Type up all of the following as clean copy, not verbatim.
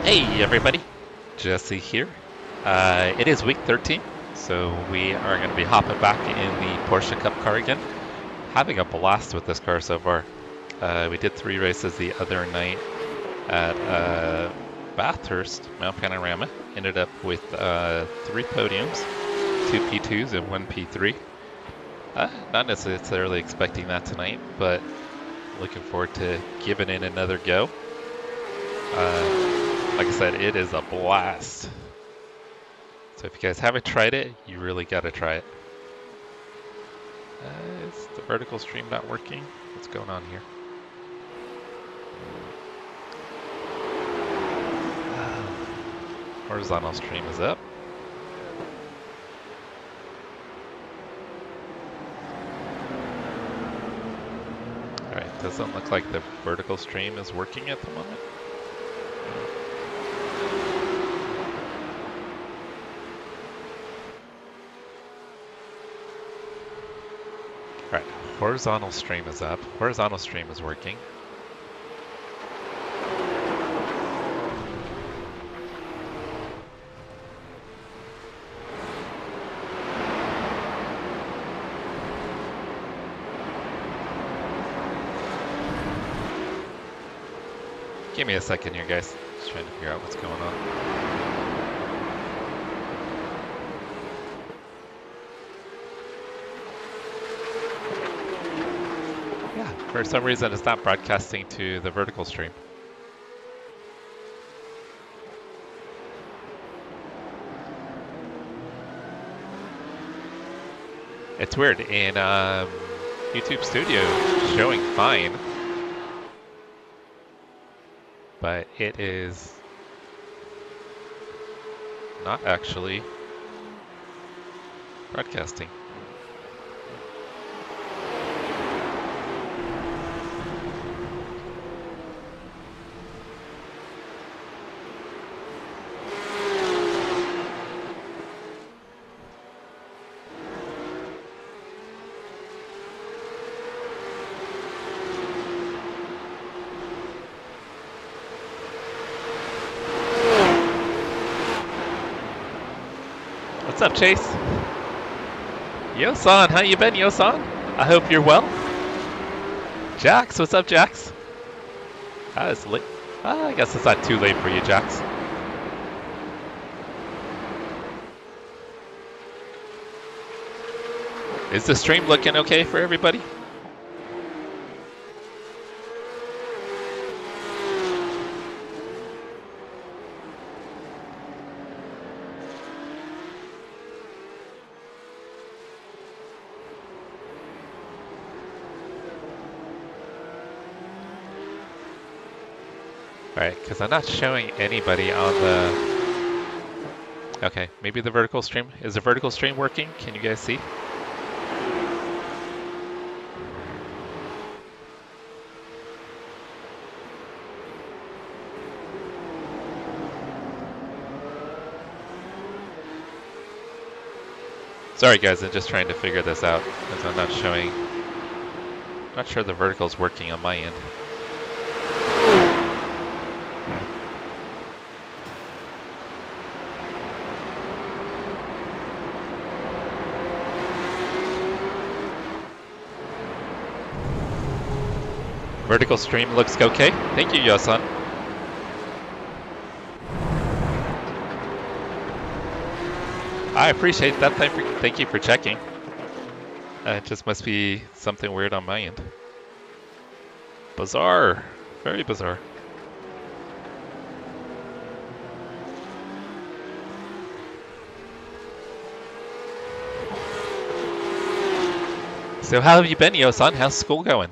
Hey everybody, Jesse here. It is week 13, so we are going to be hopping back in the Porsche Cup Car again. Having a blast with this car so far. We did 3 races the other night at Bathurst, Mount Panorama. Ended up with 3 podiums, 2 P2s and 1 P3. Not necessarily expecting that tonight, but looking forward to giving it another go. Like I said, it is a blast. So if you guys haven't tried it, you really got to try it. Is the vertical stream not working? What's going on here? Horizontal stream is up. Alright, doesn't look like the vertical stream is working at the moment. Alright, horizontal stream is up. Horizontal stream is working. Give me a second here, guys. Just trying to figure out what's going on. Yeah, for some reason it's not broadcasting to the vertical stream. It's weird. In YouTube Studio, it's showing fine. But it is not actually broadcasting. What's up, Chase? Yo-san, how you been, Yo-san? I hope you're well. Jax, what's up, Jax? It's late. I guess it's not too late for you, Jax. Is the stream looking okay for everybody? Alright, because I'm not showing anybody on the... Okay, maybe the vertical stream. Is the vertical stream working? Can you guys see? Sorry guys, I'm just trying to figure this out because I'm not showing... I'm not sure the vertical's working on my end. Vertical stream looks okay. Thank you, Yosan. I appreciate that. Thank you for checking. It just must be something weird on my end. Bizarre. Very bizarre. So how have you been, Yosan? How's school going?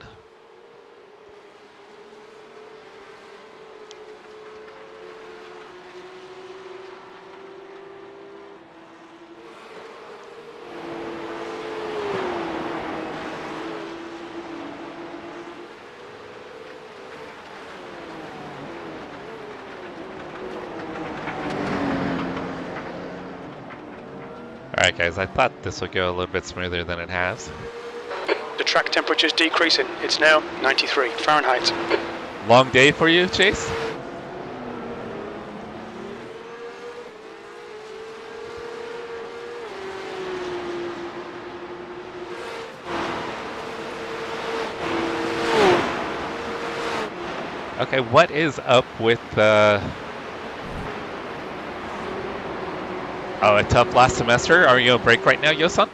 Alright guys, I thought this would go a little bit smoother than it has. The track temperature is decreasing. It's now 93 Fahrenheit. Long day for you, Chase? Okay, what is up with Oh, a tough last semester? Are you on break right now, Yosan?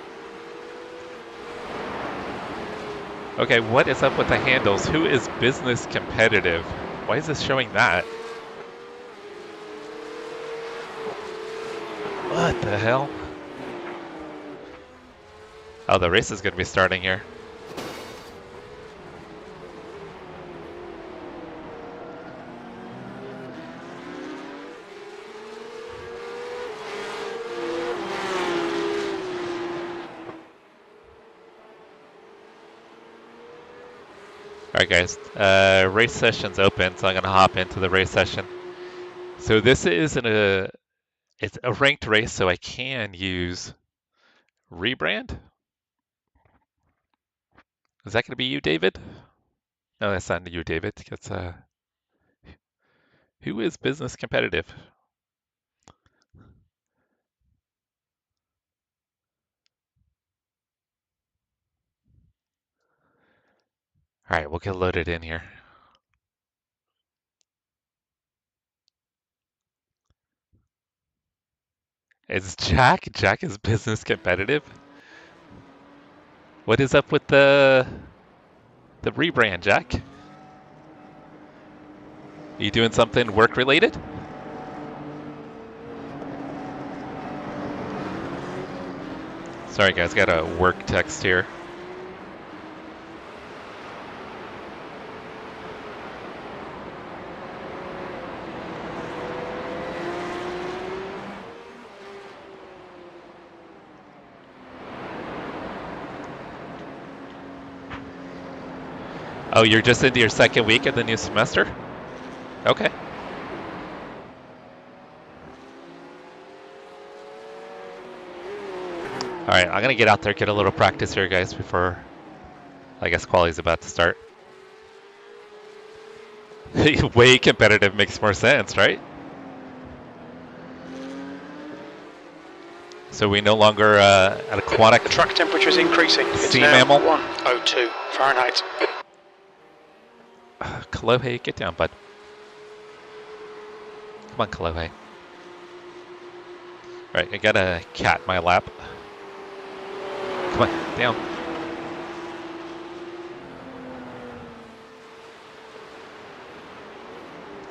Okay, what is up with the handles? Who is business competitive? Why is this showing that? What the hell? Oh, the race is going to be starting here. Alright guys, race session's open, so I'm going to hop into the race session. So this is it's a ranked race, so I can use rebrand. Is that going to be you, David? No, that's not you, David. It's who is business competitive? Alright, we'll get loaded in here. Is Jack? Jack is business competitive? What is up with the rebrand, Jack? Are you doing something work related? Sorry guys, got a work text here. Oh, you're just into your second week of the new semester? Okay. Alright, I'm gonna get out there, get a little practice here, guys, before I guess quali's about to start. Way competitive makes more sense, right? So we no longer at aquatic. The track temperature is increasing. It's Sea now mammal. 102 Fahrenheit. Kalohe, get down, bud. Come on, Kalohe. Alright, I got a cat in my lap. Come on, down.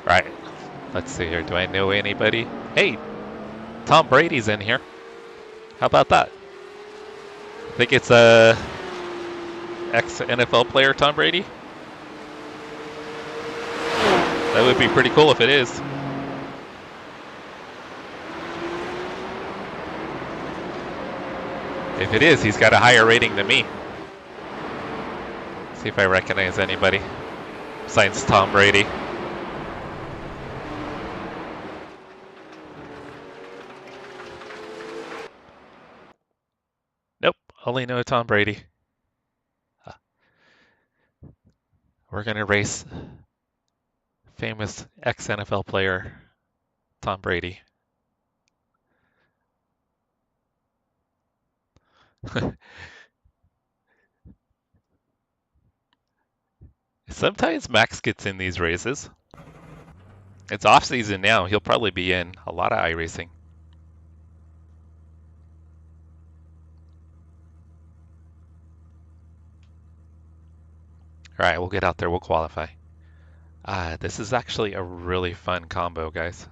Alright, let's see here. Do I know anybody? Hey, Tom Brady's in here. How about that? I think it's a ex-NFL player, Tom Brady. That would be pretty cool if it is. If it is, he's got a higher rating than me. See if I recognize anybody besides Tom Brady. Nope, only know Tom Brady. We're gonna race famous ex-NFL player Tom Brady. Sometimes Max gets in these races. It's off season now. He'll probably be in a lot of iRacing. All right, we'll get out there. We'll qualify. This is actually a really fun combo, guys.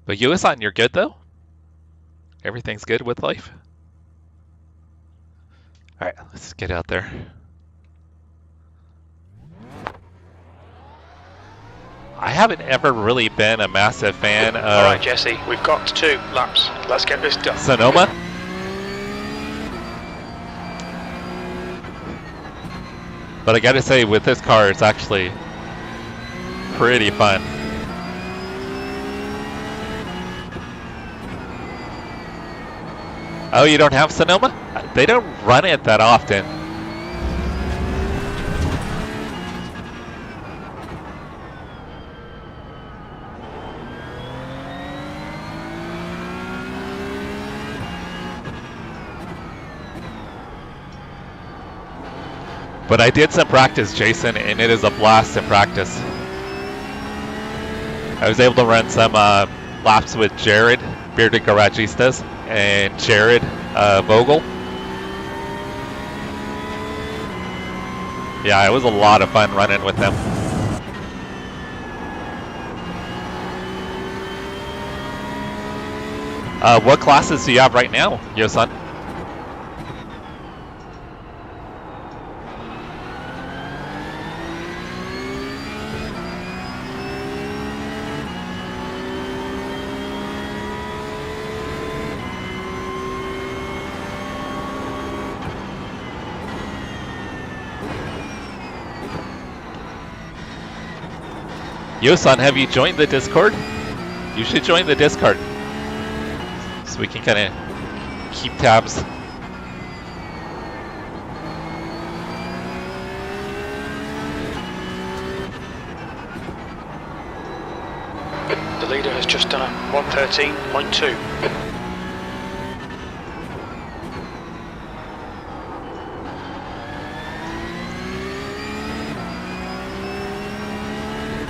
But Yuasan, you're good though? Everything's good with life? All right, let's get out there. I haven't ever really been a massive fan of... All right, Jesse, we've got 2 laps. Let's get this done. Sonoma? But I gotta say, with this car, it's actually pretty fun. Oh, you don't have Sonoma? They don't run it that often. But I did some practice, Jason, and it is a blast to practice. I was able to run some laps with Jared, Bearded Garagistas, and Jared Vogel. Yeah, it was a lot of fun running with them. What classes do you have right now, Yosan? Yosan, have you joined the Discord? You should join the Discord so we can kind of keep tabs. The leader has just done a 113.2.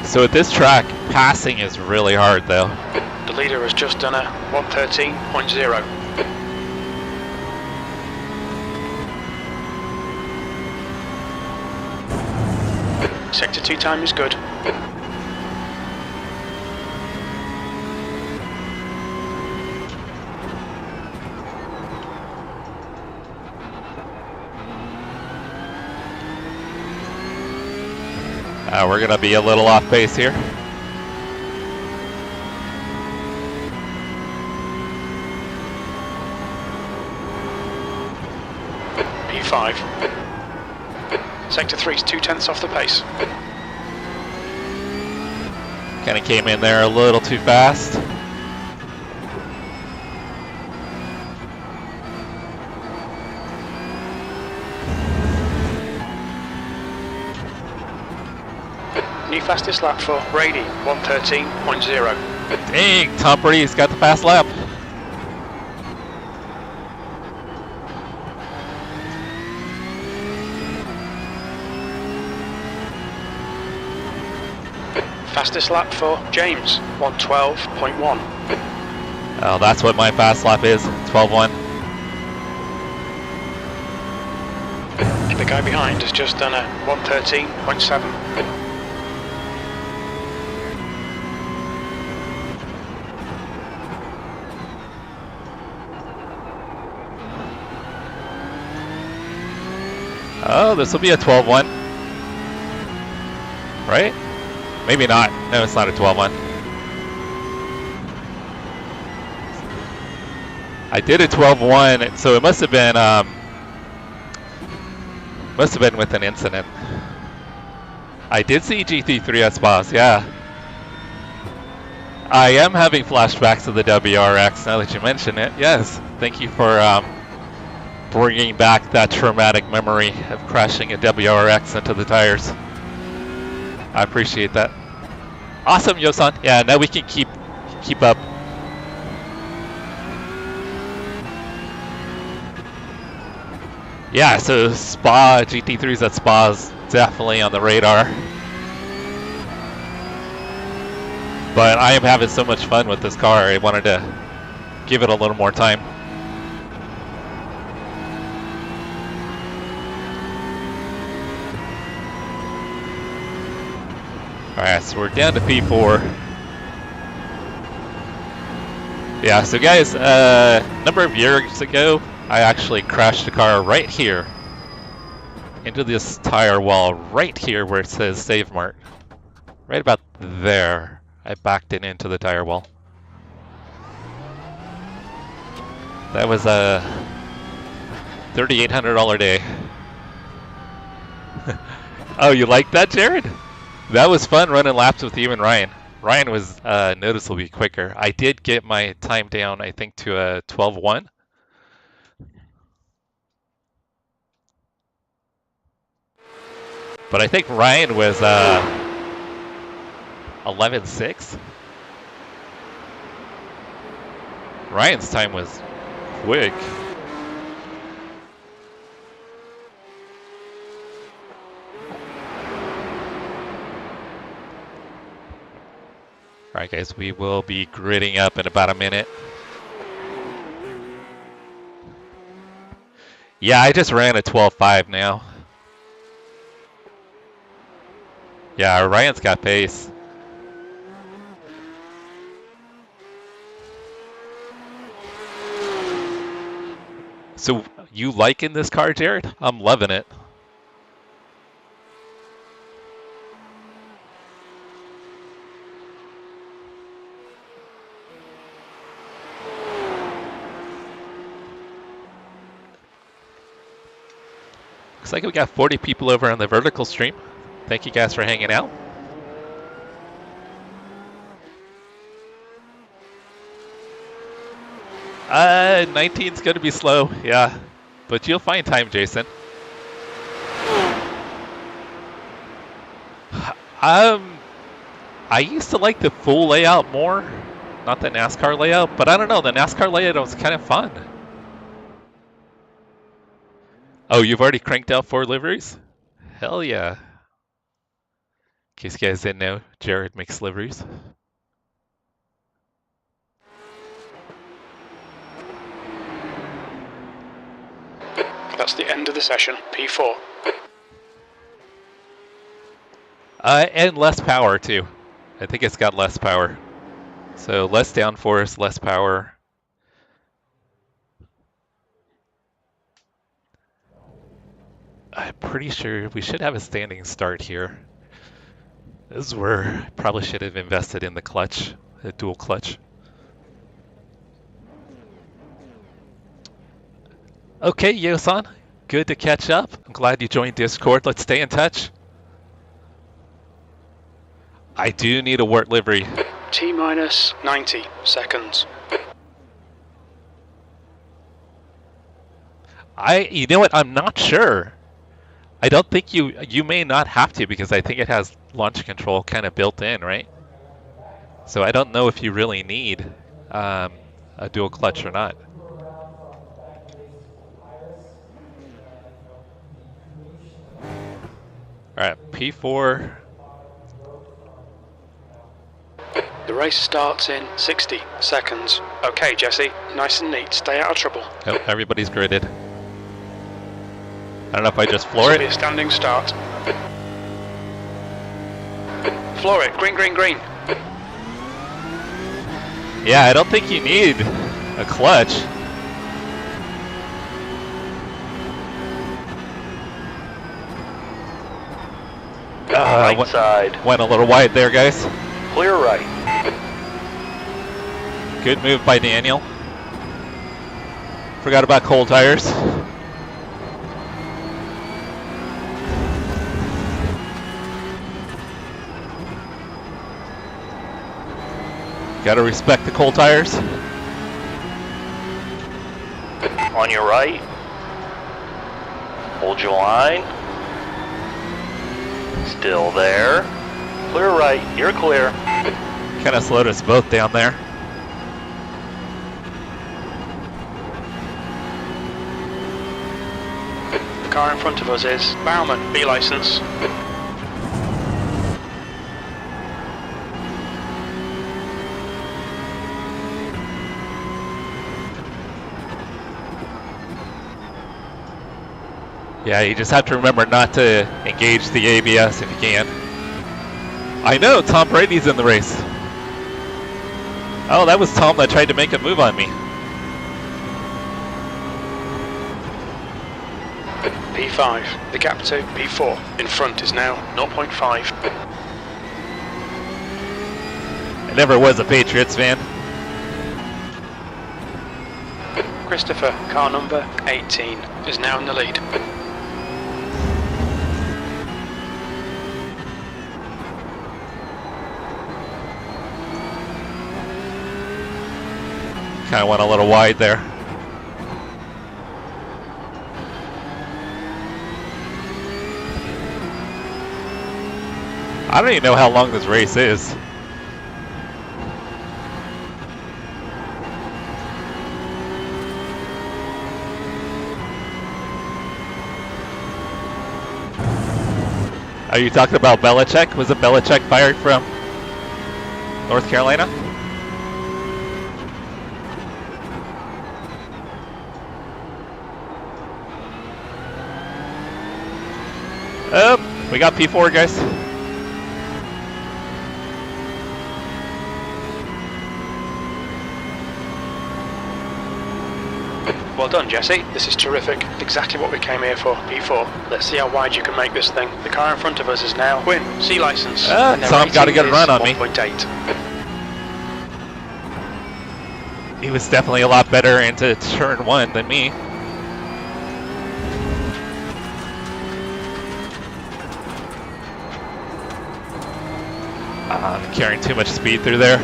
So at this track, passing is really hard though. The leader has just done a 113.0. Sector 2 time is good. We're going to be a little off base here. P5. Sector 3's 2/10 off the pace. Kind of came in there a little too fast. New fastest lap for Brady, 113.0. Dang, Tom Brady's got the fast lap. Fastest lap for James, 112.1. Oh, that's what my fast lap is, 12.1. The guy behind has just done a 113.7. Oh, this will be a 12.1. Right? Maybe not. No, it's not a 12.1. I did a 12.1, so it must have been with an incident. I did see GT3 at Spas, yeah. I am having flashbacks to the WRX now that you mention it. Yes, thank you for bringing back that traumatic memory of crashing a WRX into the tires. I appreciate that. Awesome, Yosan. Yeah, now we can keep up. Yeah, so Spa, GT3s at Spa's definitely on the radar. But I am having so much fun with this car, I wanted to give it a little more time. Alright, so we're down to P4. Yeah, so guys, a number of years ago, I actually crashed a car right here into this tire wall right here where it says Save Mart. Right about there, I backed it into the tire wall. That was a $3,800 day. Oh, you like that, Jared? That was fun running laps with you and Ryan. Ryan was noticeably quicker. I did get my time down, I think, to a 12.1. But I think Ryan was 11.6. Ryan's time was quick. Alright guys, we will be gridding up in about a minute. Yeah, I just ran a 12.5 now. Yeah, Ryan's got pace. So, you liking this car, Jared? I'm loving it. Looks like we got 40 people over on the vertical stream. Thank you guys for hanging out. Uh, 19's gonna be slow, yeah. But you'll find time, Jason. I used to like the full layout more, not the NASCAR layout, but I don't know, the NASCAR layout was kind of fun. Oh, you've already cranked out 4 liveries? Hell yeah. In case you guys didn't know, Jared makes liveries. That's the end of the session, P4. And less power too. I think it's got less power. So less downforce, less power. I'm pretty sure we should have a standing start here. This is where I probably should have invested in the clutch, a dual clutch. Okay, Yosan, good to catch up. I'm glad you joined Discord. Let's stay in touch. I do need a Wart livery. T-minus 90 seconds. You know what? I'm not sure. I don't think you may not have to because I think it has launch control kind of built in, right? So I don't know if you really need a dual clutch or not. All right, P4. The race starts in 60 seconds. Okay, Jesse, nice and neat. Stay out of trouble. Oh, everybody's gridded. I don't know if I just floor it. Be a standing start. Floor it. Green, green, green. Yeah, I don't think you need a clutch. Right side. Went a little wide there, guys. Clear right. Good move by Daniel. Forgot about cold tires. Gotta respect the cold tires. On your right. Hold your line. Still there. Clear right. You're clear. Kind of slowed us both down there. The car in front of us is Bauman, B license. Yeah, you just have to remember not to engage the ABS if you can. I know, Tom Brady's in the race. Oh, that was Tom that tried to make a move on me. P5, the gap to P4 in front is now 0.5. I never was a Patriots fan. Christopher, car number 18, is now in the lead. Kind of went a little wide there. I don't even know how long this race is. Are you talking about Belichick? Was it Belichick fired from North Carolina. Oh, we got P4, guys. Well done, Jesse. This is terrific. Exactly what we came here for. P4. Let's see how wide you can make this thing. The car in front of us is now Win C license. Tom got a good run on me. 1.8. He was definitely a lot better into turn 1 than me. I'm carrying too much speed through there.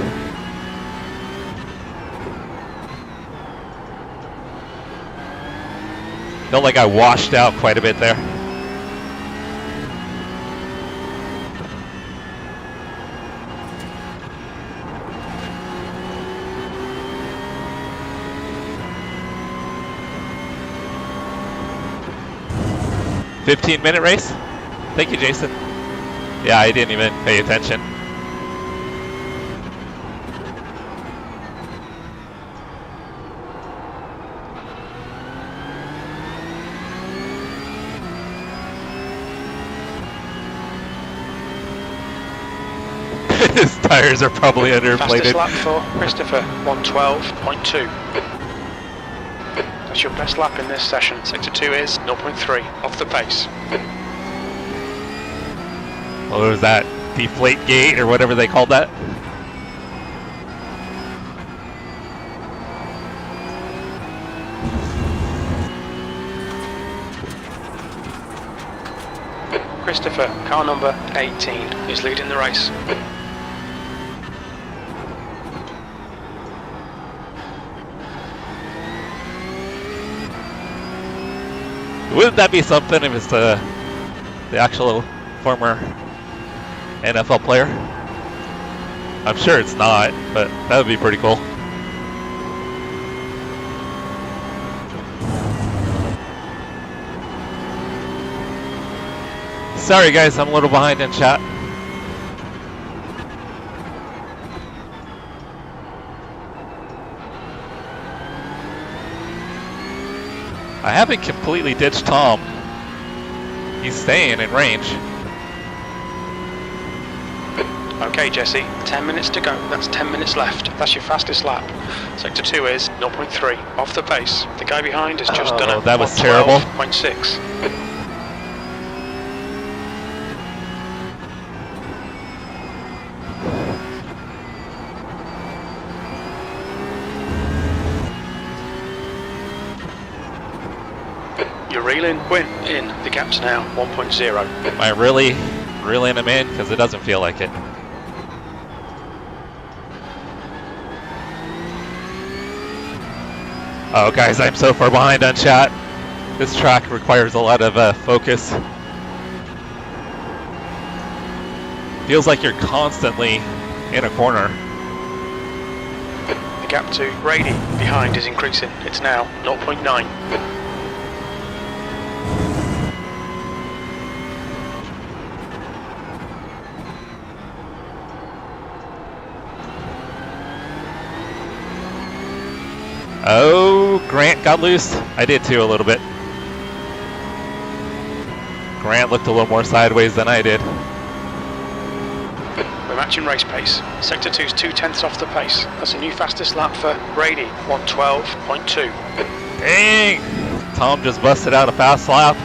Felt like I washed out quite a bit there. "15-minute race?" Thank you, Jason. Yeah, I didn't even pay attention. His tires are probably underinflated. Fastest lap for Christopher, 112.2. That's your best lap in this session. Sector 2 is 0.3, off the pace. What was that? Deflate gate or whatever they called that? Christopher, car number 18, is leading the race. Wouldn't that be something if it's the actual former NFL player? I'm sure it's not, but that would be pretty cool. Sorry guys, I'm a little behind in chat. I haven't completely ditched Tom. He's staying in range. Okay, Jesse, 10 minutes to go. That's 10 minutes left. That's your fastest lap. Sector 2 is 0.3, off the pace. The guy behind has just done it. That was terrible. 112.6. You're reeling, Win in. The gap's now 1.0. Am I really reeling him in? Because it doesn't feel like it. Oh guys, I'm so far behind on chat. This track requires a lot of focus. Feels like you're constantly in a corner. The gap to Brady behind is increasing. It's now 0.9. Oh, Grant got loose. I did too a little bit. Grant looked a little more sideways than I did. We're matching race pace. Sector 2's 0.2 off the pace. That's a new fastest lap for Brady, 112.2. Dang! Tom just busted out a fast lap.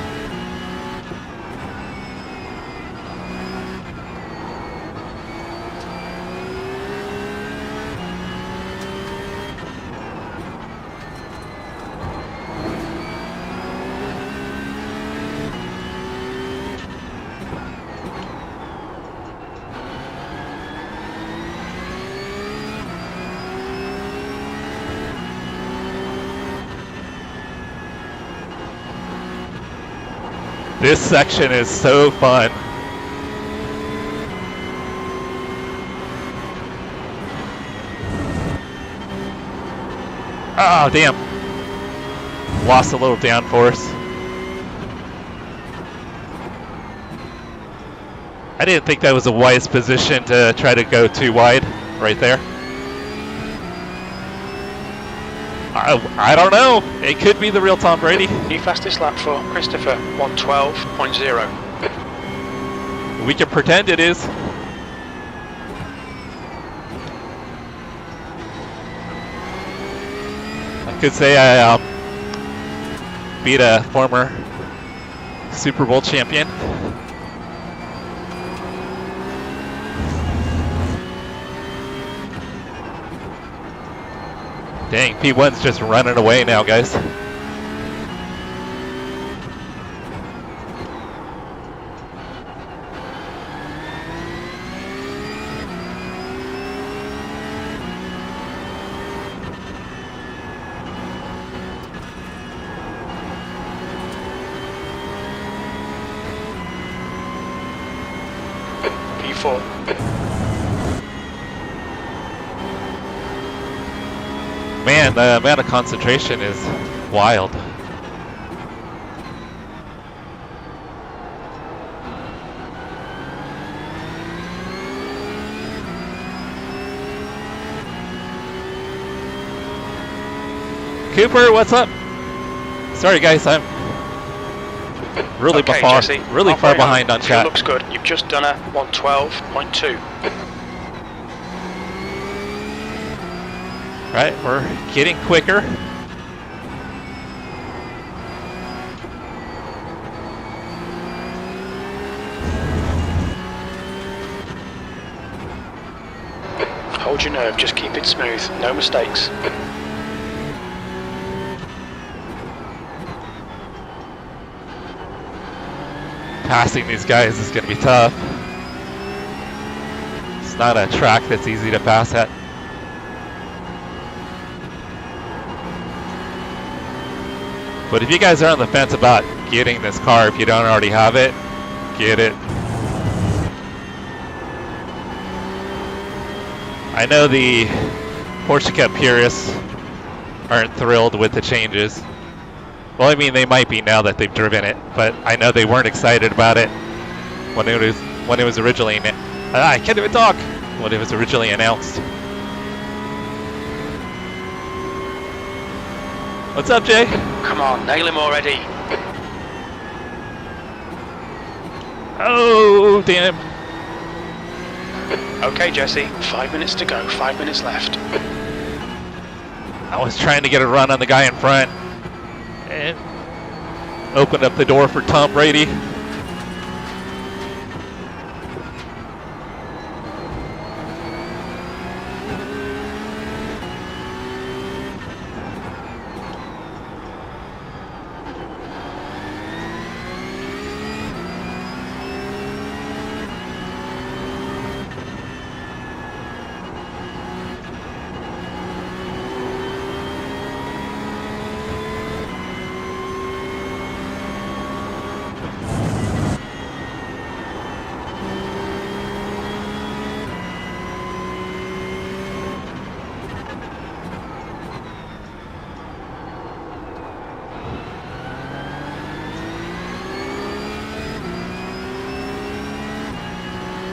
This section is so fun. Oh, damn. Lost a little downforce. I didn't think that was a wise position to try to go too wide. right there. I don't know. It could be the real Tom Brady. New fastest lap for Christopher, 1:12.0. We can pretend it is. I could say I beat a former Super Bowl champion. Dang, P1's just running away now, guys. P4. Man, the amount of concentration is wild. Cooper, what's up? Sorry guys, I'm really Okay, far, Jesse, really far behind on Fuel chat. looks good. You've just done a 1:12.2. Right, we're getting quicker. Hold your nerve, just keep it smooth, no mistakes. Passing these guys is going to be tough. It's not a track that's easy to pass at. But if you guys are on the fence about getting this car, if you don't already have it, get it. I know the Porsche Cup purists aren't thrilled with the changes. Well, I mean, they might be now that they've driven it, but I know they weren't excited about it when it was originally. I can't even talk. When it was originally announced. What's up, Jay? Come on, nail him already. Oh, damn. Okay, Jesse, 5 minutes to go, 5 minutes left. I was trying to get a run on the guy in front and opened up the door for Tom Brady.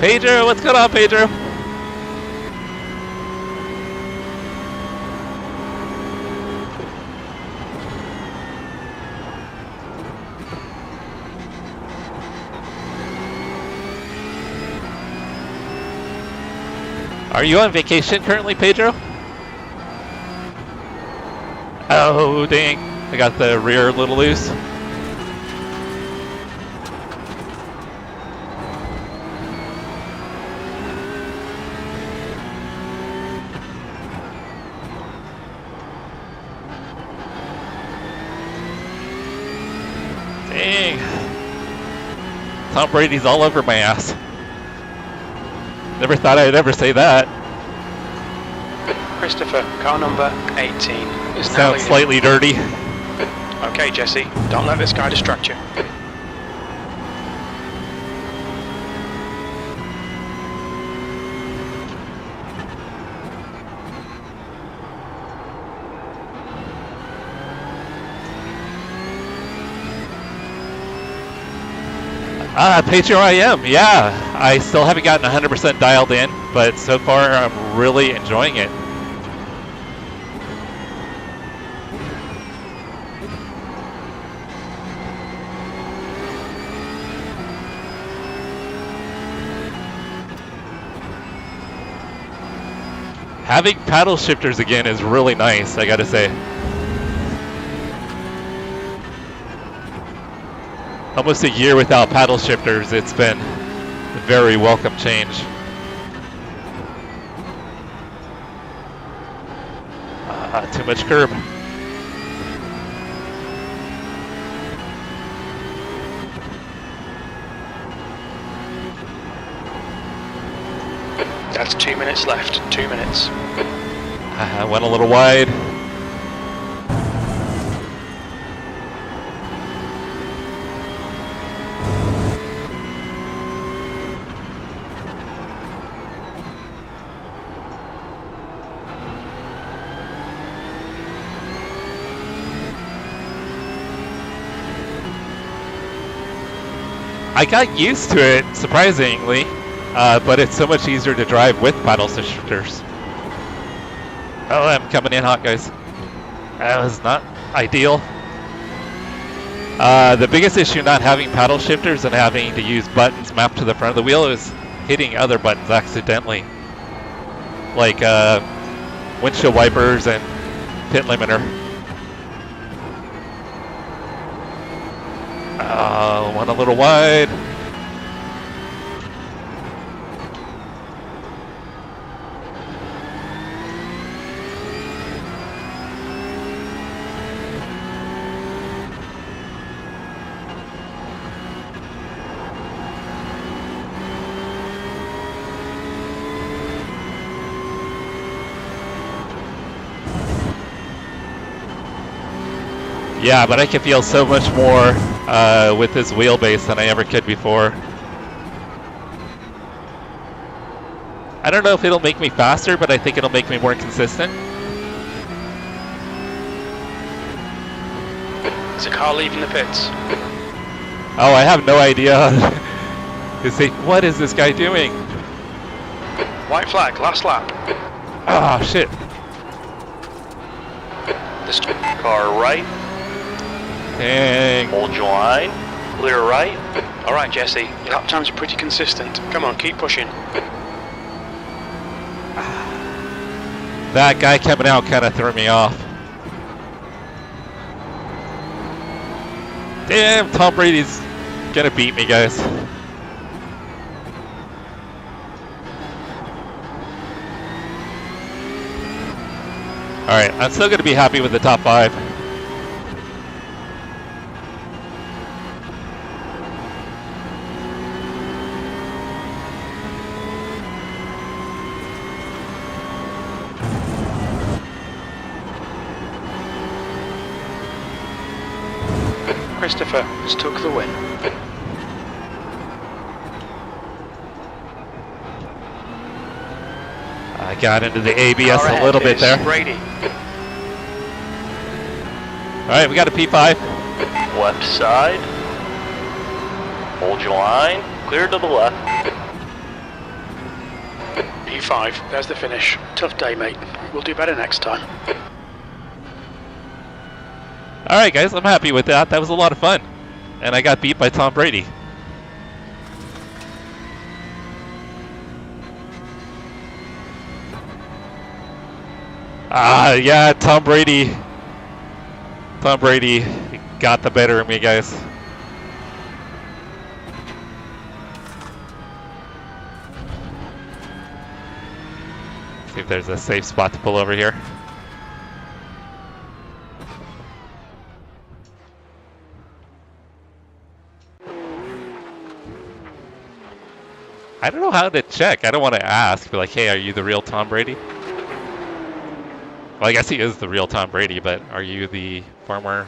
Pedro, what's going on, Pedro? Are you on vacation currently, Pedro? Oh, dang. I got the rear a little loose. Dang. Tom Brady's all over my ass. Never thought I'd ever say that. Christopher, car number 18. Is now Sounds leading. slightly dirty. Okay, Jesse, don't let this guy distract you. Pedro, I am. Yeah, I still haven't gotten 100% dialed in but so far I'm really enjoying it. Having paddle shifters again is really nice, I gotta say. Almost a year without paddle shifters, it's been a very welcome change. Too much curb. That's 2 minutes left, 2 minutes. I went a little wide. I got used to it, surprisingly, but it's so much easier to drive with paddle shifters. Oh, I'm coming in hot, guys. That was not ideal. The biggest issue not having paddle shifters and having to use buttons mapped to the front of the wheel is hitting other buttons accidentally. Like windshield wipers and pit limiter. Went a little wide. Yeah, but I can feel so much more with this wheelbase than I ever could before. I don't know if it'll make me faster, but I think it'll make me more consistent. Is a car leaving the pits? Oh, I have no idea. What is this guy doing? White flag, last lap. Oh, shit. This Car right. Dang. Hold your line. Clear right. All right, Jesse. Your lap times are pretty consistent. Come on, keep pushing. That guy coming out kind of threw me off. Damn, Tom Brady's gonna beat me, guys. Alright, I'm still gonna be happy with the top 5. Christopher has took the win. I got into the ABS a little bit there. Brady. Alright, we got a P5. Left side. Hold your line. Clear to the left. P5, there's the finish. Tough day, mate. We'll do better next time. Alright guys, I'm happy with that. That was a lot of fun. And I got beat by Tom Brady. Yeah, Tom Brady got the better of me, guys. See if there's a safe spot to pull over here. I don't know how to check. I don't want to ask, be like, hey, are you the real Tom Brady? Well, I guess he is the real Tom Brady, but are you the former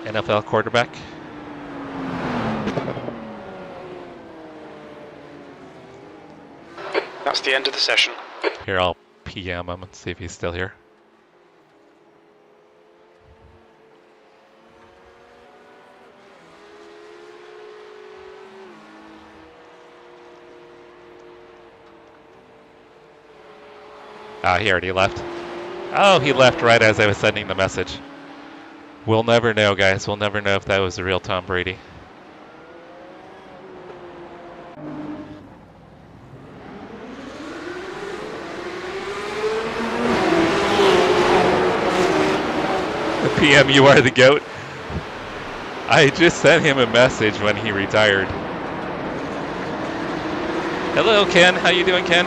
NFL quarterback? That's the end of the session. Here, I'll PM him and see if he's still here. Ah, he already left. Oh, he left right as I was sending the message. We'll never know, guys. We'll never know if that was the real Tom Brady. PM, you are the GOAT. I just sent him a message when he retired. Hello, Ken. How you doing, Ken?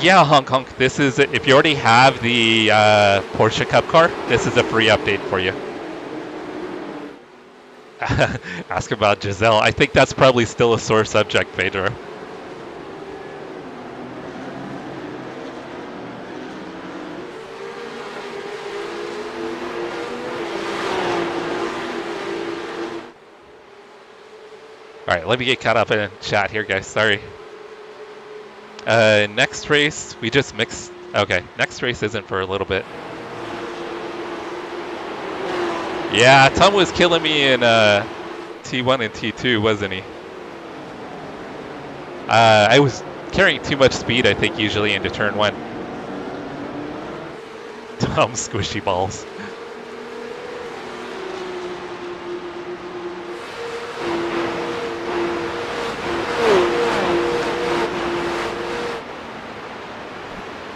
Yeah, Honk Honk. This is, if you already have the Porsche Cup Car, this is a free update for you. Ask about Giselle. I think that's probably still a sore subject, Pedro. All right, let me get caught up in chat here, guys. Sorry. Next race, we just mixed. Okay, next race isn't for a little bit. Yeah, Tom was killing me in T1 and T2, wasn't he? I was carrying too much speed, I think, usually into turn 1. Tom squishy balls.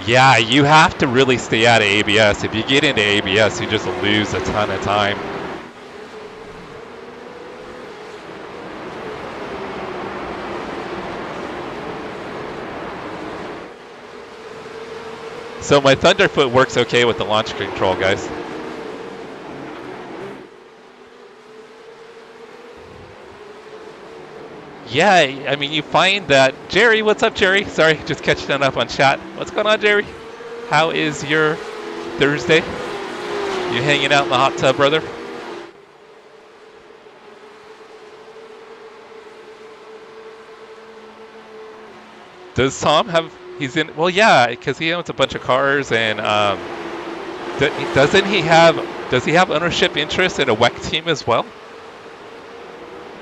Yeah, you have to really stay out of ABS. If you get into ABS, you just lose a ton of time. So my Thunderfoot works okay with the launch control, guys. Yeah, I mean, you find that... Jerry, what's up, Jerry? Sorry, just catching up on chat. What's going on, Jerry? How is your Thursday? You hanging out in the hot tub, brother? Does Tom have... He's in... Well, yeah, because he owns a bunch of cars, and doesn't he have... Does he have ownership interest in a WEC team as well?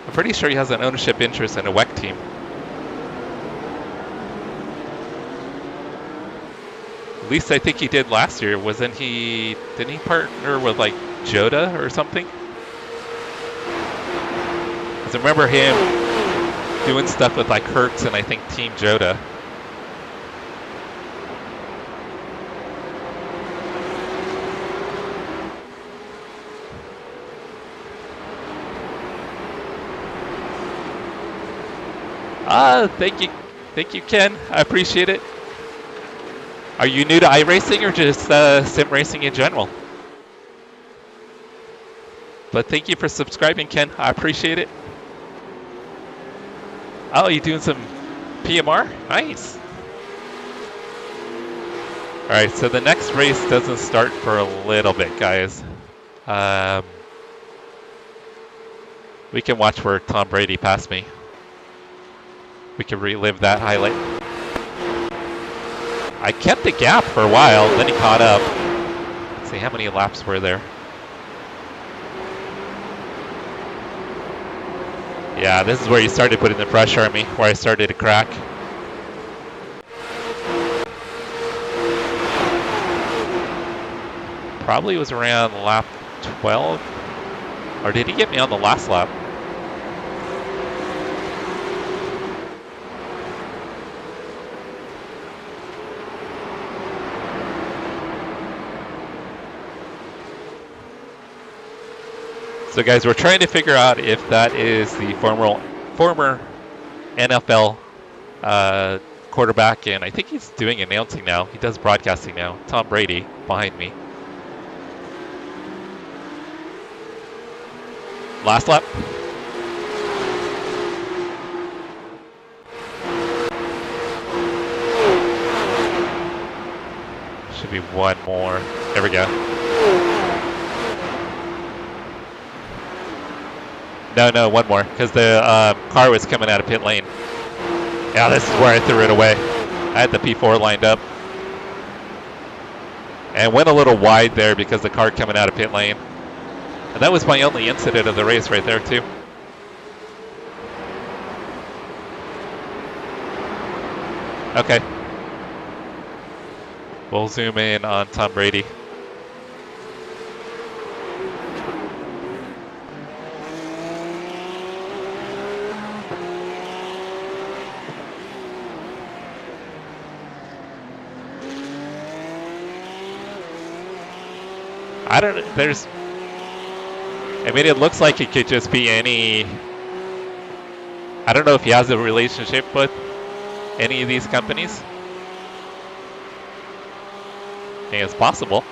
I'm pretty sure he has an ownership interest in a WEC team. At least I think he did last year. Wasn't he? Didn't he partner with like Joda or something? Because I remember him doing stuff with like Hertz and I think Team Joda. Thank you, Ken. I appreciate it. Are you new to iRacing or just sim racing in general? But thank you for subscribing, Ken. I appreciate it. Oh, you doing some PMR? Nice. All right, so the next race doesn't start for a little bit, guys. We can watch where Tom Brady passed me. We can relive that highlight. I kept the gap for a while, then he caught up. Let's see, how many laps were there? Yeah, this is where you started putting the pressure on me, where I started to crack. Probably was around lap 12. Or did he get me on the last lap? So guys, we're trying to figure out if that is the former NFL quarterback, and I think he's doing announcing now. He does broadcasting now. Tom Brady behind me. Last lap. Should be one more. There we go. No, one more, because the car was coming out of pit lane. Yeah, this is where I threw it away. I had the P4 lined up. And went a little wide there because the car coming out of pit lane. And that was my only incident of the race right there, too. Okay. We'll zoom in on Tom Brady. I don't, I mean, it looks like it could just be any, I don't know if he has a relationship with any of these companies. I think it's possible.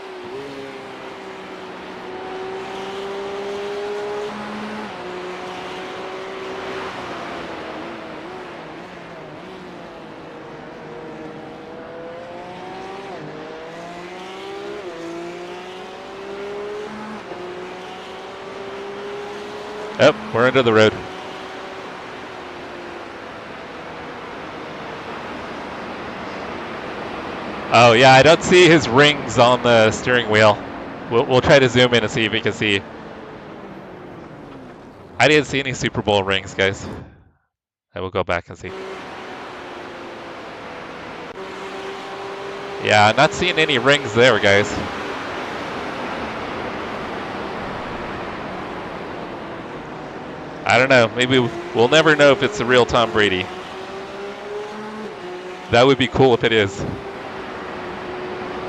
Oh, we're under the road. Oh yeah, I don't see his rings on the steering wheel. We'll try to zoom in and see if we can see. I didn't see any Super Bowl rings, guys. I will go back and see. Yeah, I'm not seeing any rings there, guys. I don't know. Maybe we'll never know if it's the real Tom Brady. That would be cool if it is.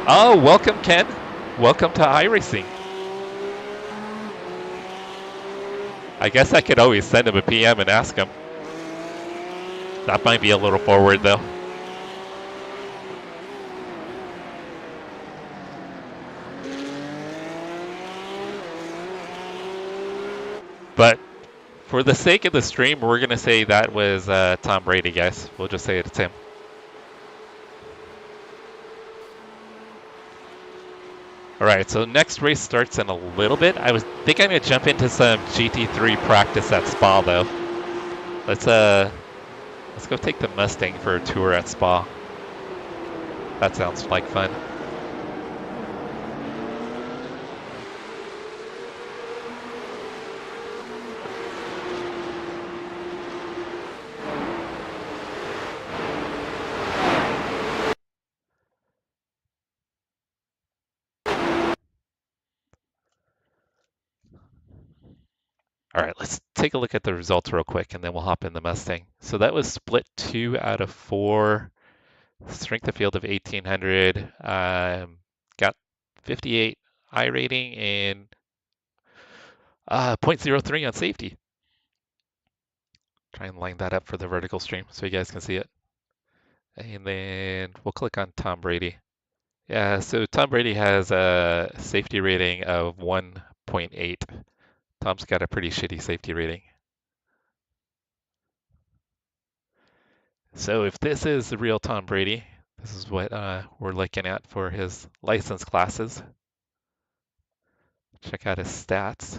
Oh, welcome, Ken. Welcome to iRacing. I guess I could always send him a PM and ask him. That might be a little forward, though. But for the sake of the stream, we're going to say that was Tom Brady, guys. We'll just say it's him. All right, so next race starts in a little bit. I think I'm going to jump into some GT3 practice at Spa, though. Let's go take the Mustang for a tour at Spa. That sounds like fun. All right, let's take a look at the results real quick, and then we'll hop in the Mustang. So that was split 2 out of 4, strength of field of 1800, got 58 I rating and 0.03 on safety. Try and line that up for the vertical stream so you guys can see it. And then we'll click on Tom Brady. Yeah, so Tom Brady has a safety rating of 1.8. Tom's got a pretty shitty safety rating. So if this is the real Tom Brady, this is what we're looking at for his license classes. Check out his stats.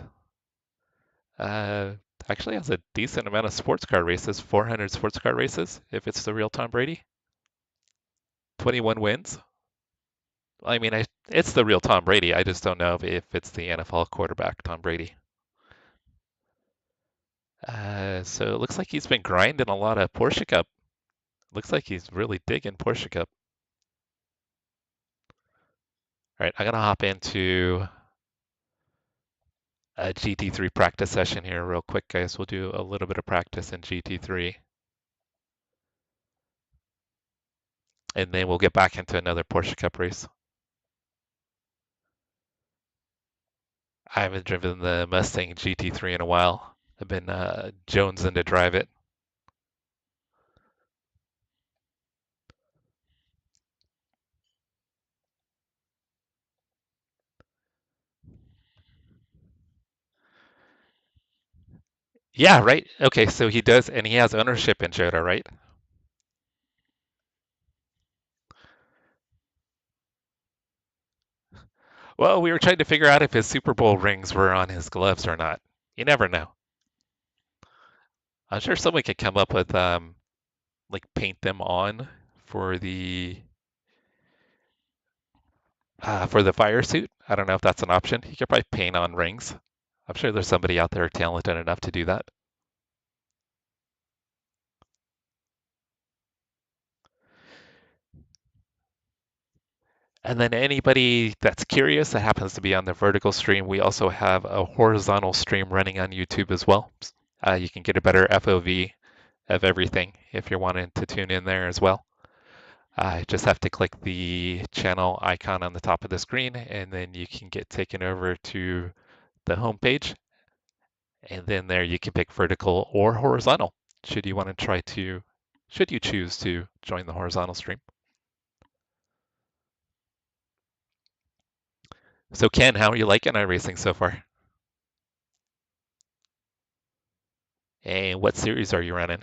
Actually has a decent amount of sports car races, 400 sports car races, if it's the real Tom Brady. 21 wins. I mean, it's the real Tom Brady. I just don't know if it's the NFL quarterback, Tom Brady. So it looks like he's been grinding a lot of Porsche Cup. Looks like he's really digging Porsche Cup. All right, I'm gonna hop into a GT3 practice session here real quick, guys. We'll do a little bit of practice in GT3. And then we'll get back into another Porsche Cup race. I haven't driven the Mustang GT3 in a while. I've been jonesing to drive it. Yeah, right. Okay, so he does, and he has ownership in Jota, right? Well, we were trying to figure out if his Super Bowl rings were on his gloves or not. You never know. I'm sure someone could come up with like paint them on for the fire suit. I don't know if that's an option. You could probably paint on rings. I'm sure there's somebody out there talented enough to do that. And then anybody that's curious that happens to be on the vertical stream, we also have a horizontal stream running on YouTube as well. You can get a better FOV of everything if you're wanting to tune in there as well. Just have to click the channel icon on the top of the screen, and then you can get taken over to the home page. And then there you can pick vertical or horizontal. Should you choose to join the horizontal stream. So Ken, how are you liking iRacing so far? And what series are you running?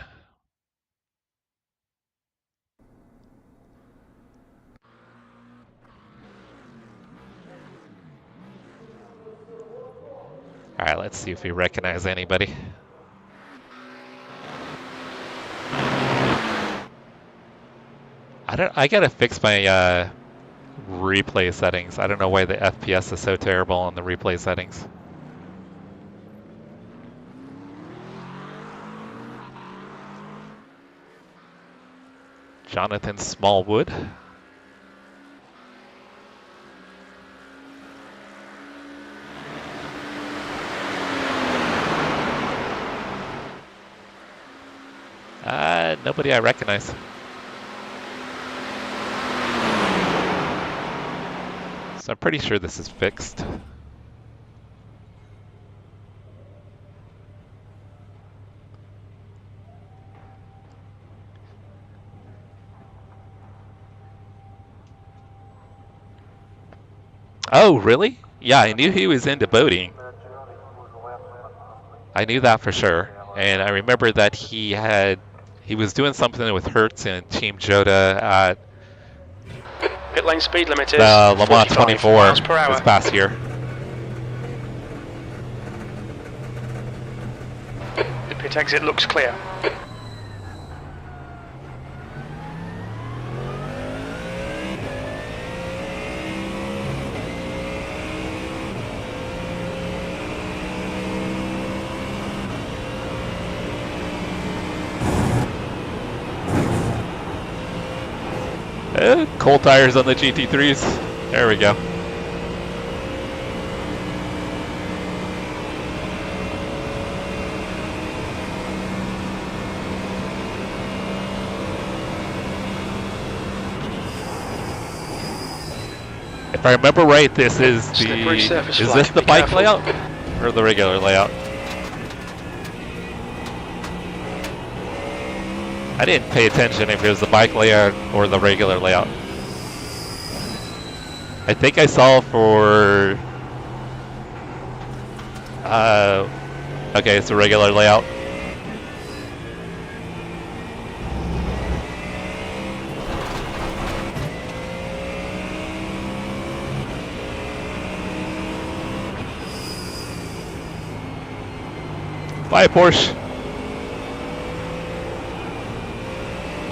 All right, let's see if we recognize anybody. I gotta fix my replay settings. I don't know why the FPS is so terrible on the replay settings. Jonathan Smallwood. Nobody I recognize. So I'm pretty sure this is fixed. Oh, really? Yeah, I knew he was into boating. I knew that for sure. And I remember that he was doing something with Hertz and Team Jota at Pit lane speed limit is the Le Mans 24 miles per hour. this past year. The pit exit looks clear. Cold tires on the GT3s. There we go. If I remember right, this is the bike layout or the regular layout? I didn't pay attention if it was the bike layout or the regular layout. I think I saw for okay, it's a regular layout. Bye, Porsche.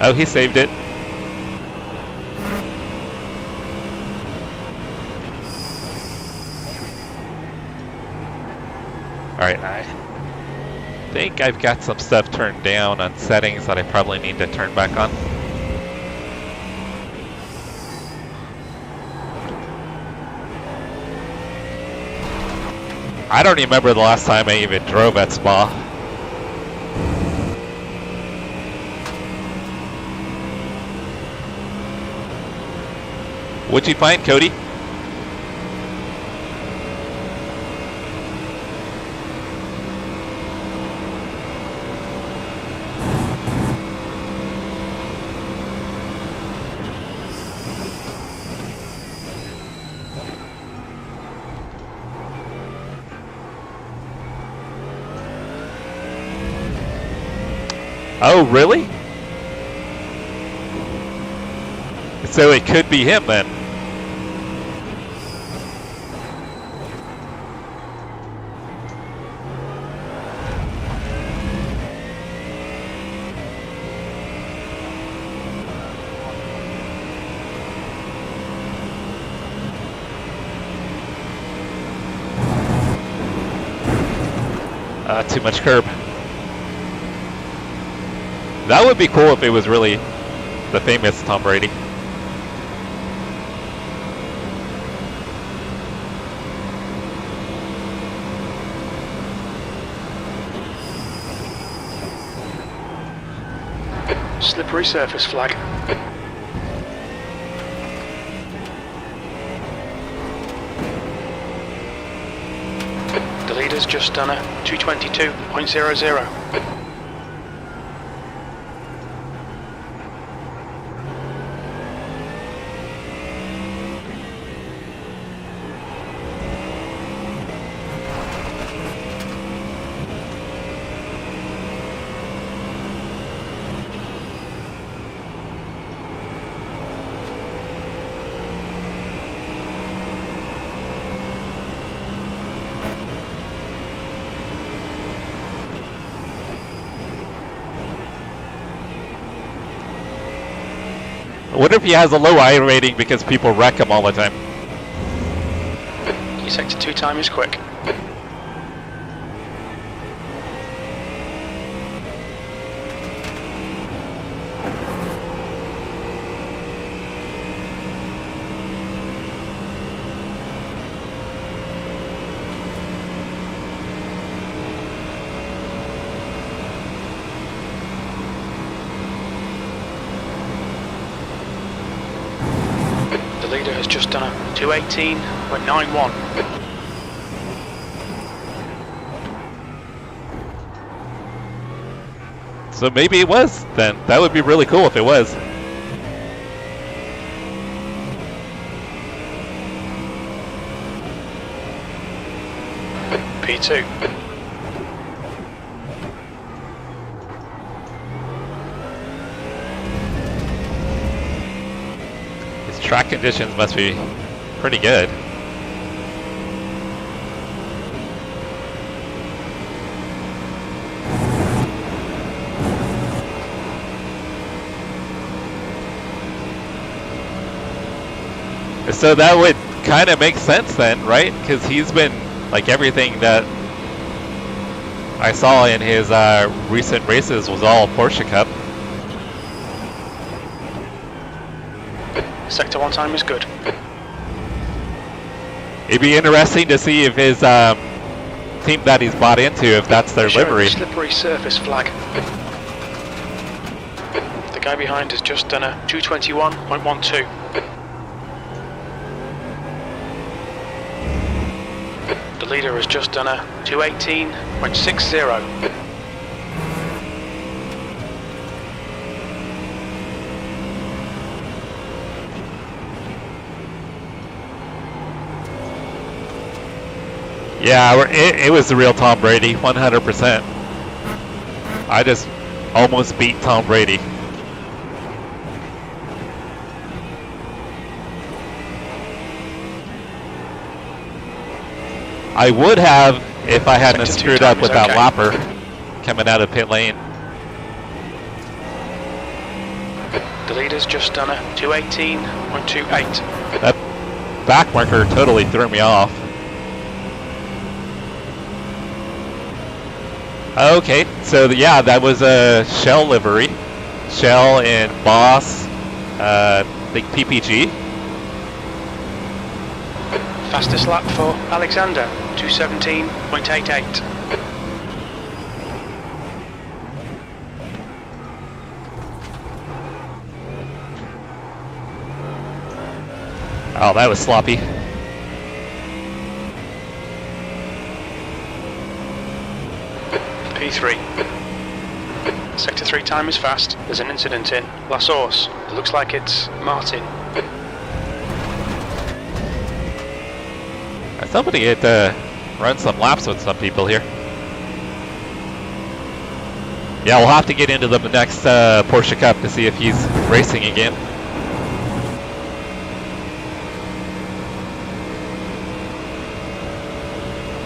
Oh, he saved it. Alright, I think I've got some stuff turned down on settings that I probably need to turn back on. I don't remember the last time I even drove at Spa. What'd you find, Cody? Oh, really? So it could be him then. Too much curb. That would be cool if it was really the famous Tom Brady. slippery surface flag. The leader's just done a 222.00. I wonder if he has a low I rating because people wreck him all the time. Your sector 2 time is quick. The leader has just done a 218.91. So maybe it was then. That would be really cool if it was. P2. His track conditions must be pretty good. So that would kind of make sense then, right? Because he's been, like, everything that I saw in his recent races was all Porsche Cup. Sector 1 time is good. It'd be interesting to see if his team that he's bought into, if that's their livery. Slippery surface flag. The guy behind has just done a 221.12. The leader has just done a 218.60. Yeah, it was the real Tom Brady, 100%. I just almost beat Tom Brady. I would have if I hadn't screwed up with that lapper coming out of pit lane. The leader's just done a 218.28. That back marker totally threw me off. Okay, so yeah, that was a Shell livery. Shell and Boss, I think PPG. Fastest lap for Alexander, 217.88. Oh, that was sloppy. P3. Sector 3 time is fast. There's an incident in La Source. It looks like it's Martin. Somebody had run some laps with some people here. Yeah, we'll have to get into the next Porsche Cup to see if he's racing again.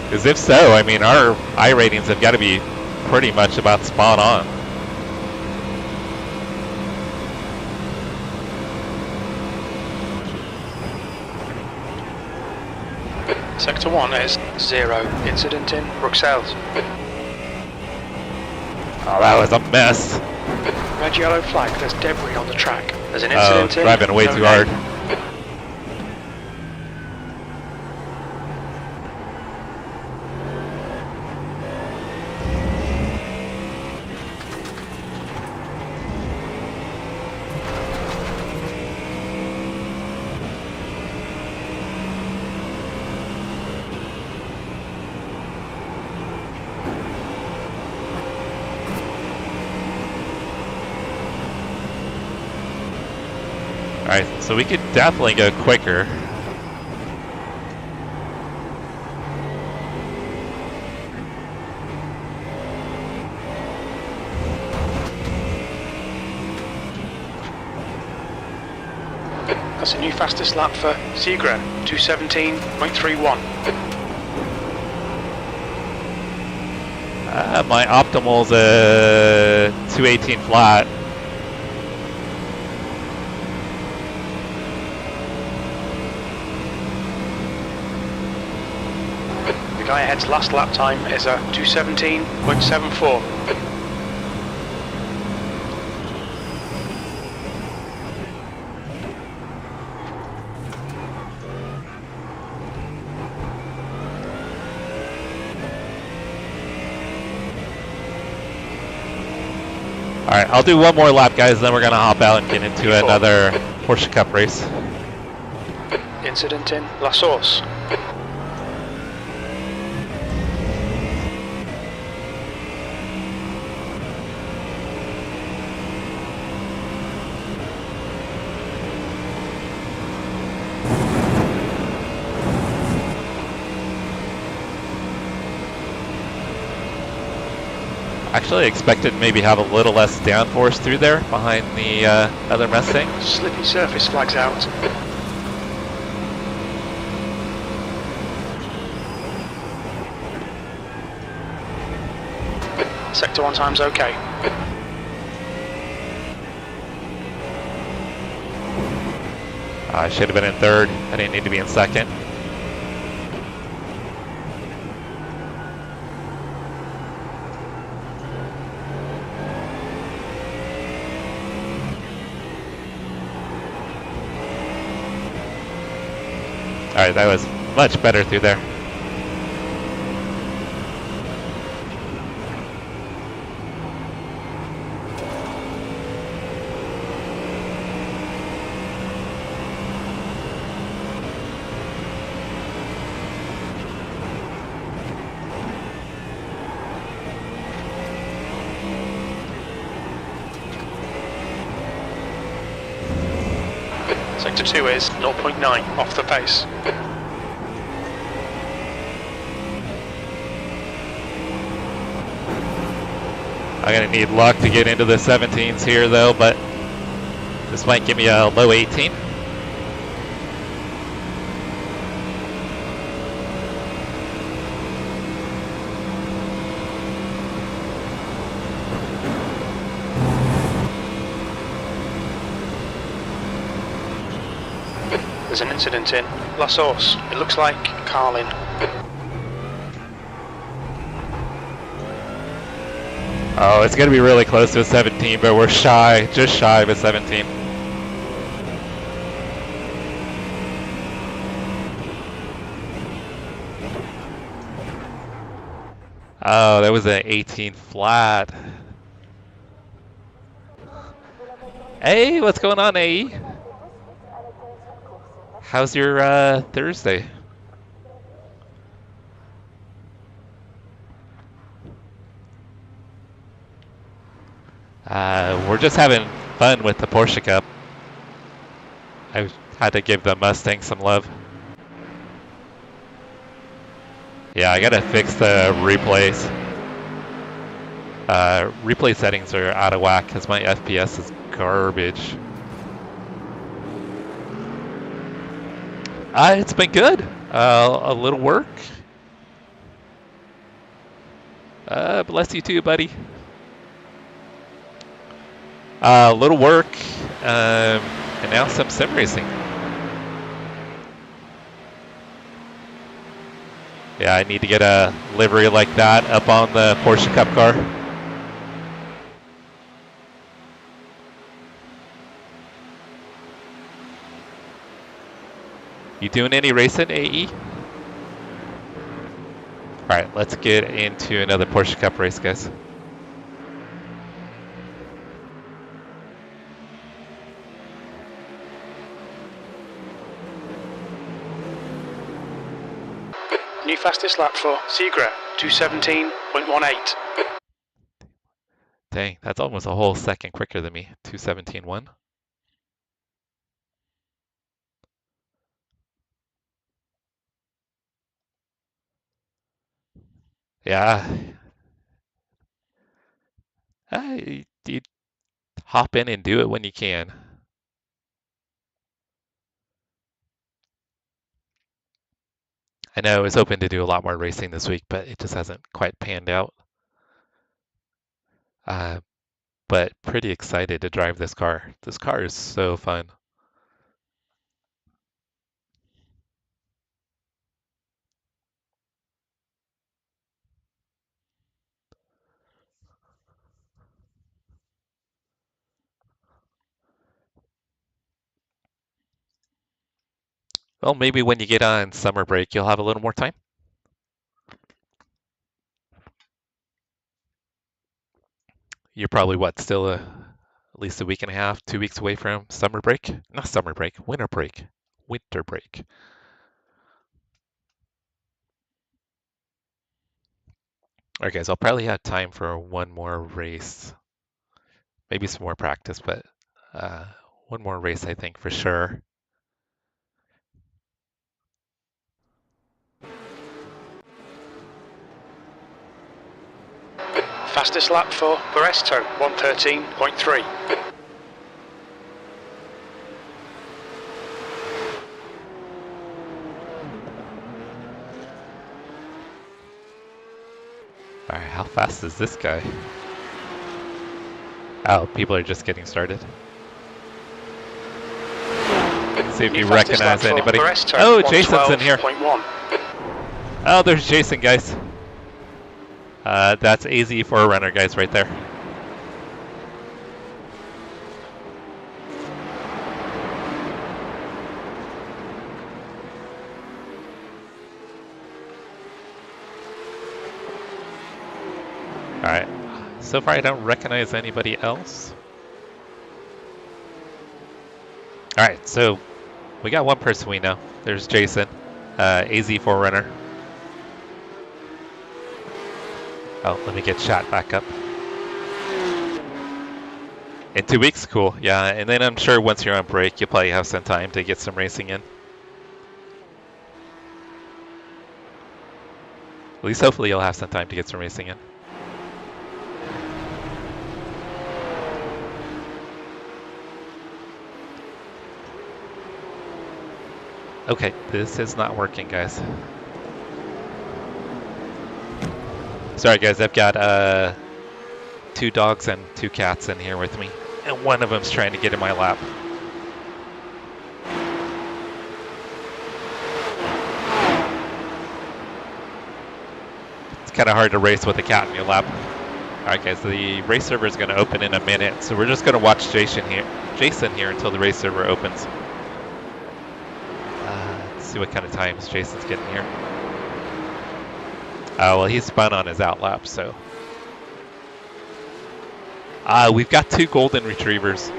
Because if so, I mean, our I ratings have got to be pretty much about spot on. Sector 1 is 0. Incident in Bruxelles. Oh, that was a mess. Red yellow flag, there's debris on the track. There's an incident in driving way too hard. Alright, so we could definitely go quicker. That's a new fastest lap for Seagra, 2:17.31. My optimal's a 2:18 flat. The guy ahead's last lap time is a 2:17.74. Alright, I'll do one more lap, guys, then we're going to hop out and get into another Porsche Cup race. Incident in La Source. Actually, I expected to maybe have a little less downforce through there behind the other Mustang. Slippy surface flags out. Sector 1 time's okay. I should have been in third. I didn't need to be in second. Alright, that was much better through there. Sector 2 is 0.9 off the pace. I'm going to need luck to get into the 17s here though, but this might give me a low 18. There's an incident in La Source. It looks like Carlin. Oh, it's going to be really close to a 17, but we're shy, just shy of a 17. Oh, that was an 18 flat. Hey, what's going on, AE? How's your Thursday? We're just having fun with the Porsche Cup. I had to give the Mustang some love. Yeah, I gotta fix the replays. Replay settings are out of whack because my FPS is garbage. It's been good. A little work. Bless you too, buddy. A little work, and now some sim racing. Yeah, I need to get a livery like that up on the Porsche Cup Car. You doing any racing, AE? Alright, let's get into another Porsche Cup race, guys. New fastest lap for Seagra, 2:17.18. Dang, that's almost a whole second quicker than me. 2:17.1. Yeah. You hop in and do it when you can. I know I was hoping to do a lot more racing this week, but it just hasn't quite panned out. Uh, but pretty excited to drive this car. This car is so fun. Well, maybe when you get on summer break, you'll have a little more time. You're probably what, still at least a week and a half, 2 weeks away from summer break? Not summer break, winter break. Winter break. All right, guys, I'll probably have time for one more race. Maybe some more practice, but one more race, I think, for sure. Fastest lap for Baresto, 1:13.3. All right, how fast is this guy? Oh, people are just getting started. Let's see if you recognize anybody. Oh, Jason's in here. Oh, there's Jason, guys. That's AZ for a runner, guys, right there. All right. So far, I don't recognize anybody else. All right, so we got one person we know. There's Jason, AZ Forerunner. Oh, let me get chat back up. In 2 weeks, cool. Yeah, and then I'm sure once you're on break, you'll probably have some time to get some racing in. At least hopefully you'll have some time to get some racing in. Okay, this is not working, guys. Sorry, guys, I've got 2 dogs and 2 cats in here with me, and one of them's trying to get in my lap. It's kind of hard to race with a cat in your lap. All right, guys, the race server is going to open in a minute, so we're just going to watch Jason here until the race server opens. Let's see what kind of times Jason's getting here. Well, he spun on his outlap, so. We've got 2 golden retrievers.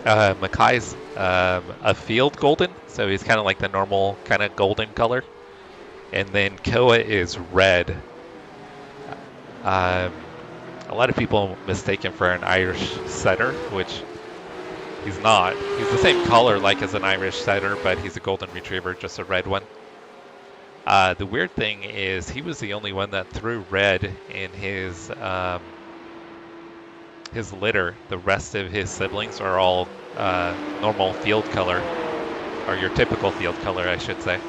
Makai's a field golden, so he's kind of like the normal kind of golden color. And then Koa is red. A lot of people mistake him for an Irish setter, which he's not. He's the same color like as an Irish setter, but he's a golden retriever, just a red one. The weird thing is he was the only one that threw red in his litter. The rest of his siblings are all normal field color, or your typical field color, I should say.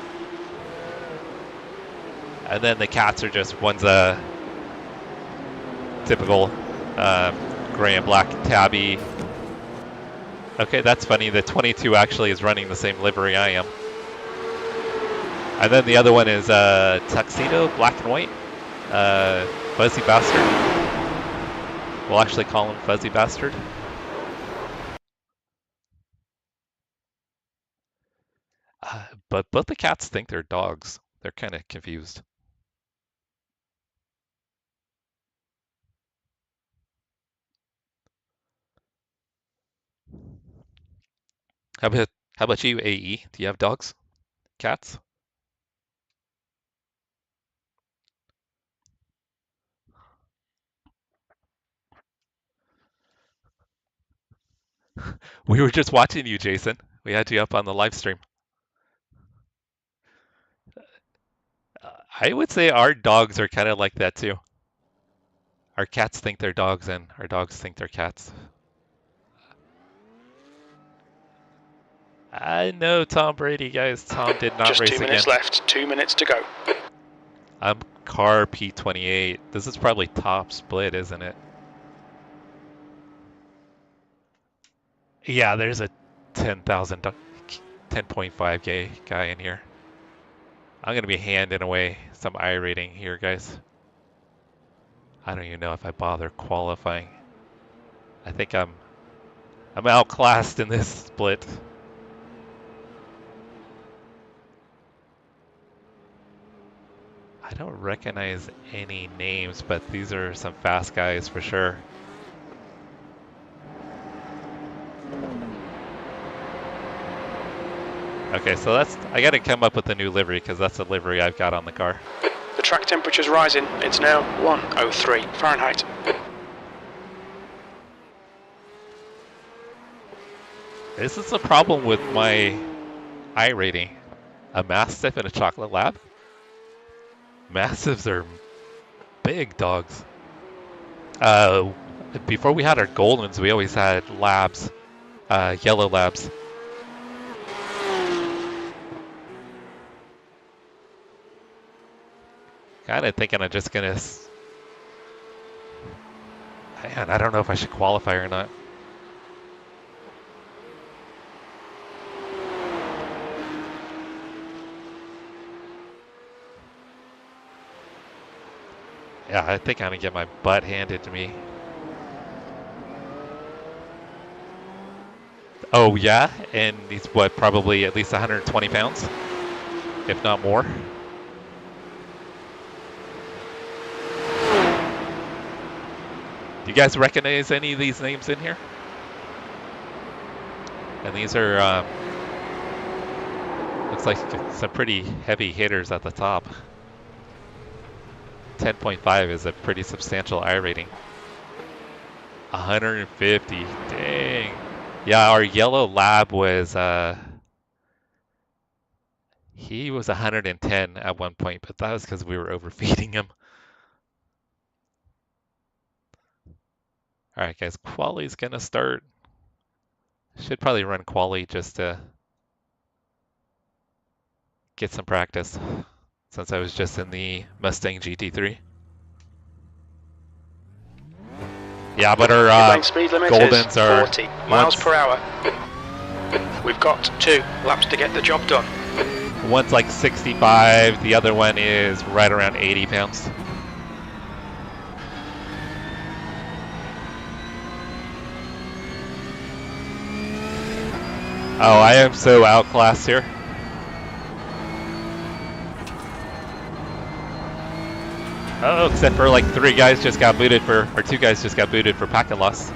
And then the cats are just, one's a typical gray and black tabby. Okay, that's funny. The 22 actually is running the same livery I am. And then the other one is tuxedo, black and white, fuzzy bastard. We'll actually call him Fuzzy Bastard. But both the cats think they're dogs. They're kind of confused. How about you, AE? Do you have dogs? Cats? We were just watching you, Jason. We had you up on the live stream. I would say our dogs are kind of like that too. Our cats think they're dogs and our dogs think they're cats. I know Tom Brady, guys. Tom did not Just race 2 again. minutes left, 2 minutes to go. I'm car P28. This is probably top split, isn't it? Yeah, there's a 10.5K guy in here. I'm gonna be handing away some iRating here, guys. I don't even know if I bother qualifying. I think I'm outclassed in this split. I don't recognize any names, but these are some fast guys for sure. Okay, so I gotta come up with a new livery because that's the livery I've got on the car. The track temperature's rising. It's now 103 Fahrenheit. This is the problem with my iRating. A Mastiff and a Chocolate Lab. Mastiffs are big dogs. Before we had our Goldens, we always had Labs, yellow Labs. Kind of thinking I'm just gonna... Man, I don't know if I should qualify or not. Yeah, I think I'm gonna get my butt handed to me. Oh yeah, and he's what, probably at least 120 pounds, if not more. Do you guys recognize any of these names in here? And these are, looks like some pretty heavy hitters at the top. 10.5 is a pretty substantial iRating. 150, dang. Yeah, our yellow Lab was, he was 110 at one point, but that was because we were overfeeding him. All right, guys, quali's gonna start. Should probably run quali just to get some practice, since I was just in the Mustang GT3. Yeah, but our speed limit Goldens is are 40 miles per hour. We've got 2 laps to get the job done. One's like 65, the other one is right around 80 pounds. Oh, I am so outclassed here. Oh, except for like 3 guys just got booted for, or 2 guys just got booted for packet loss.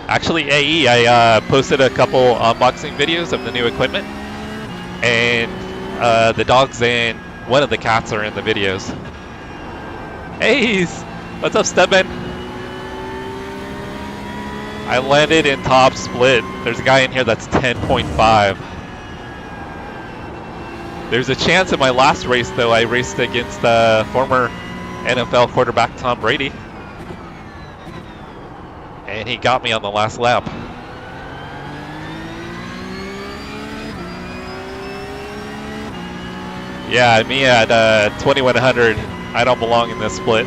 Actually, AE, I posted a couple unboxing videos of the new equipment, and the dogs and one of the cats are in the videos. Hey, what's up, Stedman? I landed in top split. There's a guy in here that's 10.5. There's a chance in my last race, though, I raced against former NFL quarterback Tom Brady. And he got me on the last lap. Yeah, me at 2100. I don't belong in this split.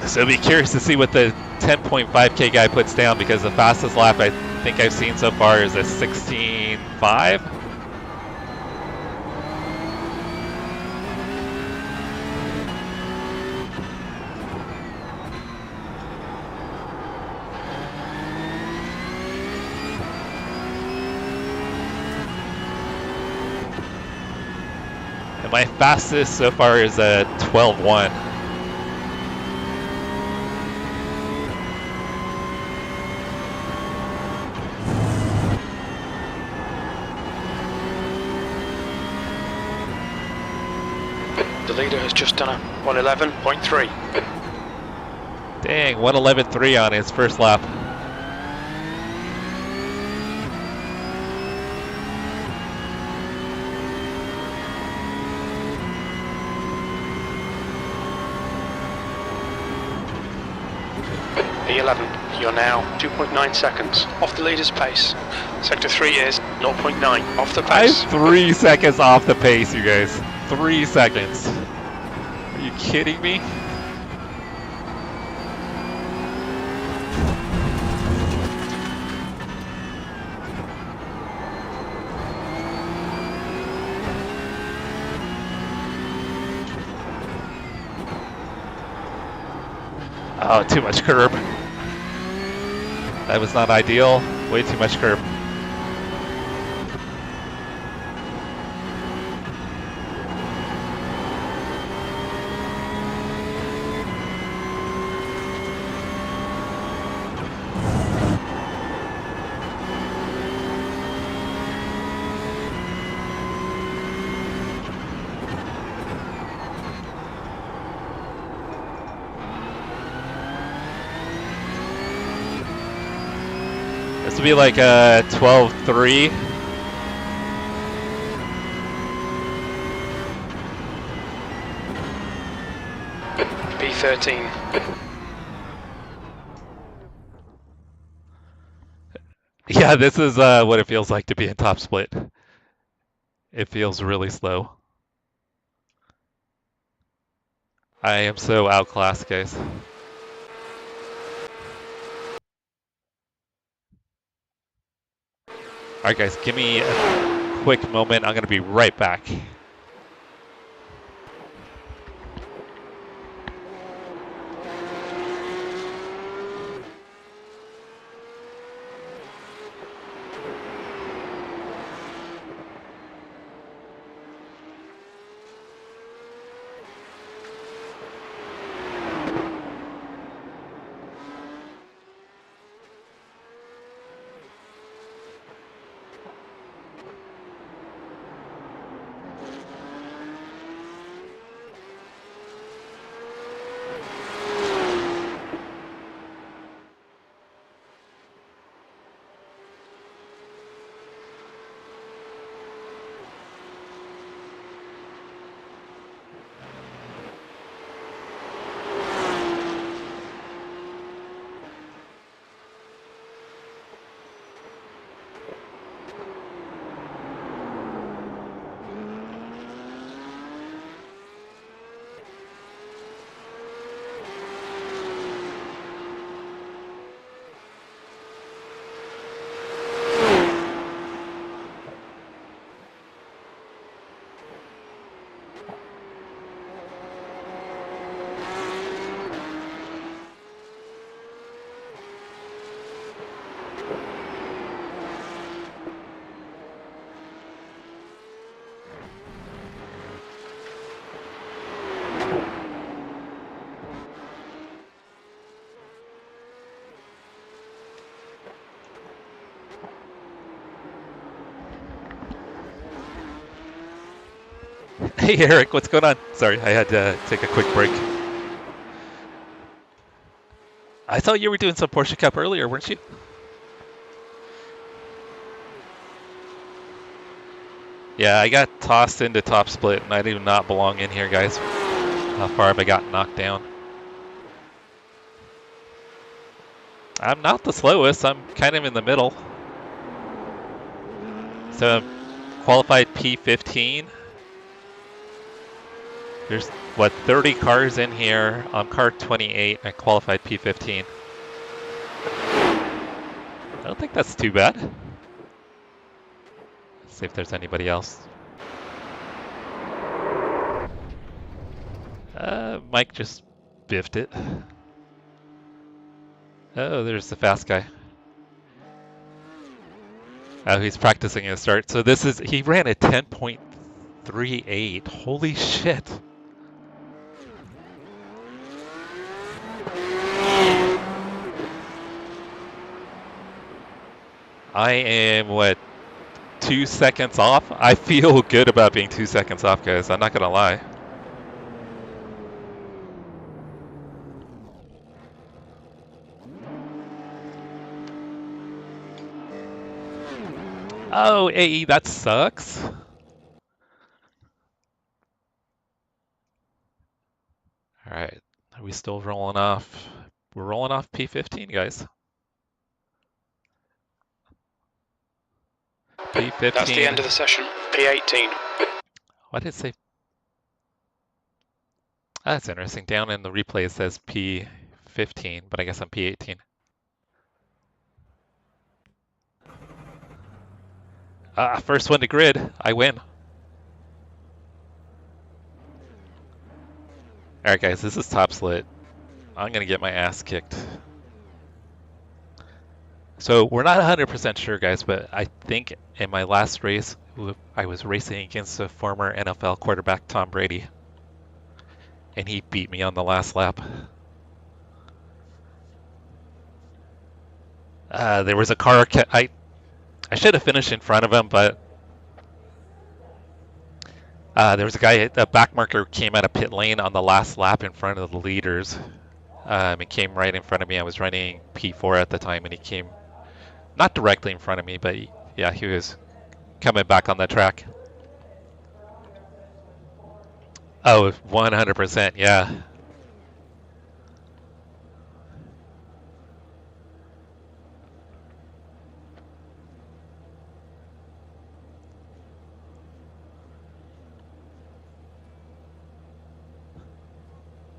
So be curious to see what the 10.5K guy puts down, because the fastest lap I think I've seen so far is a 16.5. And my fastest so far is a 12.1. The leader has just done a 111.3. Dang, 111.3 on his first lap. E11, you're now 2.9 seconds off the leader's pace. Sector 3 is 0.9 off the pace. I'm 3 seconds off the pace, you guys. 3 seconds. Are you kidding me? Oh, too much curb. That was not ideal. Way too much curb. This would be like a 12.3. P13. Yeah, this is what it feels like to be in top split. It feels really slow. I am so outclassed, guys. Alright guys, give me a quick moment. I'm going to be right back. Hey Eric, what's going on? Sorry, I had to take a quick break. I thought you were doing some Porsche Cup earlier, weren't you? Yeah, I got tossed into top split and I do not belong in here, guys. How far have I got knocked down? I'm not the slowest, I'm kind of in the middle. So I'm qualified P15. There's, what, 30 cars in here. I'm car 28. I qualified P15. I don't think that's too bad. Let's see if there's anybody else. Mike just biffed it. Oh, there's the fast guy. Oh, he's practicing his start. So this is, he ran a 10.38. Holy shit. I am, what, 2 seconds off? I feel good about being 2 seconds off, guys. I'm not going to lie. Oh, AE, that sucks. All right, are we still rolling off? We're rolling off P15, guys. P15. That's the end of the session. P18. What did it say? Ah, that's interesting. Down in the replay it says P15, but I guess I'm P18. First one to grid. I win. All right, guys, this is top split. I'm going to get my ass kicked. So we're not 100% sure, guys, but I think in my last race, I was racing against a former NFL quarterback, Tom Brady. And he beat me on the last lap. There was a car. I should have finished in front of him, but there was a guy, a back marker came out of pit lane on the last lap in front of the leaders. It came right in front of me. I was running P4 at the time, and he came not directly in front of me, but yeah, he was coming back on the track. Oh, 100%, yeah.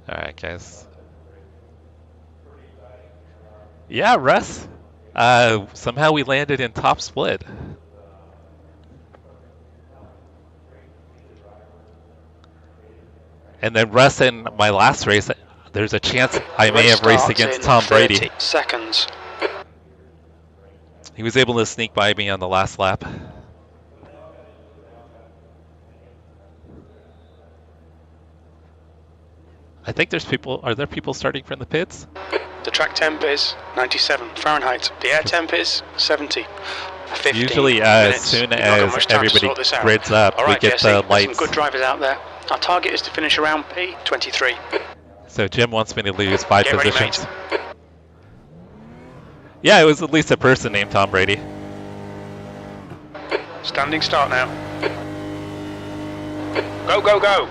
All right, guys. Yeah, Russ. Somehow we landed in top split. And then Russ, in my last race, there's a chance I may have raced against Tom Brady. 30 seconds. He was able to sneak by me on the last lap. I think there's people. Are there people starting from the pits? The track temp is 97 Fahrenheit. The air temp is 70. Usually, as soon as everybody grids up, we get the lights. There's some good drivers out there. Our target is to finish around P23. So Jim wants me to lose 5 positions. Yeah, it was at least a person named Tom Brady. Standing start now. Go, go, go!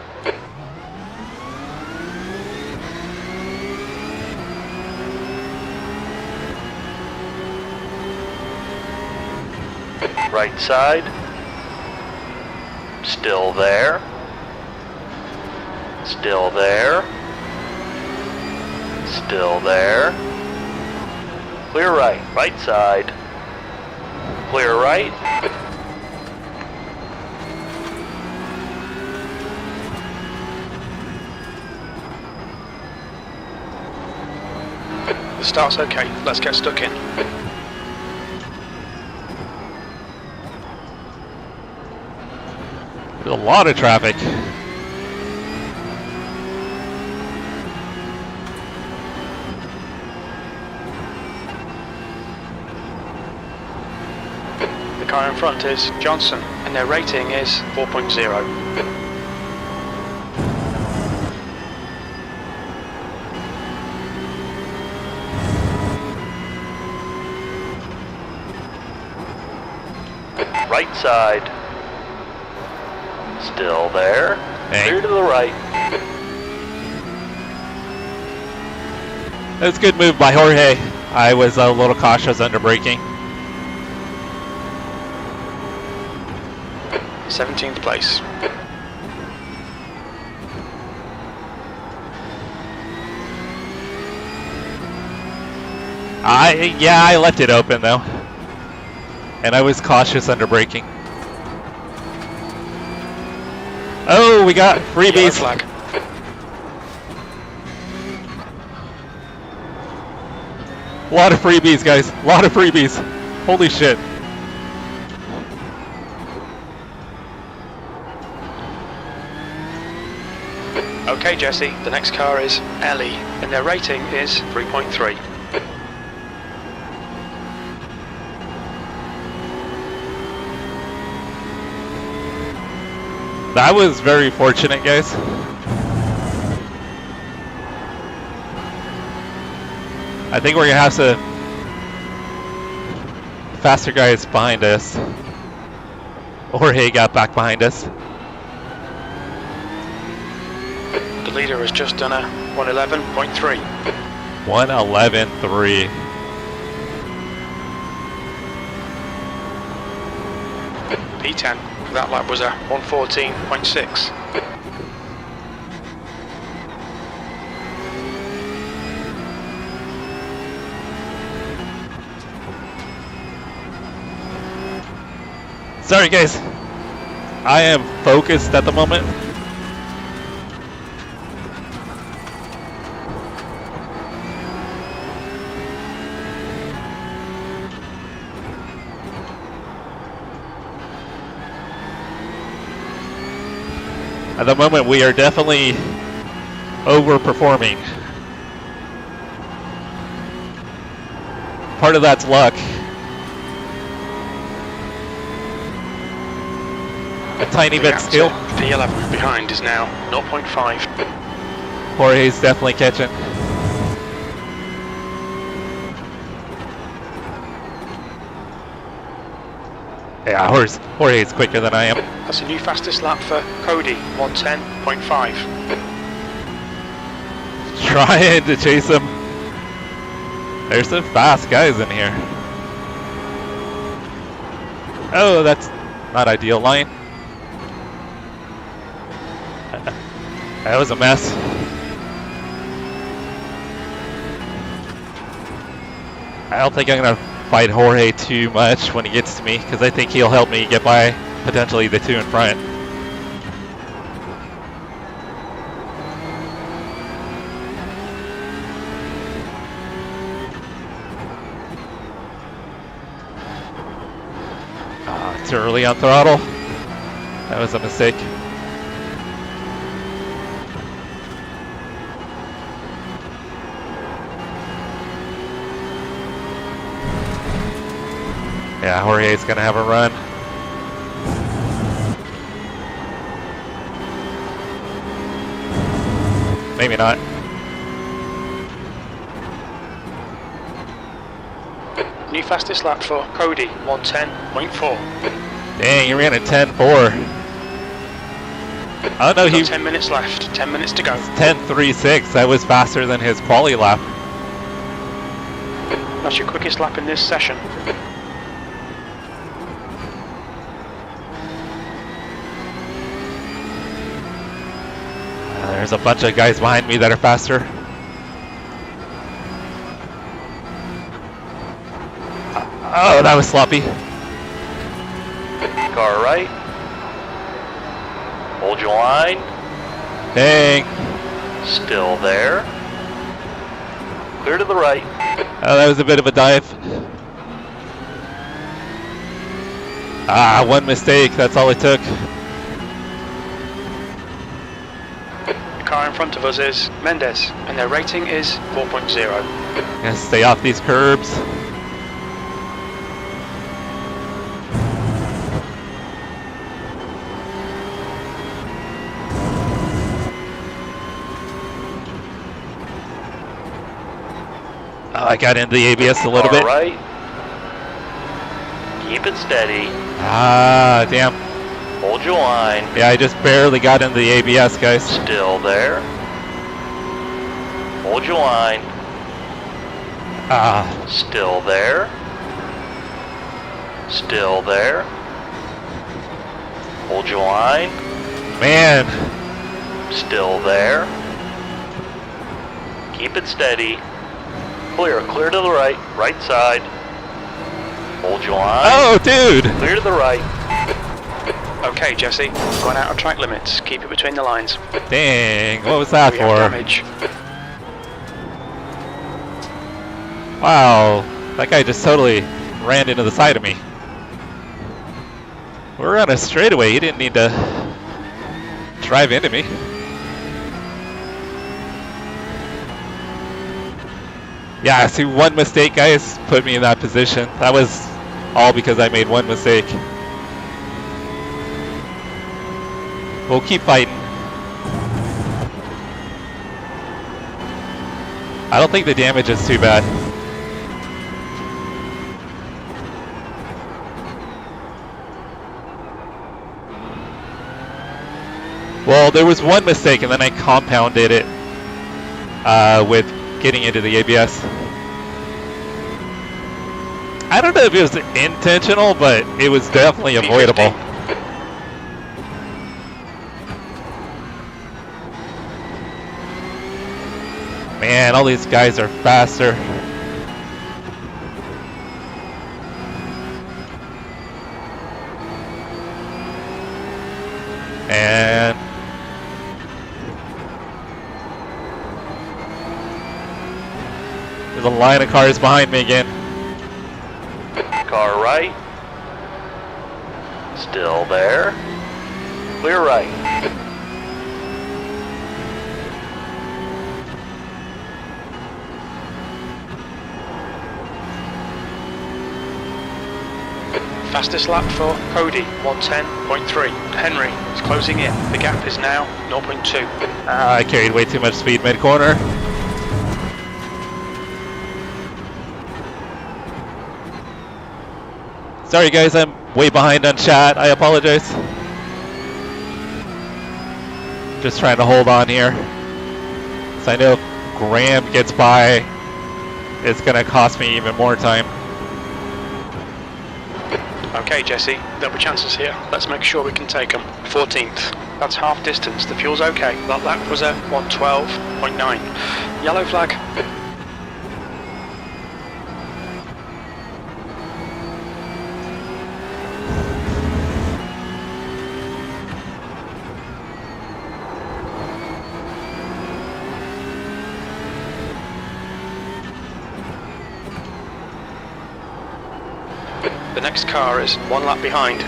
Right side. Still there. Still there. Still there. Clear right. Right side. Clear right. The start's okay. Let's get stuck in. There's a lot of traffic. The car in front is Johnson, and their rating is 4.0. Right side. Still there. Hey. Clear to the right. That's a good move by Jorge. I was a little cautious under braking. 17th place. I left it open though. And I was cautious under braking. Oh, we got freebies. Flag. A lot of freebies, guys. A lot of freebies. Holy shit. Okay, Jesse, the next car is Ellie, and their rating is 3.3. That was very fortunate, guys. I think we're gonna have some faster guys behind us. Jorge got back behind us. The leader has just done a 111.3. 111.3. P10 for that lap was a 114.6. Sorry guys, I am focused at the moment. At the moment, we are definitely overperforming. Part of that's luck. A tiny bit skill. P11 behind is now 0.5. Jorge's definitely catching. Yeah, Jorge's quicker than I am. That's a new fastest lap for Cody, 110.5. Trying to chase him. There's some fast guys in here. Oh, that's not ideal line. That was a mess. I don't think I'm gonna fight Jorge too much when he gets to me, because I think he'll help me get by potentially the two in front. Too early on throttle. That was a mistake. Yeah, Jorge's gonna have a run. Maybe not. New fastest lap for Cody, 110.4. Dang, he ran a 10.4. I don't know, he 10 minutes left, 10 minutes to go. 10.36. That was faster than his quali lap. That's your quickest lap in this session. There's a bunch of guys behind me that are faster. Oh, that was sloppy. Car right. Hold your line. Dang. Still there. Clear to the right. Oh, that was a bit of a dive. Ah, one mistake. That's all it took. The car in front of us is Mendes, and their rating is 4.0. Gonna stay off these curbs. I got into the ABS a little bit. Right. Keep it steady. Ah, damn. Hold your line. Yeah, I just barely got into the ABS, guys. Still there. Hold your line. Ah. Still there. Still there. Hold your line. Man. Still there. Keep it steady. Clear to the right. Right side. Hold your line. Oh, dude. Clear to the right. Okay, Jesse, gone out of track limits. Keep it between the lines. Dang, what was that We for? have damage. Wow, that guy just totally ran into the side of me. We're on a straightaway. He didn't need to drive into me. Yeah, see, one mistake, guys, put me in that position. That was all because I made one mistake. We'll keep fighting. I don't think the damage is too bad. Well, there was one mistake, and then I compounded it with getting into the ABS. I don't know if it was intentional, but it was definitely avoidable. Man, all these guys are faster. And there's a line of cars behind me again. Car right. Still there. Clear right. Fastest lap for Cody, 110.3. Henry is closing in. The gap is now 0.2. I carried way too much speed mid-corner. Sorry guys, I'm way behind on chat. I apologize. Just trying to hold on here. So I know if Graham gets by, it's going to cost me even more time. Okay, Jesse, there'll be chances here. Let's make sure we can take them. 14th. That's half distance. The fuel's okay. That lap was at 112.9. Yellow flag. The next car is one lap behind.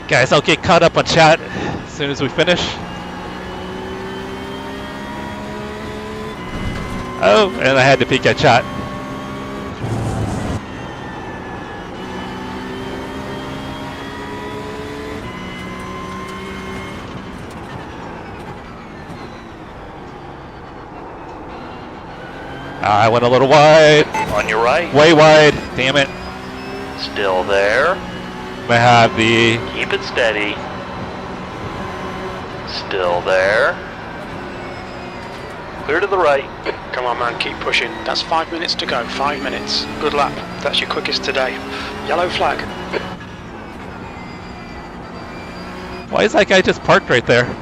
Guys, I'll get caught up on chat as soon as we finish. Oh, and I had to peek at chat. I went a little wide. On your right. Way wide. Damn it. Still there. I have the... Keep it steady. Still there. Clear to the right. Come on, man, keep pushing. That's 5 minutes to go. 5 minutes. Good lap. That's your quickest today. Yellow flag. Why is that guy just parked right there?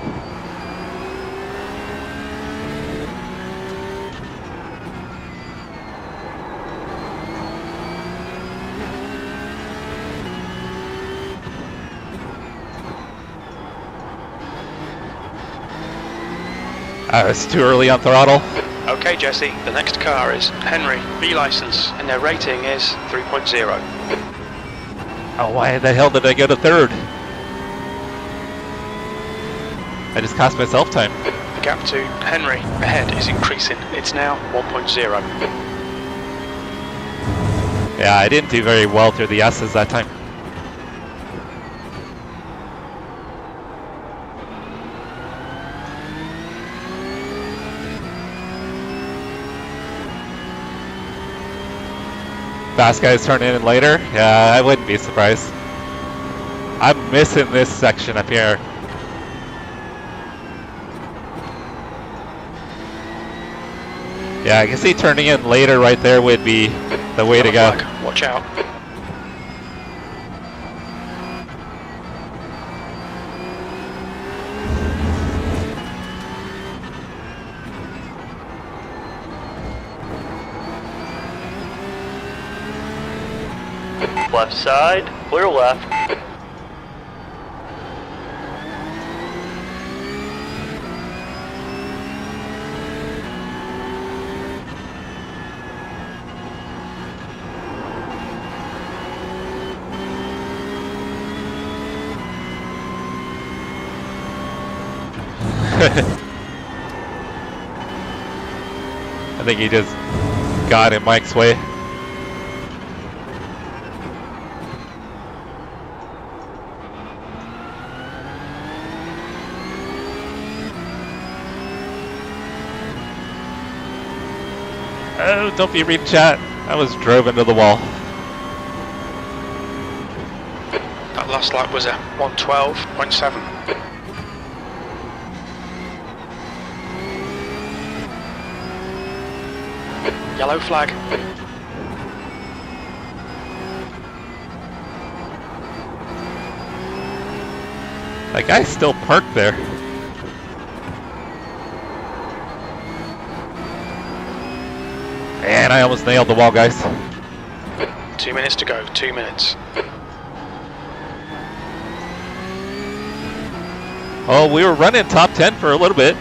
It's too early on throttle. Okay, Jesse, the next car is Henry, B license, and their rating is 3.0. Oh, why the hell did I go to third? I just cost myself time. The gap to Henry ahead is increasing. It's now 1.0. Yeah, I didn't do very well through the S's that time. Fast guys turning in later? Yeah, I wouldn't be surprised. I'm missing this section up here. Yeah, I can see turning in later right there would be the way to go. Watch out. Left side, clear left. I think he just got in Mike's way. Oh, don't be reading chat. I was drove into the wall. That last lap was a 1:12.7. Yellow flag. That guy's still parked there. And I almost nailed the wall, guys. 2 minutes to go, 2 minutes. Oh, we were running top 10 for a little bit.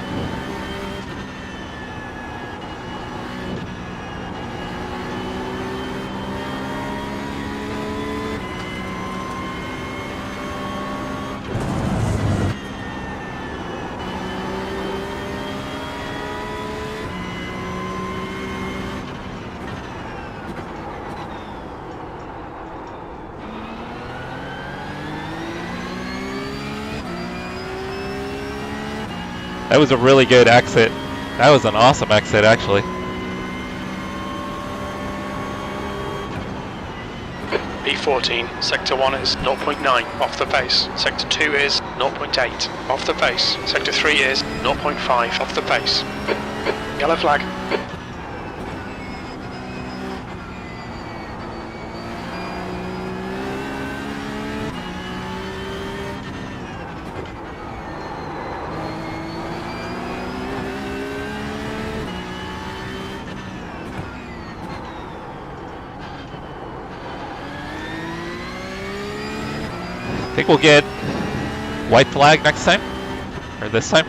That was a really good exit. That was an awesome exit, actually. P14, sector 1 is 0.9 off the pace, sector 2 is 0.8 off the pace, sector 3 is 0.5 off the pace. Yellow flag. I think we'll get white flag next time, or this time.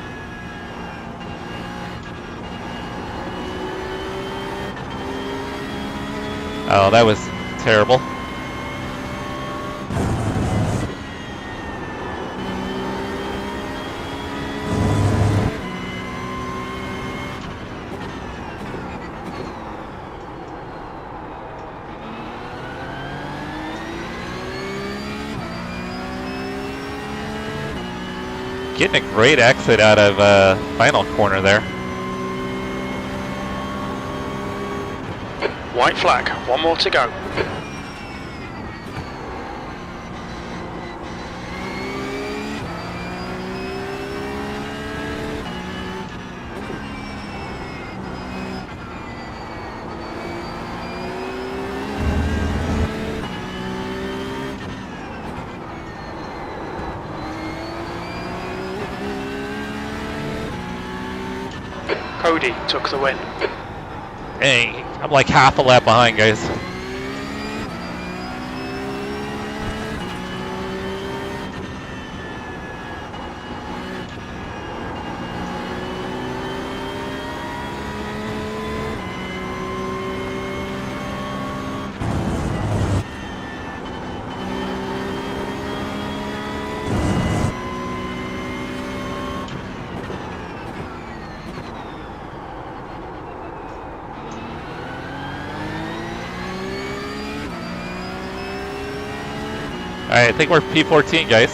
Oh, that was terrible. Getting a great exit out of final corner there. White flag, 1 more to go. Cody took the win. Hey, I'm like half a lap behind, guys. Alright, I think we're P14, guys.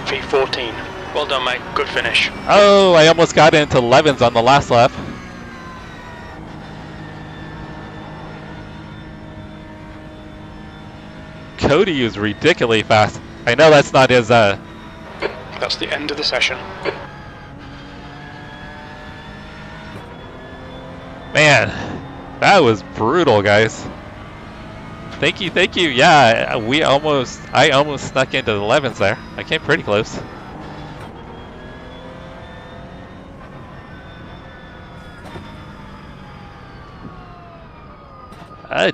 P14. Well done, mate. Good finish. Oh, I almost got into 11s on the last lap. Cody is ridiculously fast. I know that's not his, That's the end of the session. Man, that was brutal, guys. Thank you, thank you. Yeah, I almost snuck into the 11s there. I came pretty close.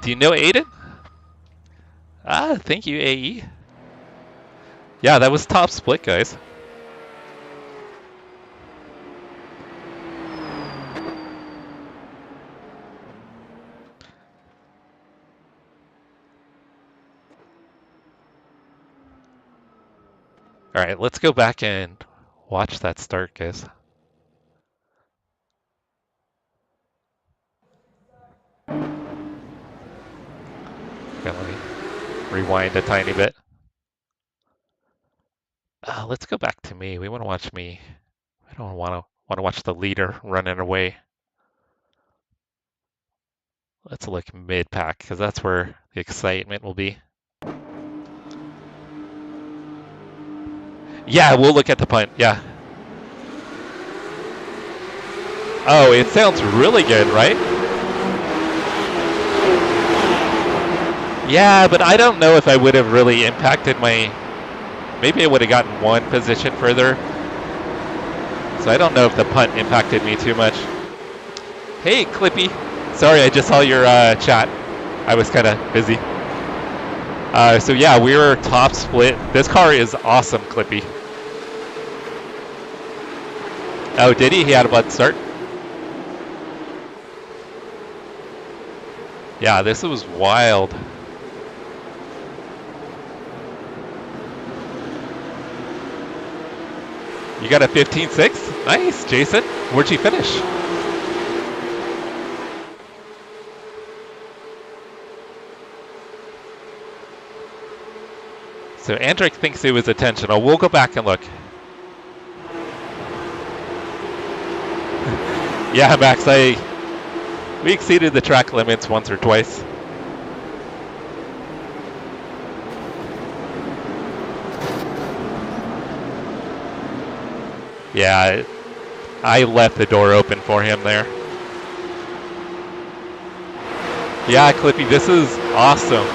Do you know Aiden? Thank you, AE. Yeah, that was top split, guys. Alright, let's go back and watch that start, guys. Okay, let me rewind a tiny bit. Let's go back to me. We want to watch me. I don't want to watch the leader running away. Let's look mid-pack, because that's where the excitement will be. Yeah, we'll look at the punt, yeah. Oh, it sounds really good, right? Yeah, but I don't know if I would have really impacted my... Maybe I would have gotten one position further. So I don't know if the punt impacted me too much. Hey, Clippy. Sorry, I just saw your chat. I was kind of busy. So yeah, we were top split. This car is awesome, Clippy. Oh, did he? He had a bad start? Yeah, this was wild. You got a 15.6? Nice, Jason. Where'd you finish? So Andrick thinks it was intentional. We'll go back and look. Yeah, Max, we exceeded the track limits once or twice. Yeah, I left the door open for him there. Yeah, Clippy, this is awesome.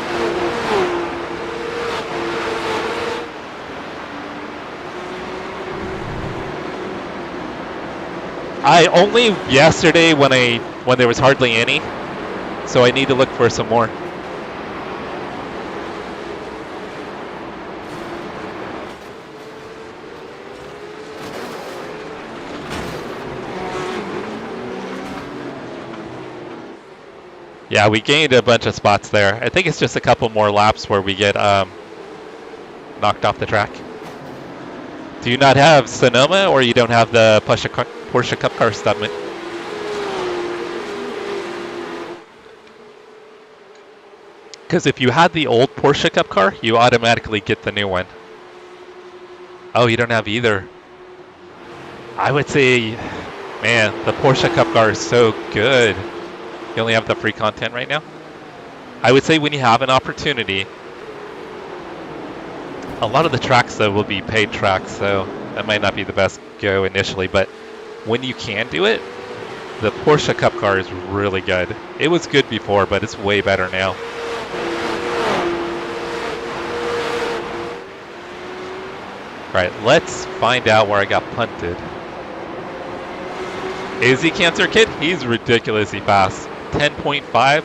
I only yesterday when there was hardly any, so I need to look for some more. Yeah, we gained a bunch of spots there. I think it's just a couple more laps where we get knocked off the track. Do you not have Sonoma, or you don't have the Porsche Cup Car Stuntman? Because if you had the old Porsche Cup Car, you automatically get the new one. Oh, you don't have either. I would say, man, the Porsche Cup Car is so good. You only have the free content right now. I would say when you have an opportunity, a lot of the tracks though will be paid tracks, so that might not be the best go initially, but when you can do it, the Porsche Cup Car is really good. It was good before, but it's way better now. All right, let's find out where I got punted. Is he Cancer Kid? He's ridiculously fast. 10.5.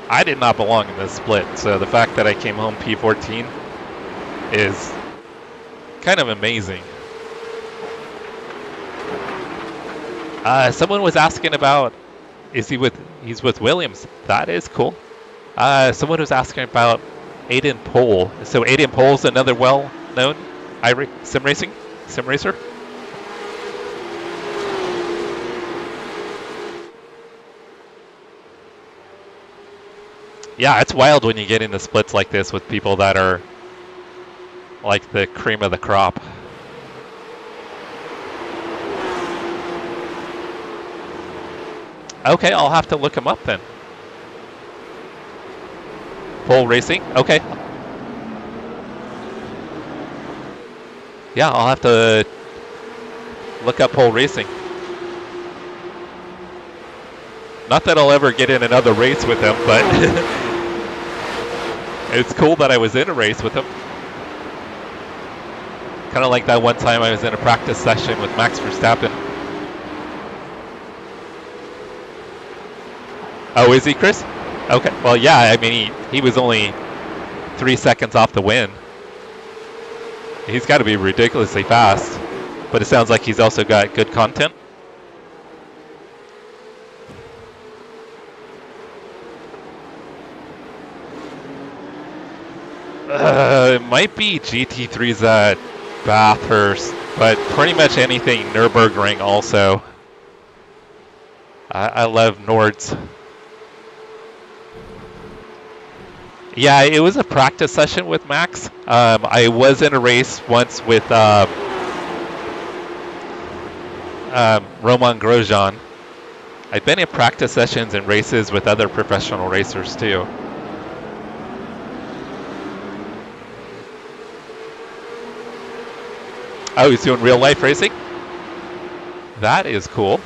I did not belong in this split, so the fact that I came home P14 is kind of amazing. Someone was asking about, he's with Williams. That is cool. Someone was asking about Aiden Pohl. So Aiden Pohl's another well-known sim racer. Yeah, it's wild when you get into splits like this with people that are like the cream of the crop. Okay, I'll have to look him up then. Pohl Racing? Okay. Yeah, I'll have to look up Pohl Racing. Not that I'll ever get in another race with him, but it's cool that I was in a race with him. Kind of like that one time I was in a practice session with Max Verstappen. Oh, is he, Chris? Okay, well, yeah, I mean, he was only 3 seconds off the win. He's got to be ridiculously fast, but it sounds like he's also got good content. It might be GT3's at Bathurst, but pretty much anything Nürburgring also. I love Nords. Yeah, it was a practice session with Max. I was in a race once with Roman Grosjean. I've been in practice sessions and races with other professional racers too. Oh, he's doing real life racing? That is cool.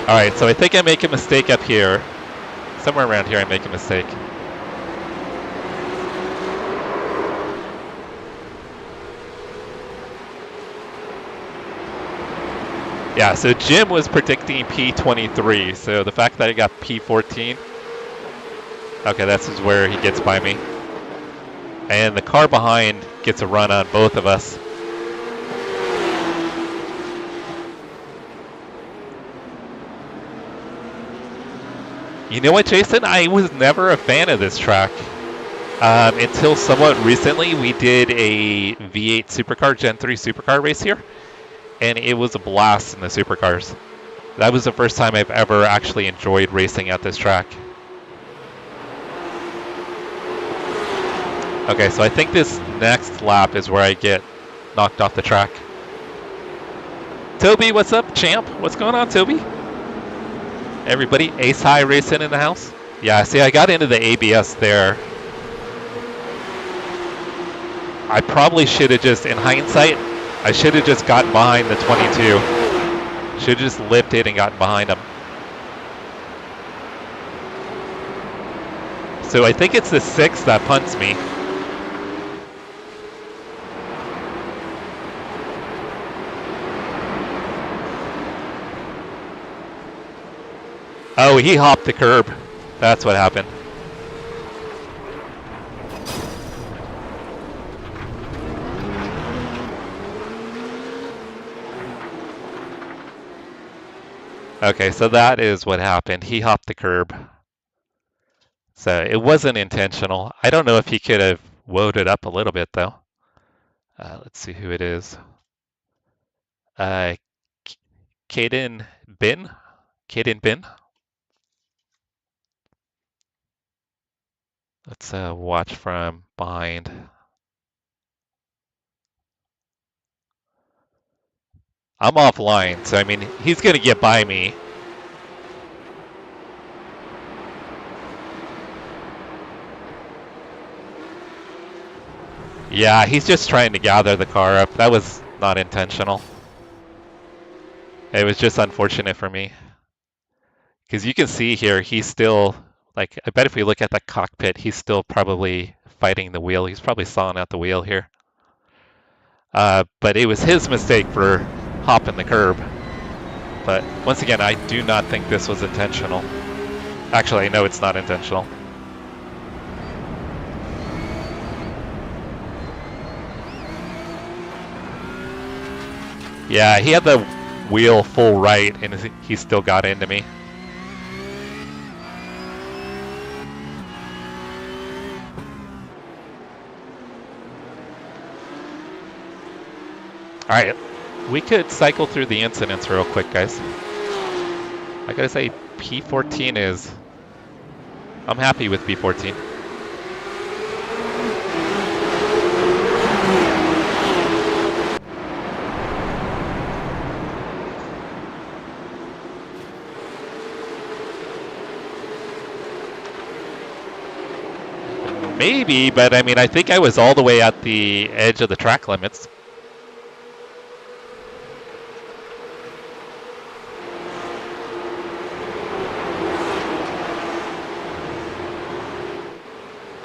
Alright, so I think I make a mistake up here. Somewhere around here I make a mistake. Yeah, so Jim was predicting P23, so the fact that I got P14, okay, this is where he gets by me. And the car behind gets a run on both of us. You know what, Jason? I was never a fan of this track. Until somewhat recently, we did a V8 Supercar, Gen 3 Supercar race here. And it was a blast in the supercars. That was the first time I've ever actually enjoyed racing at this track. Okay, so I think this next lap is where I get knocked off the track. Toby, what's up, champ? What's going on, Toby? Everybody, Ace High Racing in the house? Yeah, see, I got into the ABS there. I probably should have just, in hindsight, I should have just gotten behind the 22. Should have just lifted and gotten behind him. So I think it's the 6 that punts me. Oh, he hopped the curb. That's what happened. Okay, so that is what happened. He hopped the curb. So it wasn't intentional. I don't know if he could have woed it up a little bit, though. Let's see who it is. Caden Bin? Caden Bin? Let's watch from behind. I'm offline, so I mean, he's going to get by me. Yeah, he's just trying to gather the car up. That was not intentional. It was just unfortunate for me. Because you can see here, he's still, like, I bet if we look at the cockpit, he's still probably fighting the wheel. He's probably sawing out the wheel here. But it was his mistake for hopping the curb. But once again, I do not think this was intentional. Actually, I know it's not intentional. Yeah, he had the wheel full right, and he still got into me. All right, we could cycle through the incidents real quick, guys. I gotta say, P14 is... I'm happy with P14. Maybe, but I mean, I think I was all the way at the edge of the track limits.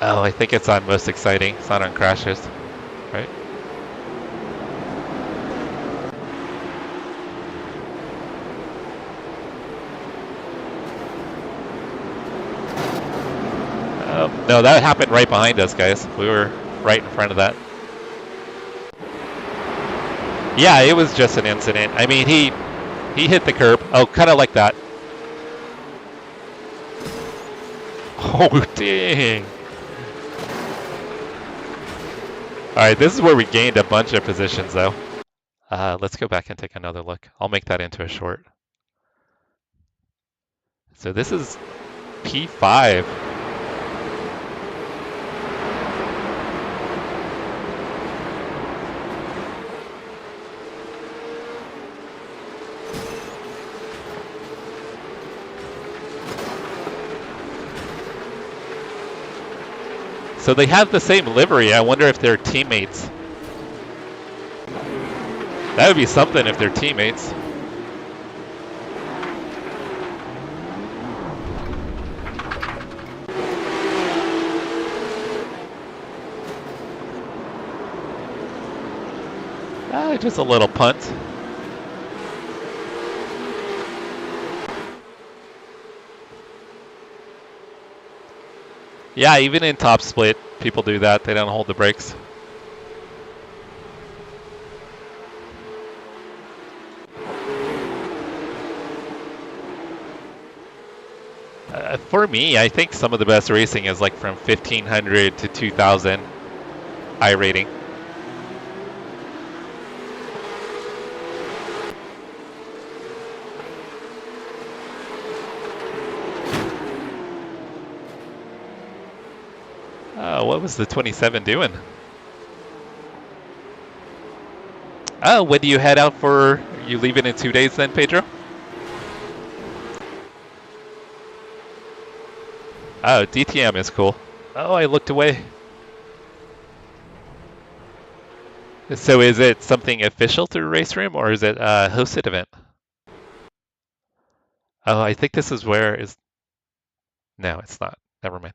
Oh, I think it's on most exciting. It's not on crashes, right? No, that happened right behind us, guys. We were right in front of that. Yeah, it was just an incident. I mean, he hit the curb. Oh, kind of like that. Oh, dang. All right, this is where we gained a bunch of positions, though. Let's go back and take another look. I'll make that into a short. So this is P5. So they have the same livery. I wonder if they're teammates. That would be something if they're teammates. Just a little punt. Yeah, even in top split, people do that. They don't hold the brakes. For me, I think some of the best racing is like from 1500 to 2000 iRating. What was the 27 doing? Oh, when do you head out for? Are you leaving in 2 days then, Pedro? Oh, DTM is cool. Oh, I looked away. So is it something official through Race Room, or is it a hosted event? Oh, I think this is where is... No, it's not. Never mind.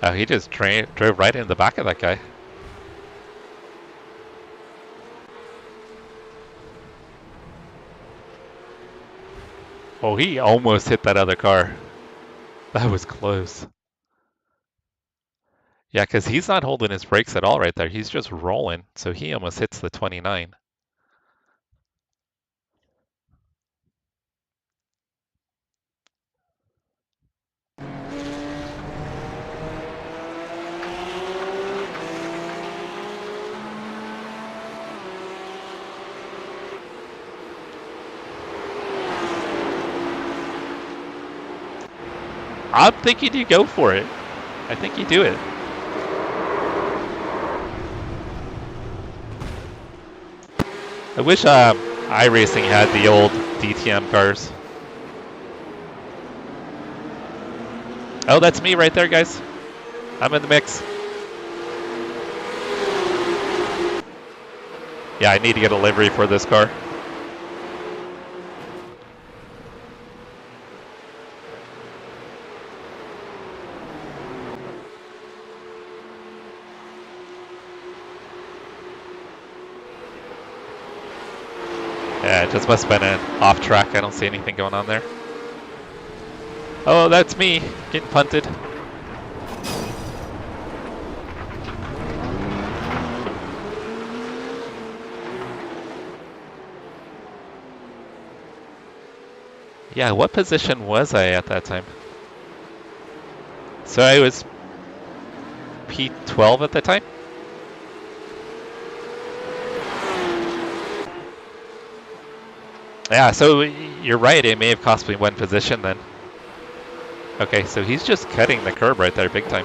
Oh, he just drove right in the back of that guy. Oh, he almost hit that other car. That was close. Yeah, because he's not holding his brakes at all right there. He's just rolling, so he almost hits the 29. I'm thinking you go for it. I think you do it. I wish iRacing had the old DTM cars. Oh, that's me right there, guys. I'm in the mix. Yeah, I need to get a livery for this car. Yeah, it just must have been an off track. I don't see anything going on there. Oh, that's me getting punted. Yeah, what position was I at that time? So I was P12 at the time? Yeah, so you're right, it may have cost me one position then. Okay, so he's just cutting the curb right there big time.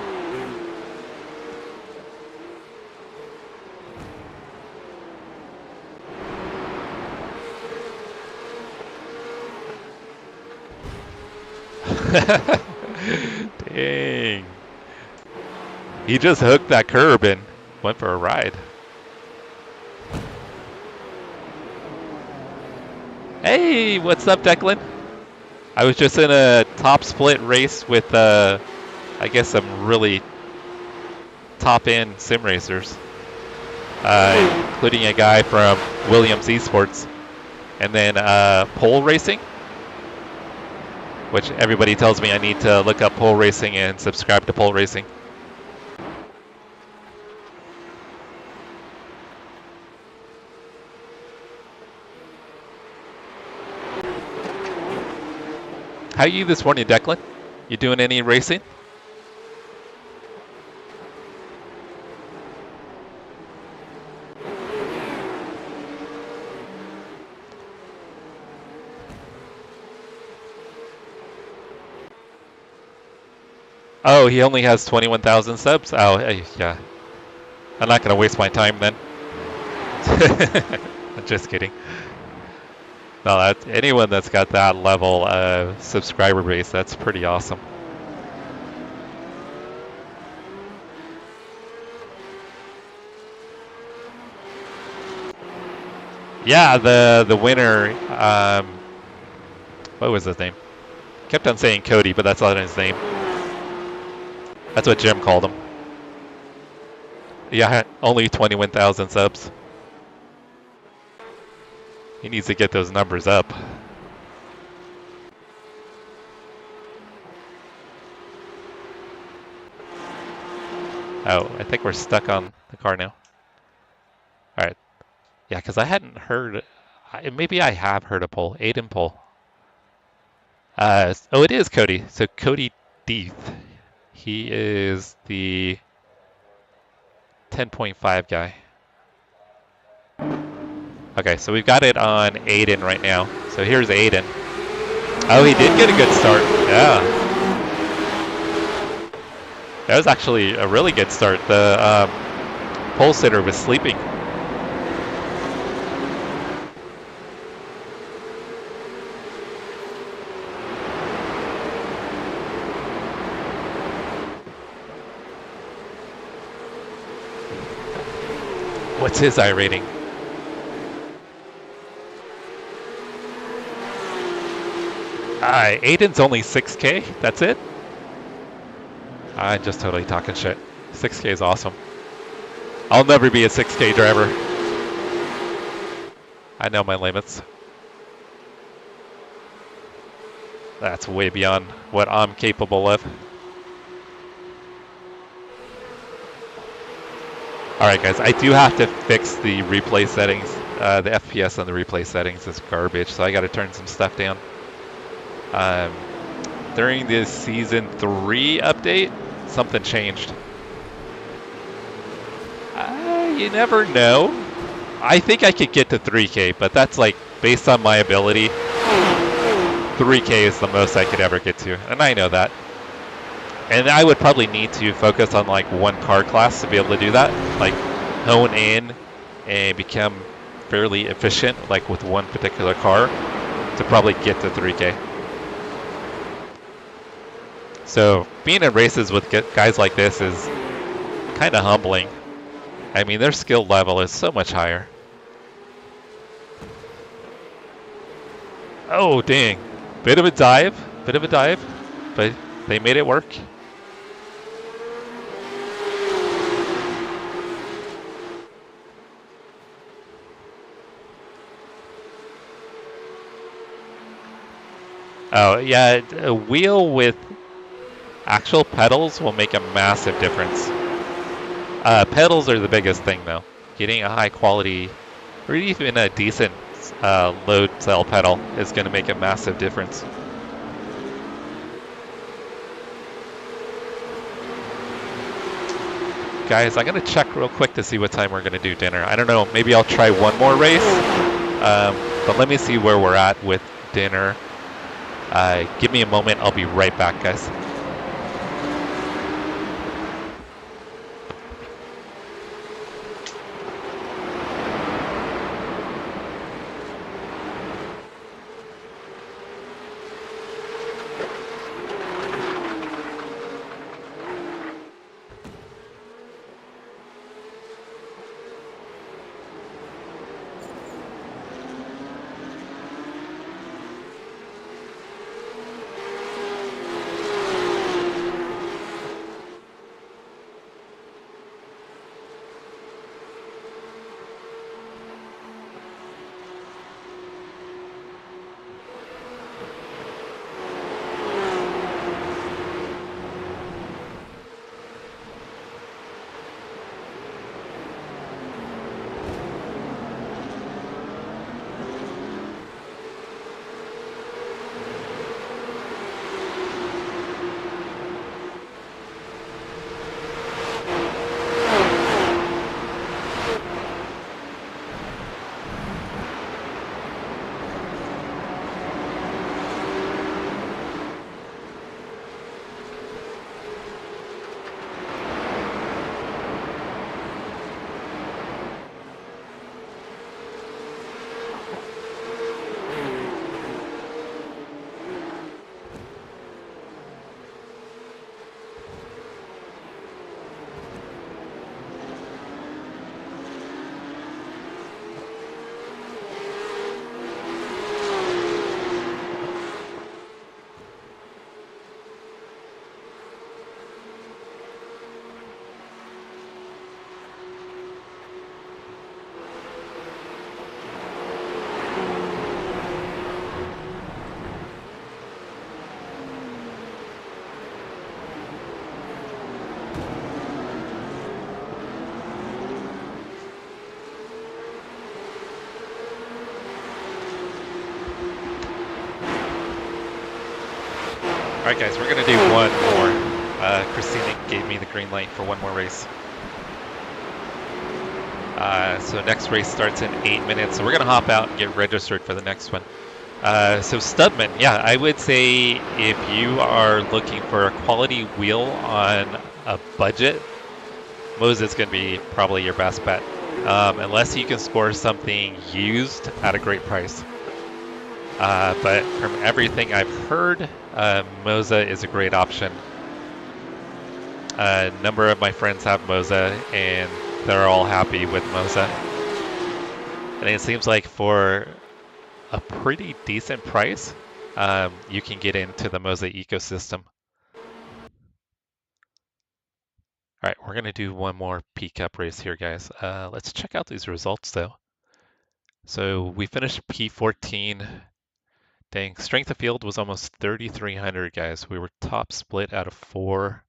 Dang. He just hooked that curb and went for a ride. Hey, what's up, Declan? I was just in a top split race with, I guess, some really top-end sim racers, including a guy from Williams Esports, and then pole racing, which everybody tells me I need to look up pole racing and subscribe to pole racing. How are you this morning, Declan? You doing any racing? Oh, he only has 21,000 subs? Oh, yeah. I'm not going to waste my time then. Just kidding. No, anyone that's got that level of subscriber base, that's pretty awesome. Yeah, the winner, what was his name? Kept on saying Cody, but that's not his name. That's what Jim called him. Yeah, only 21,000 subs. He needs to get those numbers up. Oh, I think we're stuck on the car now. All right. Yeah, because I hadn't heard. Maybe I have heard a poll. Aiden poll. Oh, it is Cody. So Cody Deeth. He is the 10.5 guy. Okay, so we've got it on Aiden right now. So here's Aiden. Oh, he did get a good start. Yeah. That was actually a really good start. The pole sitter was sleeping. What's his iRating? Aiden's only 6K. That's it? I'm just totally talking shit. 6K is awesome. I'll never be a 6K driver. I know my limits. That's way beyond what I'm capable of. Alright guys, I do have to fix the replay settings. The FPS on the replay settings is garbage, so I gotta turn some stuff down. During this Season 3 update, something changed. You never know. I think I could get to 3K, but that's like, based on my ability, 3K is the most I could ever get to, and I know that. And I would probably need to focus on like one car class to be able to do that. Like hone in and become fairly efficient, like with one particular car, to probably get to 3K. So being in races with guys like this is kind of humbling. I mean, their skill level is so much higher. Oh, dang. Bit of a dive, but they made it work. Oh, yeah, a wheel with actual pedals will make a massive difference. Pedals are the biggest thing, though. Getting a high quality, or even a decent load cell pedal is going to make a massive difference. Guys, I'm going to check real quick to see what time we're going to do dinner. I don't know, maybe I'll try one more race, but let me see where we're at with dinner. Give me a moment, I'll be right back, guys. Alright guys, we're going to do one more. Christina gave me the green light for one more race. So next race starts in 8 minutes, so we're going to hop out and get registered for the next one. So Stubman, yeah, I would say if you are looking for a quality wheel on a budget, Moza is going to be probably your best bet, unless you can score something used at a great price. But from everything I've heard, Moza is a great option. A number of my friends have Moza, and they're all happy with Moza. And it seems like for a pretty decent price, you can get into the Moza ecosystem. All right, we're gonna do one more P Cup race here, guys. Let's check out these results though. So we finished P14. Dang, strength of field was almost 3,300, guys. We were top split out of 4.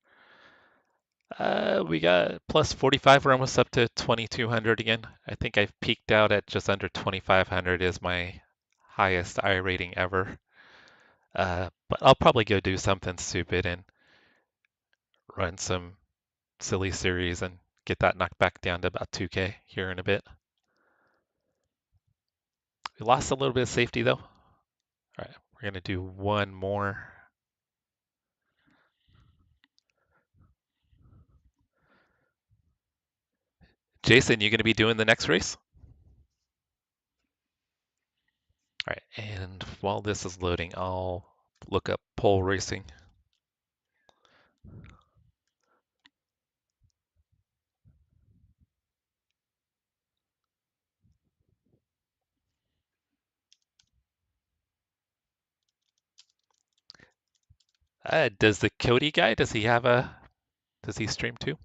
We got plus 45. We're almost up to 2,200 again. I think I've peaked out at just under 2,500 is my highest I rating ever. But I'll probably go do something stupid and run some silly series and get that knocked back down to about 2K here in a bit. We lost a little bit of safety though. All right, we're gonna do one more. Jason, you gonna be doing the next race? All right, and while this is loading, I'll look up pole racing. Does the Cody guy, does he stream too?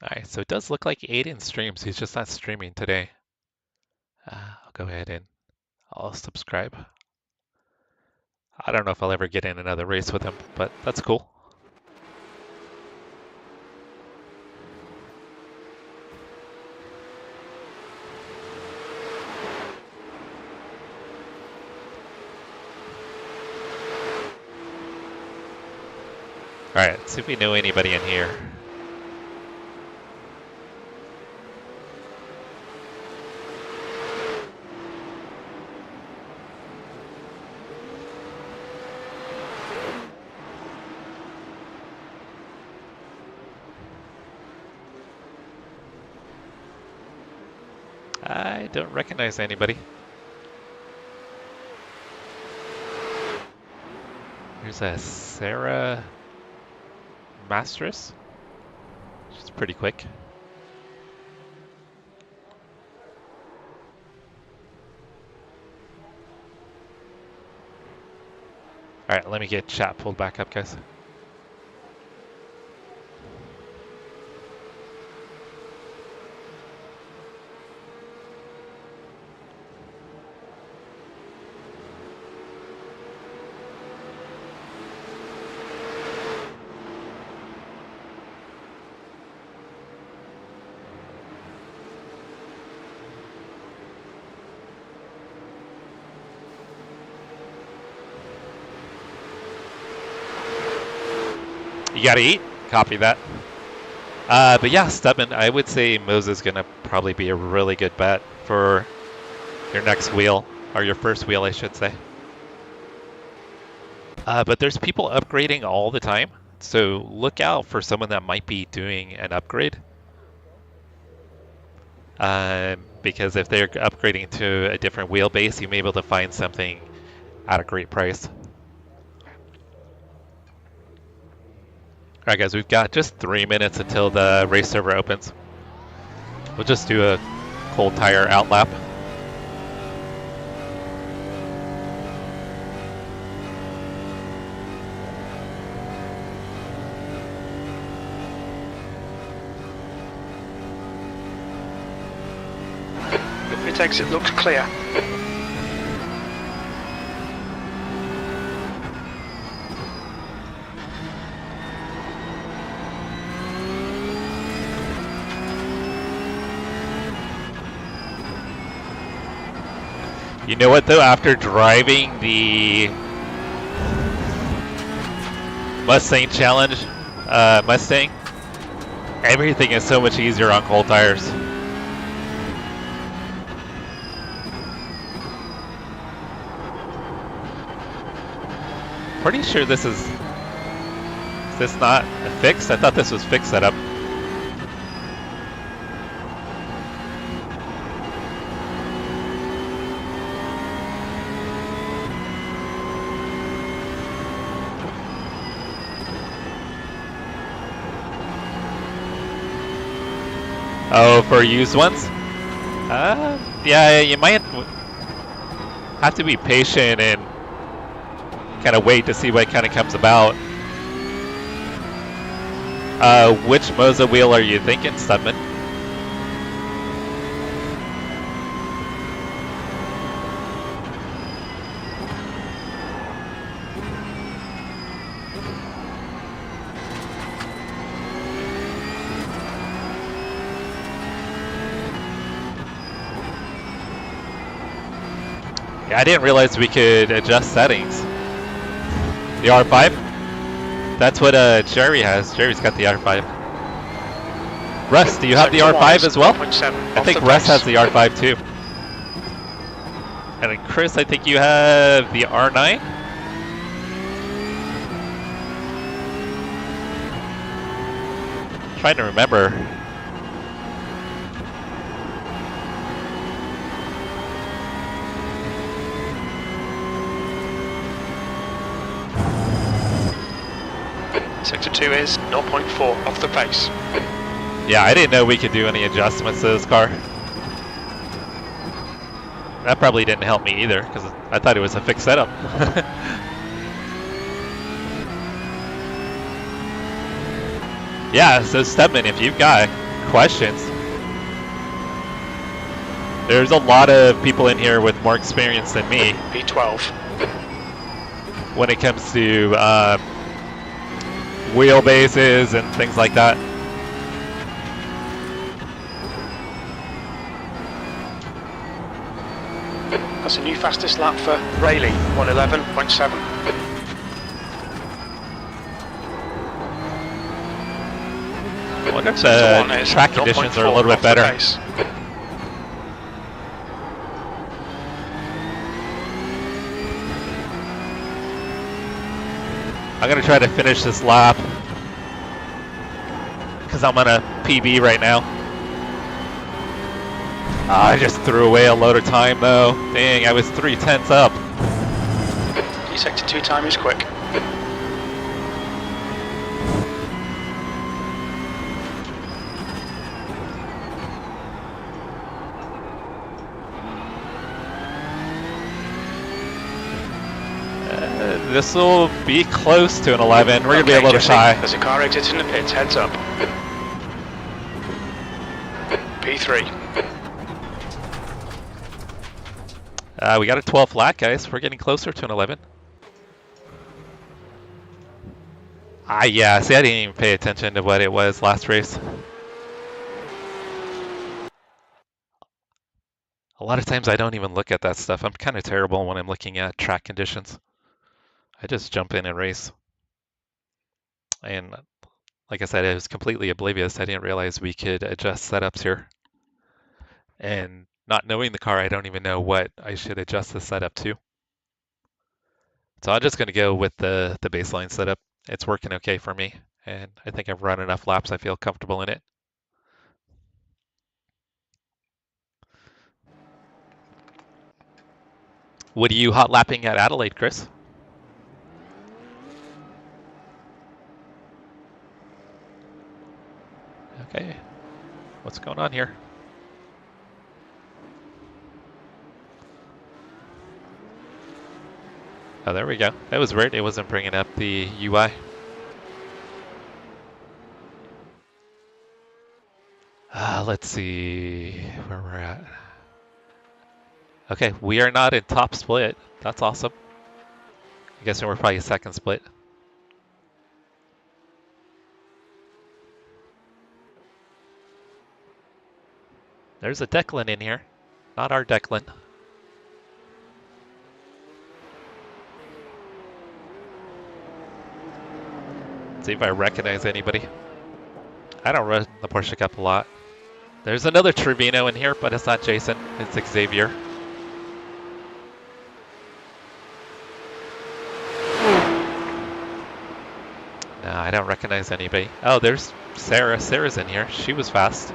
All right, so it does look like Aiden streams. He's just not streaming today. I'll go ahead and I'll subscribe. I don't know if I'll ever get in another race with him, but that's cool. All right, let's see if we know anybody in here. I don't recognize anybody. There's a Sarah Mastris. She's pretty quick. All right, let me get chat pulled back up, guys. You gotta eat. Copy that. But yeah, Stubman, I would say Moza's gonna probably be a really good bet for your next wheel, or your first wheel, I should say. But there's people upgrading all the time, so look out for someone that might be doing an upgrade. Because if they're upgrading to a different wheelbase, you may be able to find something at a great price. All right, guys, we've got just 3 minutes until the race server opens. We'll just do a cold tire out lap. The pit exit looks clear. You know what though? After driving the Mustang Challenge, Mustang, everything is so much easier on cold tires. Pretty sure this is this not fixed? I thought this was fixed setup. Oh, for used ones? Yeah, you might have to be patient and kind of wait to see what kind of comes about. Which Moza wheel are you thinking, Studman? Yeah, I didn't realize we could adjust settings. The R5? That's what Jerry has. Jerry's got the R5. Russ, do you have the R5 as well? I think Russ has the R5 too. And then Chris, I think you have the R9? Trying to remember. Sector 2 is 0.4 off the pace. Yeah, I didn't know we could do any adjustments to this car. That probably didn't help me either, because I thought it was a fixed setup. Yeah, so Stedman, if you've got questions, there's a lot of people in here with more experience than me. P12. When it comes to wheelbases and things like that. That's a new fastest lap for Rayleigh, 111.7. I wonder if the track conditions are a little bit better. I'm going to try to finish this lap because I'm on a PB right now. I just threw away a load of time though. Dang, I was 3/10 up. Your sector 2 time is quick. This will be close to an 11. We're going to be a little shy. There's a car exiting the pits, heads up. P3. We got a 12 flat, guys. We're getting closer to an 11. Yeah, see, I didn't even pay attention to what it was last race. A lot of times I don't even look at that stuff. I'm kind of terrible when I'm looking at track conditions. I just jump in and race. And like I said, I was completely oblivious. I didn't realize we could adjust setups here. And not knowing the car, I don't even know what I should adjust the setup to. So I'm just going to go with the baseline setup. It's working okay for me. And I think I've run enough laps. I feel comfortable in it. What are you hot lapping at Adelaide, Chris? Okay, what's going on here? Oh, there we go. That was weird. It wasn't bringing up the UI. Let's see where we're at. Okay, we are not in top split. That's awesome. I guess we're probably second split. There's a Declan in here. Not our Declan. See if I recognize anybody. I don't run the Porsche Cup a lot. There's another Trevino in here, but it's not Jason. It's Xavier. No, I don't recognize anybody. Oh, there's Sarah. Sarah's in here. She was fast.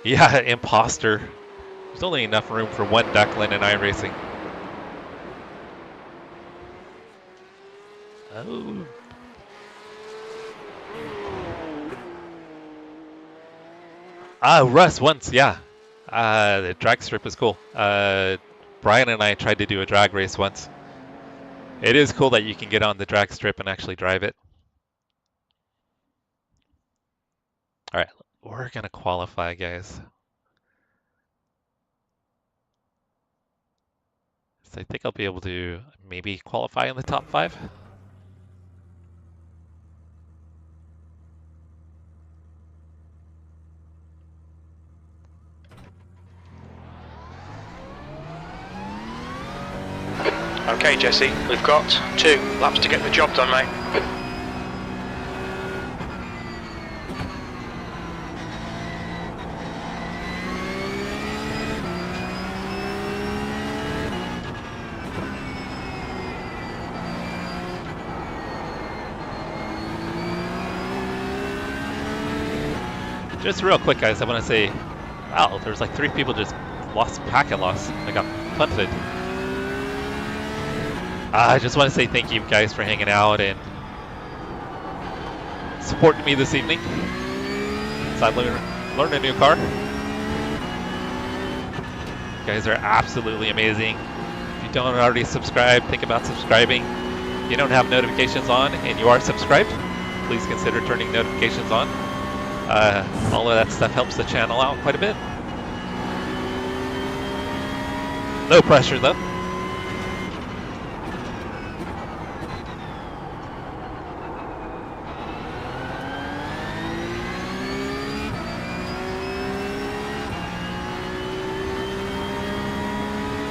Yeah, imposter. There's only enough room for one Declan in iRacing. Oh. Russ once, yeah. The Dragstrip is cool. Brian and I tried to do a drag race once. It is cool that you can get on the Dragstrip and actually drive it. All right, we're gonna qualify, guys. So I think I'll be able to maybe qualify in the top 5. Okay, Jesse, we've got 2 laps to get the job done, mate. Just real quick, guys, I want to say, wow, there's like 3 people just lost packet loss. I got punted. I just want to say thank you guys for hanging out and supporting me this evening. So I learned a new car. You guys are absolutely amazing. If you don't already subscribe, think about subscribing. If you don't have notifications on and you are subscribed, please consider turning notifications on. All of that stuff helps the channel out quite a bit. No pressure though.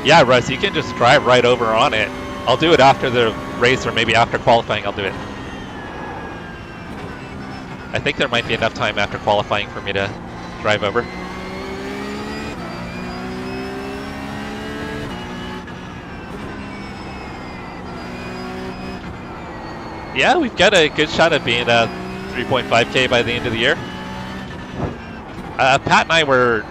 Yeah, Russ, you can just drive right over on it. I'll do it after the race or maybe after qualifying, I'll do it. I think there might be enough time after qualifying for me to drive over. Yeah, we've got a good shot at being a 3.5K by the end of the year. Pat and I were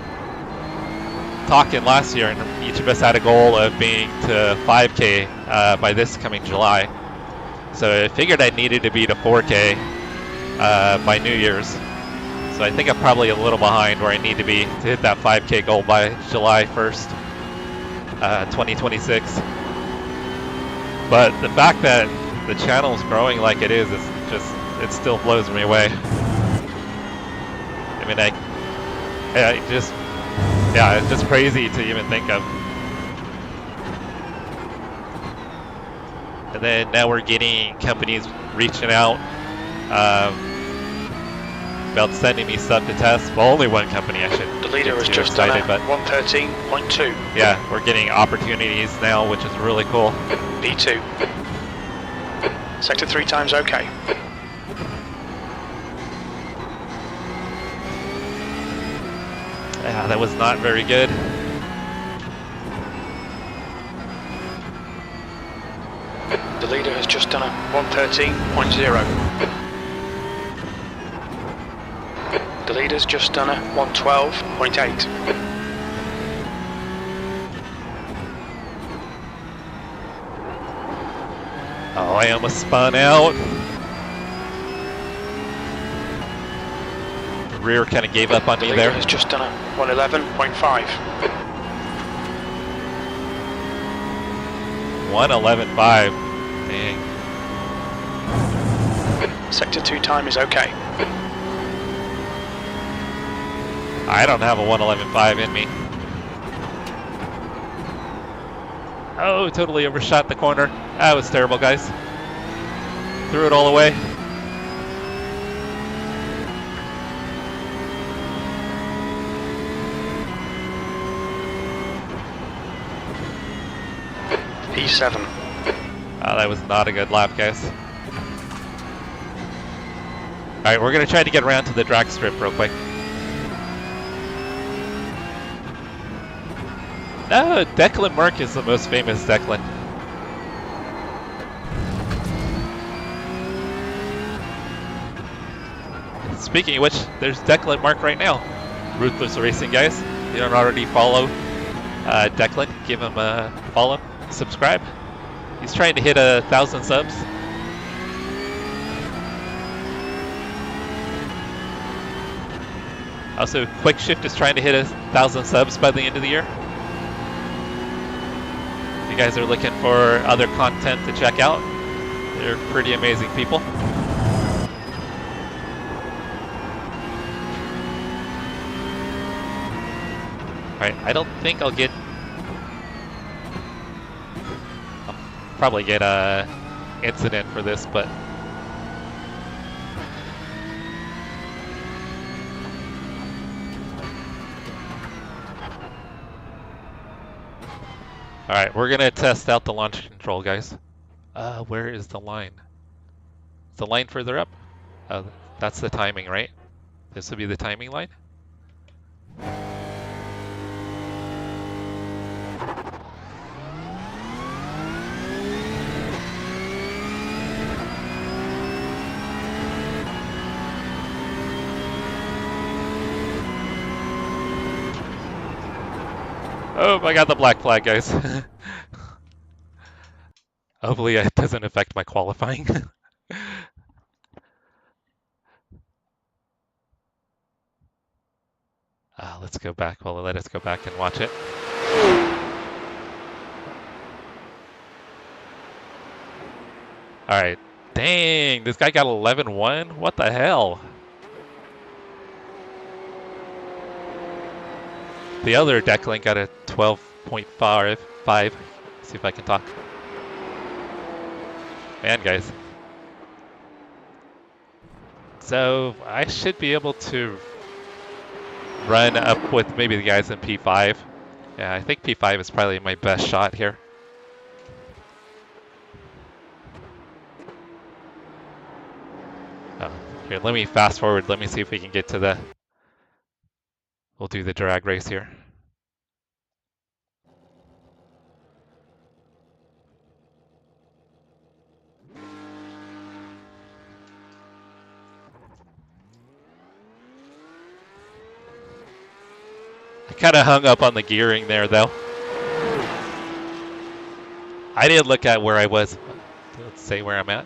talking last year, and each of us had a goal of being to 5K by this coming July. So I figured I needed to be to 4K by New Year's. So I think I'm probably a little behind where I need to be to hit that 5K goal by July 1st, 2026. But the fact that the channel is growing like it is it still blows me away. I mean, it's just crazy to even think of. And then now we're getting companies reaching out about sending me stuff to test. Well, only one company I should. The leader is just excited, done at 113.2. Yeah, we're getting opportunities now, which is really cool. P2. Sector 3 times okay. Yeah, that was not very good. The leader has just done a 113.0. The leader's just done a 112.8. Oh, I almost spun out. The rear kind of gave up on me there. The leader has just done a 111.5. 111.5. Dang. Sector 2 time is okay. I don't have a 111.5 in me. Oh, totally overshot the corner. That was terrible, guys. Threw it all away. P7. That was not a good lap, guys. Alright, we're going to try to get around to the drag strip real quick. No, Declan Mark is the most famous Declan. Speaking of which, there's Declan Mark right now. Ruthless Racing, guys. If you don't already follow Declan, give him a follow, subscribe. He's trying to hit 1,000 subs. Also, Quick Shift is trying to hit 1,000 subs by the end of the year. If you guys are looking for other content to check out, they're pretty amazing people. Alright, I don't think I'll probably get a incident for this, but alright, we're gonna test out the launch control, guys. Where is the line? Is the line further up? That's the timing, right? This would be the timing line? Oh, I got the black flag, guys. Hopefully it doesn't affect my qualifying. Let's go back. Well, let us go back and watch it. Alright. Dang, this guy got 11-1? What the hell? The other Declan got a 12.5. See if I can talk. Man, guys. So, I should be able to run up with maybe the guys in P5. Yeah, I think P5 is probably my best shot here. Here, let me fast forward. Let me see if we can get to the... We'll do the drag race here. I kind of hung up on the gearing there, though. I didn't look at where I was. Let's say where I'm at.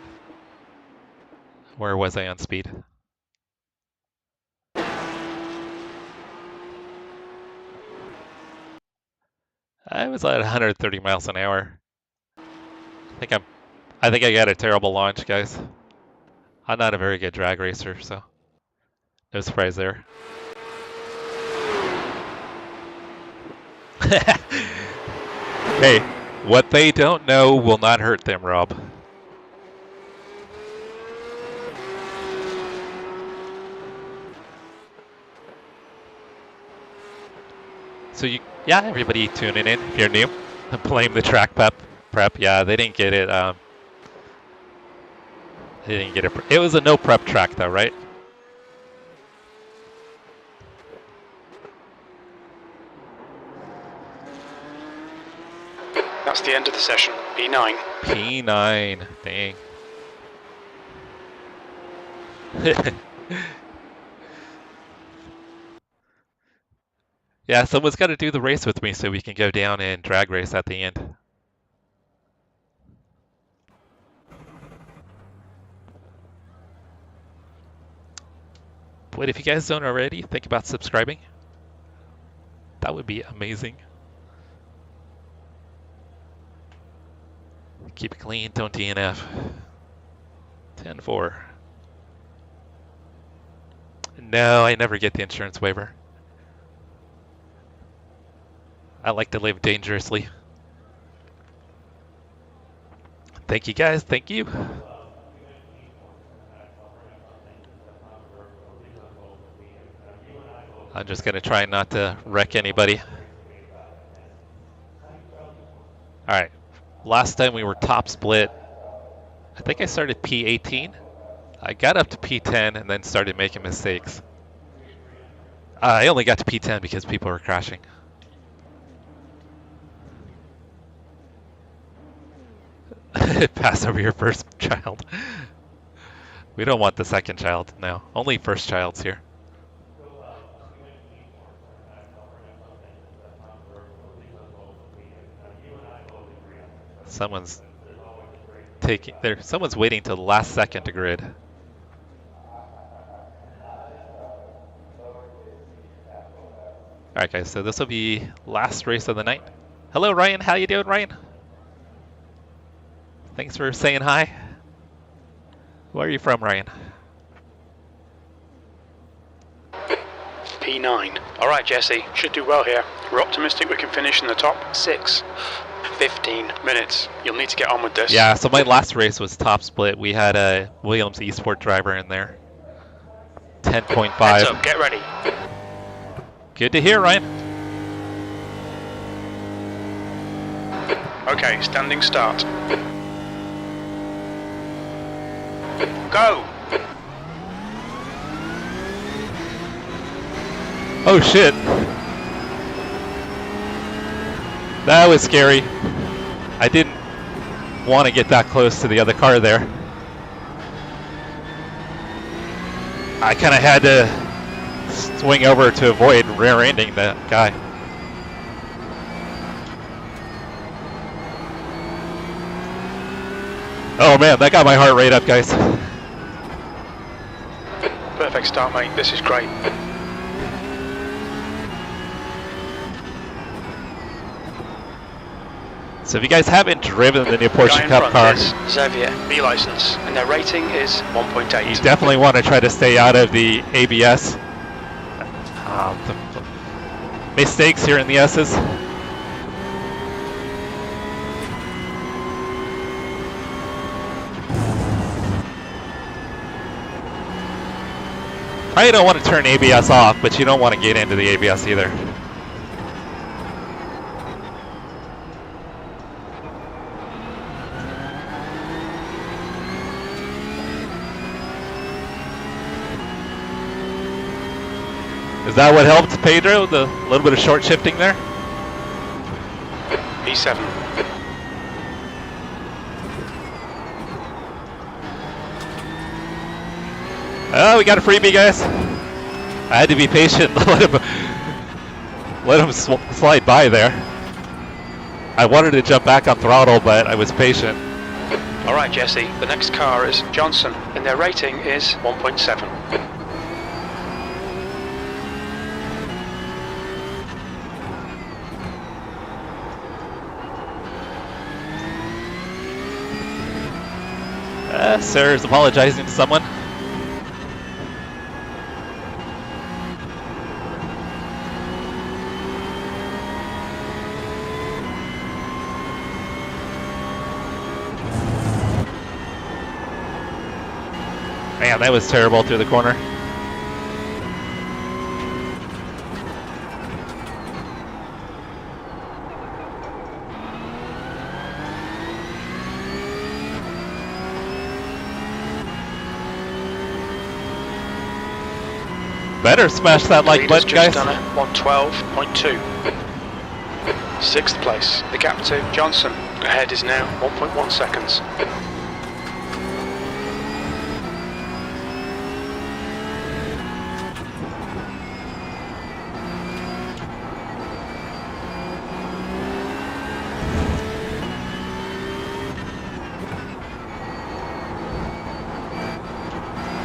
Where was I on speed? I was at 130 miles an hour. I think I got a terrible launch, guys. I'm not a very good drag racer, so no surprise there. Hey, what they don't know will not hurt them, Rob. So yeah, everybody tuning in, if you're new, blame the track prep. Yeah, they didn't get it. They didn't get it. It was a no prep track, though, right? That's the end of the session. P9. P9. Dang. Yeah, someone's got to do the race with me so we can go down and drag race at the end. But if you guys don't already, think about subscribing. That would be amazing. Keep it clean, don't DNF. 10-4. No, I never get the insurance waiver. I like to live dangerously. Thank you guys, thank you. I'm just gonna try not to wreck anybody. Alright, last time we were top split I think I started P18. I got up to P10 and then started making mistakes. I only got to P10 because people were crashing. Pass over your first child. We don't want the second child, no. Only first child's here. Someone's waiting till the last second to grid. Alright guys, so this will be last race of the night. Hello Ryan, how you doing Ryan? Thanks for saying hi. Where are you from Ryan? P9. Alright Jesse, should do well here. We're optimistic we can finish in the top 6. 15 minutes. You'll need to get on with this. Yeah, so my last race was top split. We had a Williams Esports driver in there. 10.5. Heads up, get ready. Good to hear, Ryan. Okay, standing start. Go! Oh shit. That was scary. I didn't want to get that close to the other car there. I kind of had to swing over to avoid rear-ending the guy. Oh man, that got my heart rate up, guys. Perfect start, mate. This is great. So if you guys haven't driven the new Porsche Cup Car, Xavier, B license, and their rating is 1.8. you definitely want to try to stay out of the ABS. The mistakes here in the S's. Probably don't want to turn ABS off, but you don't want to get into the ABS either. Is that what helped Pedro? The little bit of short shifting there? P7. Oh, we got a freebie, guys. I had to be patient. let him slide by there. I wanted to jump back on throttle, but I was patient. All right, Jesse. The next car is Johnson, and their rating is 1.7. Sir is apologizing to someone. Man, that was terrible through the corner. Better smash that like button, guys. Done it. 112.2. 6th place. The gap to Johnson ahead is now 1.1 seconds.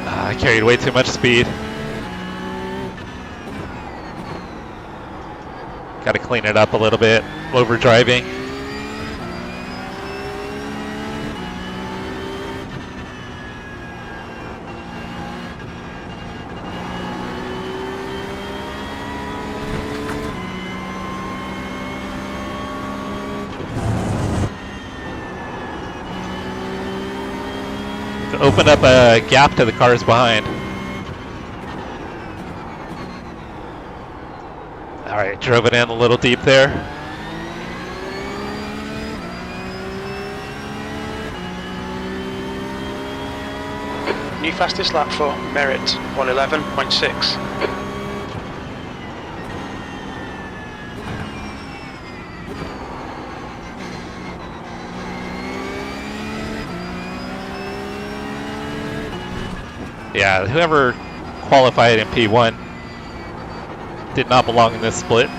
I carried way too much speed. Got to clean it up a little bit. Over driving. To open up a gap to the cars behind. Alright, drove it in a little deep there. New fastest lap for Merit, 111.6. Yeah, whoever qualified in P1 did not belong in this split.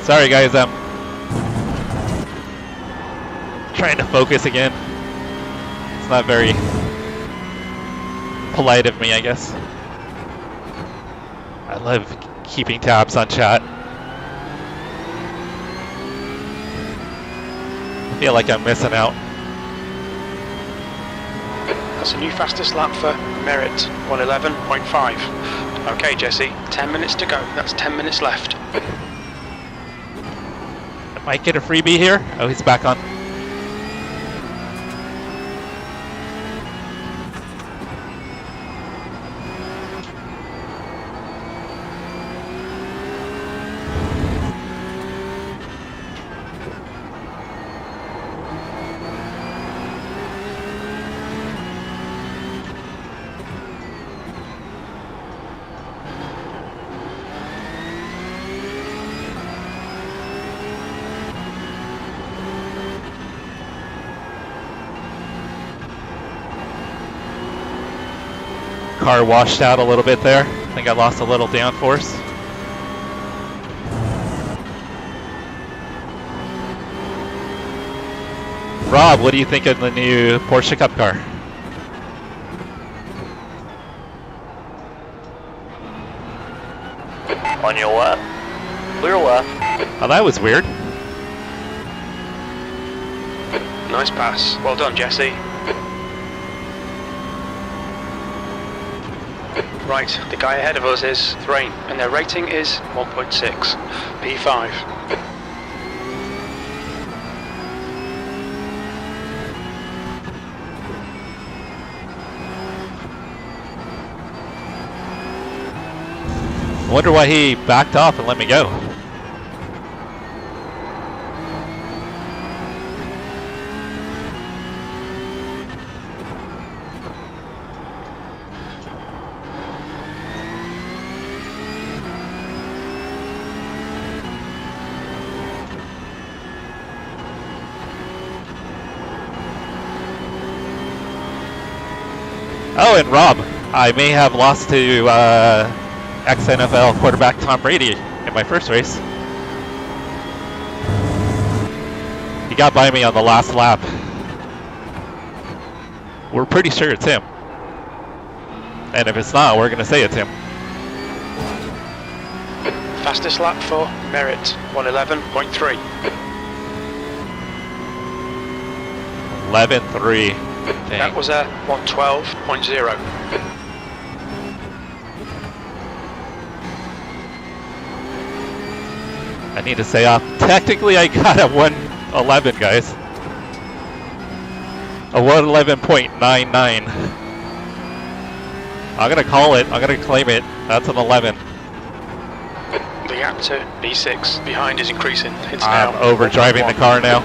Sorry guys, I'm trying to focus again. It's not very polite of me, I guess. I love keeping tabs on chat. I feel like I'm missing out. That's a new fastest lap for Merit, 111.5. Okay, Jesse, 10 minutes to go. That's 10 minutes left. Might get a freebie here. Oh, he's back on. Car washed out a little bit there. I think I lost a little downforce. Rob, what do you think of the new Porsche Cup Car? On your left. Clear left. Oh, that was weird. Nice pass. Well done, Jesse. Right, the guy ahead of us is Thrain, and their rating is 1.6. P5. I wonder why he backed off and let me go. Oh, and Rob, I may have lost to ex-NFL quarterback Tom Brady in my first race. He got by me on the last lap. We're pretty sure it's him. And if it's not, we're going to say it's him. Fastest lap for Merit, 111.3. 11.3. That was a 112.0. I need to say off. Technically, I got a 111, guys. A 111.99. I'm gonna call it. I'm gonna claim it. That's an 11. The gap to B6 behind is increasing. It's I'm now overdriving the car now.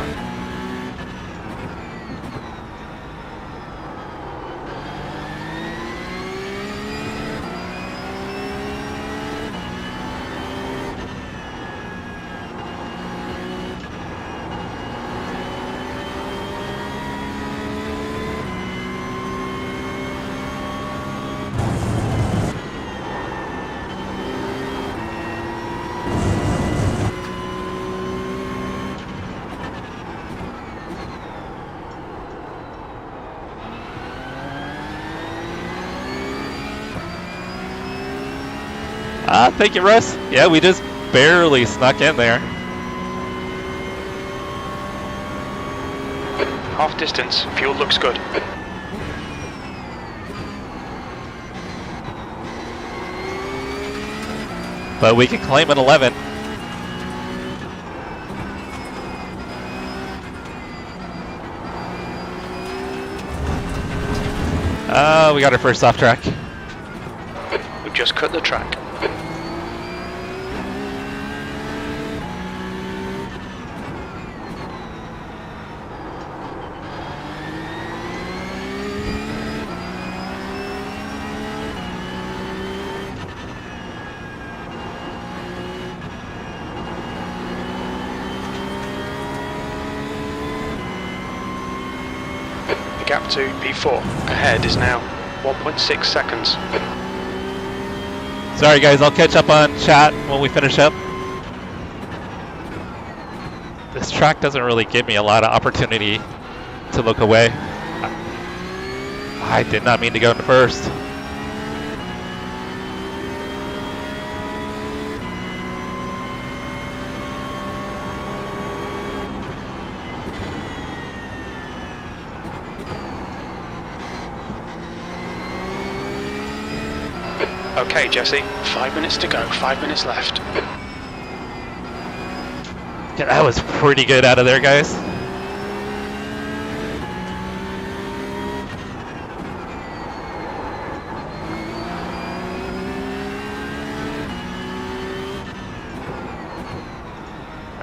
Thank you, Russ. Yeah, we just barely snuck in there. half distance. Fuel looks good. but we can claim an 11. We got our first off track. We've just cut the track. The gap to P4 ahead is now 1.6 seconds. Sorry guys, I'll catch up on chat when we finish up. This track doesn't really give me a lot of opportunity to look away. I did not mean to go into first. Okay, Jesse, 5 minutes to go, 5 minutes left. Yeah, that was pretty good out of there, guys.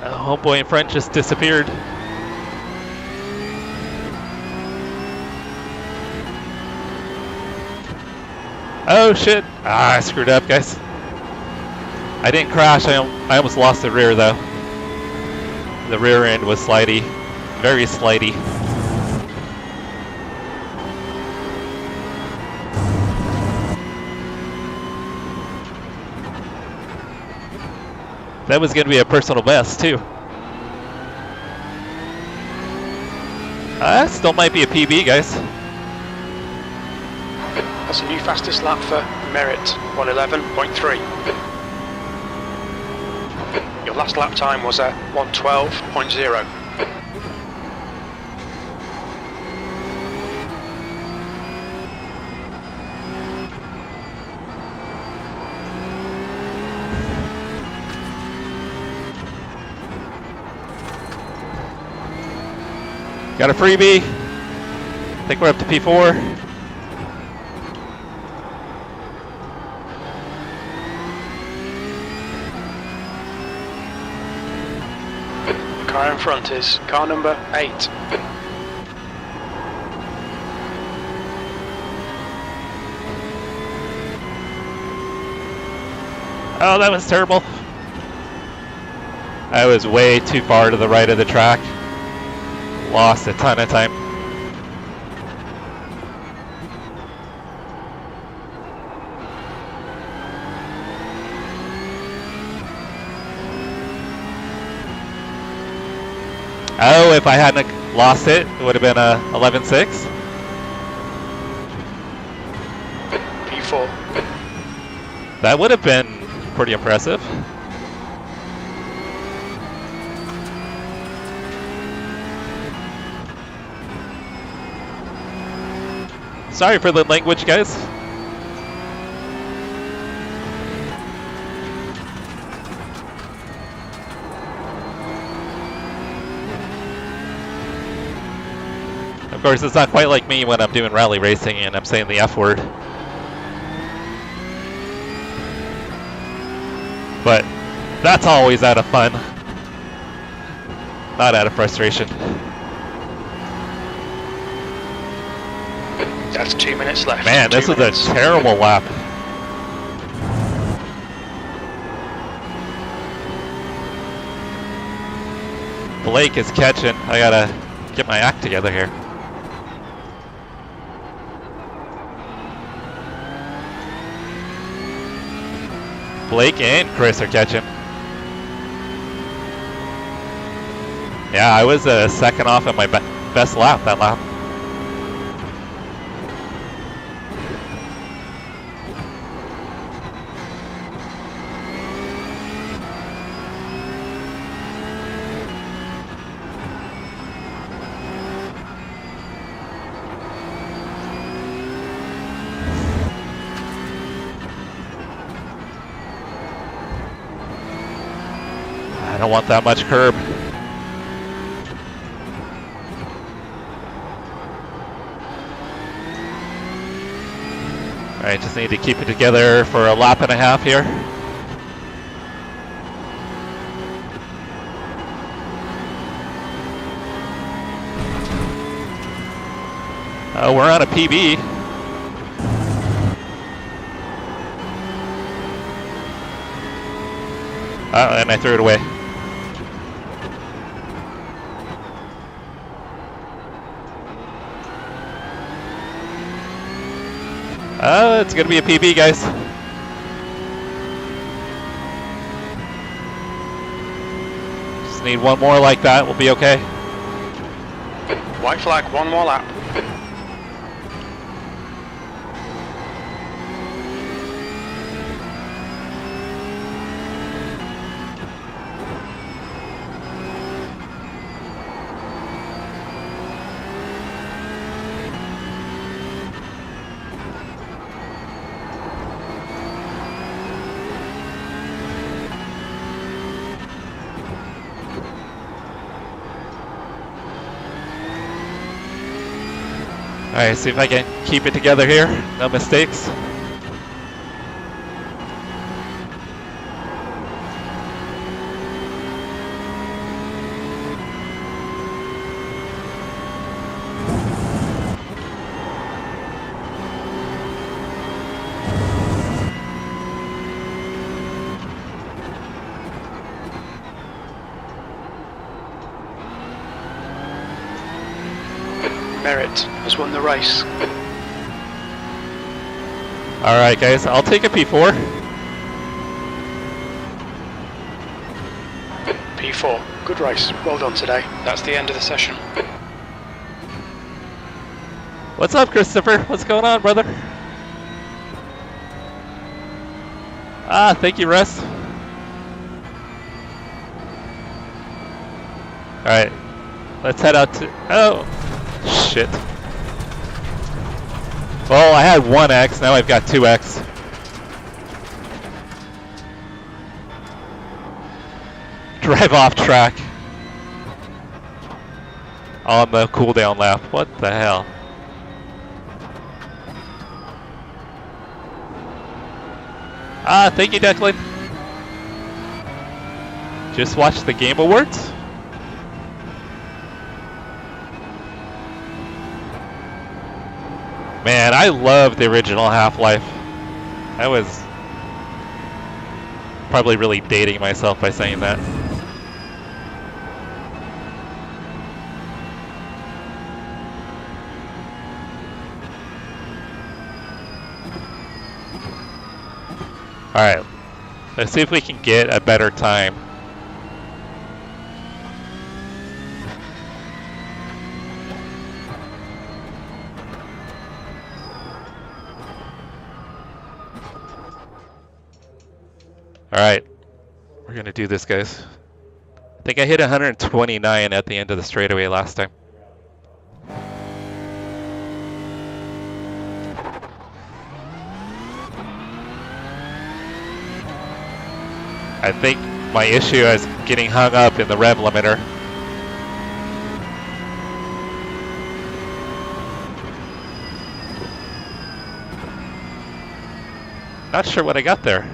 Homeboy in front just disappeared. Oh shit! I screwed up, guys. I didn't crash, I almost lost the rear though. The rear end was slidey, very slidey. That was going to be a personal best too. Still might be a PB, guys. That's a new fastest lap for Merit, 111.3. Your last lap time was at 112.0. Got a freebie. I think we're up to P4. Car in front is car number 8. Oh, that was terrible. I was way too far to the right of the track. Lost a ton of time. Oh, if I hadn't lost it, it would have been a 11.6. P4. That would have been pretty impressive. Sorry for the language, guys. Of course, it's not quite like me when I'm doing rally racing and I'm saying the F word. But that's always out of fun, not out of frustration. That's 2 minutes left. Man, this was a terrible lap. Blake is catching. I gotta get my act together here. Blake and Chris are catching. Yeah, I was a second off at my best lap that lap. don't want that much curb. Alright, just need to keep it together for a lap and a half here. We're on a PB. And I threw it away. It's gonna be a PB, guys. Just need one more like that, we'll be okay. White flag, one more lap. Alright, see if I can keep it together here. No mistakes. Merritt has won the race. Alright guys, I'll take a P4. P4, good race, well done today. That's the end of the session. What's up, Christopher? What's going on, brother? Thank you, Russ. Alright, let's head out to... Oh, shit. Well, I had 1X, now I've got 2X. Drive off track. On the cooldown lap. What the hell? Thank you, Declan. Just watched the Game Awards. Man, I love the original Half-Life. I was probably really dating myself by saying that. Alright, let's see if we can get a better time. Alright, we're gonna do this, guys. I think I hit 129 at the end of the straightaway last time. I think my issue is getting hung up in the rev limiter. Not sure what I got there.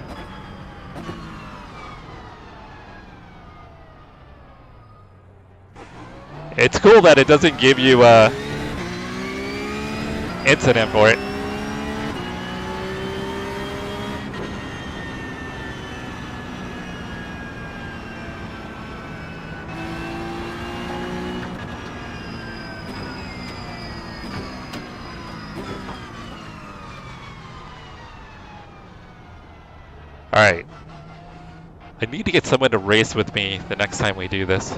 It's cool that it doesn't give you a incident for it. Alright. I need to get someone to race with me the next time we do this.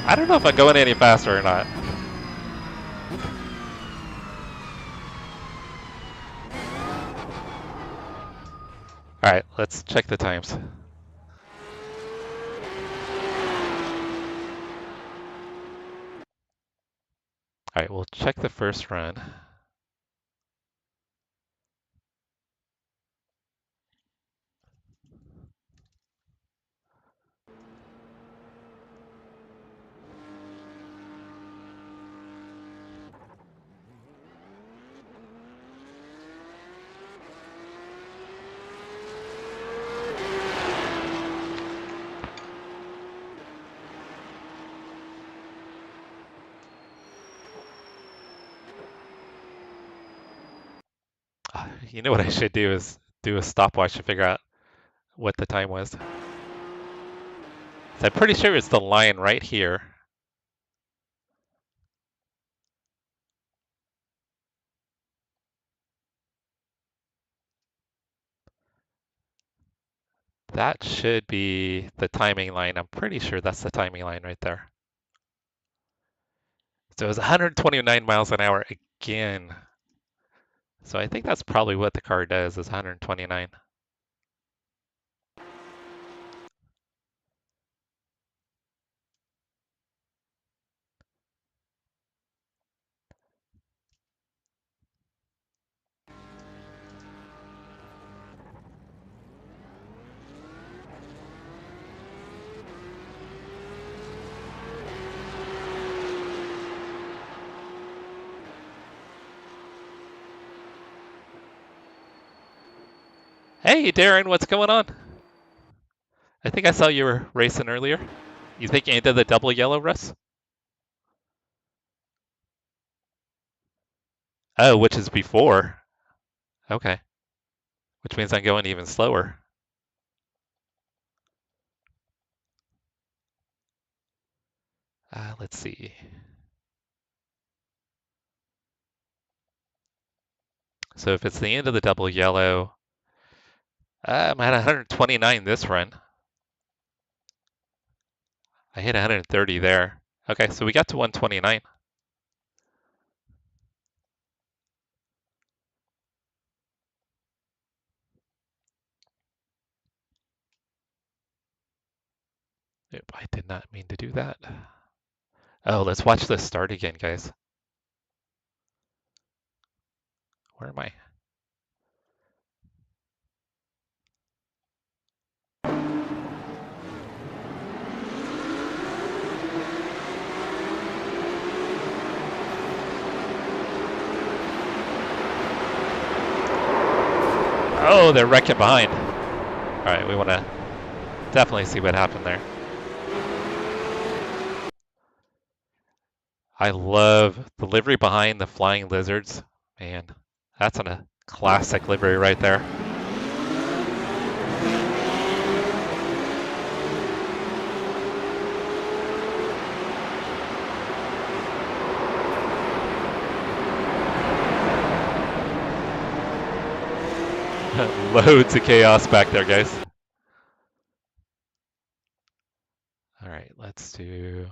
I don't know if I'm going any faster or not. All right, let's check the times. All right, we'll check the first run. You know what I should do is do a stopwatch to figure out what the time was. So I'm pretty sure it's the line right here. That should be the timing line. I'm pretty sure that's the timing line right there. So it was 129 miles an hour again. So I think that's probably what the car does is 129. Hey, Darren, what's going on? I think I saw you were racing earlier. You think you did the double yellow, Russ? Oh, which is before. Okay. Which means I'm going even slower. Let's see. So if it's the end of the double yellow, I'm at 129 this run. I hit 130 there. Okay, so we got to 129. Yep, I did not mean to do that. Oh, let's watch this start again, guys. Where am I? Oh, they're wrecking behind. All right, we want to definitely see what happened there. I love the livery behind the flying lizards. Man, that's a classic livery right there. Loads of chaos back there, guys. All right, let's do...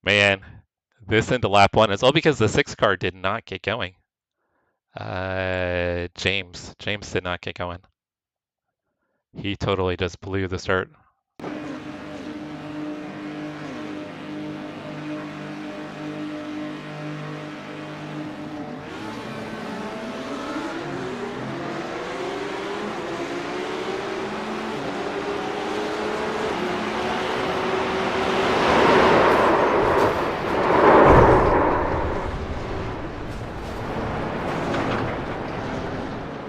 Man, this into lap one is all because the 6 car did not get going. James did not get going. He totally just blew the start.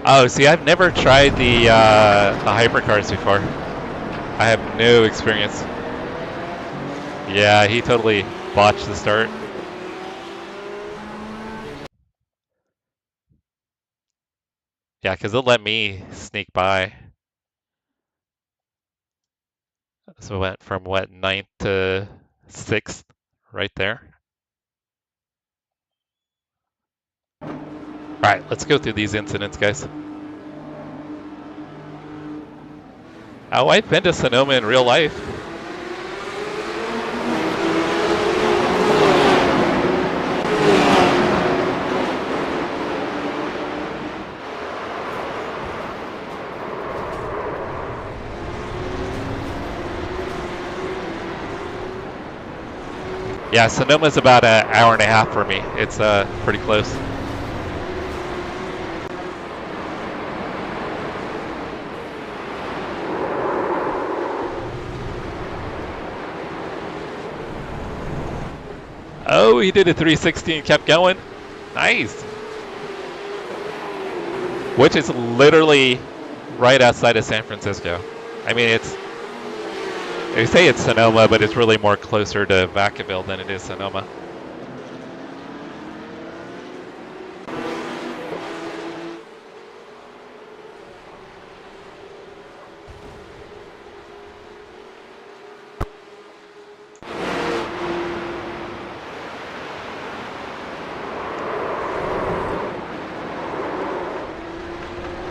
Oh, see, I've never tried the hypercars before. I have no experience. Yeah, he totally botched the start. Yeah, because it let me sneak by. So it went from what, 9th to 6th, right there. Alright, let's go through these incidents, guys. Oh, I've been to Sonoma in real life. Yeah, Sonoma's about an hour and a half for me. It's pretty close. Oh, he did a 360 and kept going. Nice. Which is literally right outside of San Francisco. I mean, they say it's Sonoma, but it's really more closer to Vacaville than it is Sonoma.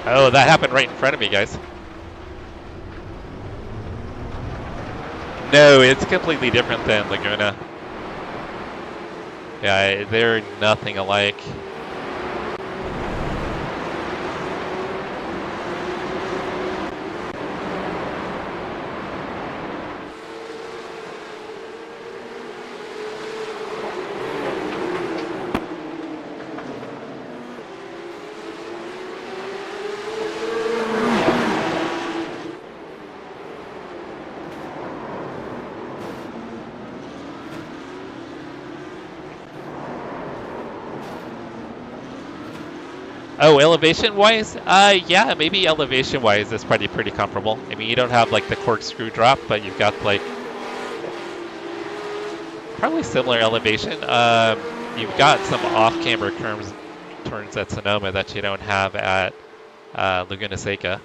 Oh, that happened right in front of me, guys. No, it's completely different than Laguna. Yeah, they're nothing alike. Oh, elevation-wise? Yeah, maybe elevation-wise it's pretty comparable. I mean, you don't have like the corkscrew drop, but you've got like probably similar elevation. You've got some off-camber turns at Sonoma that you don't have at Laguna Seca.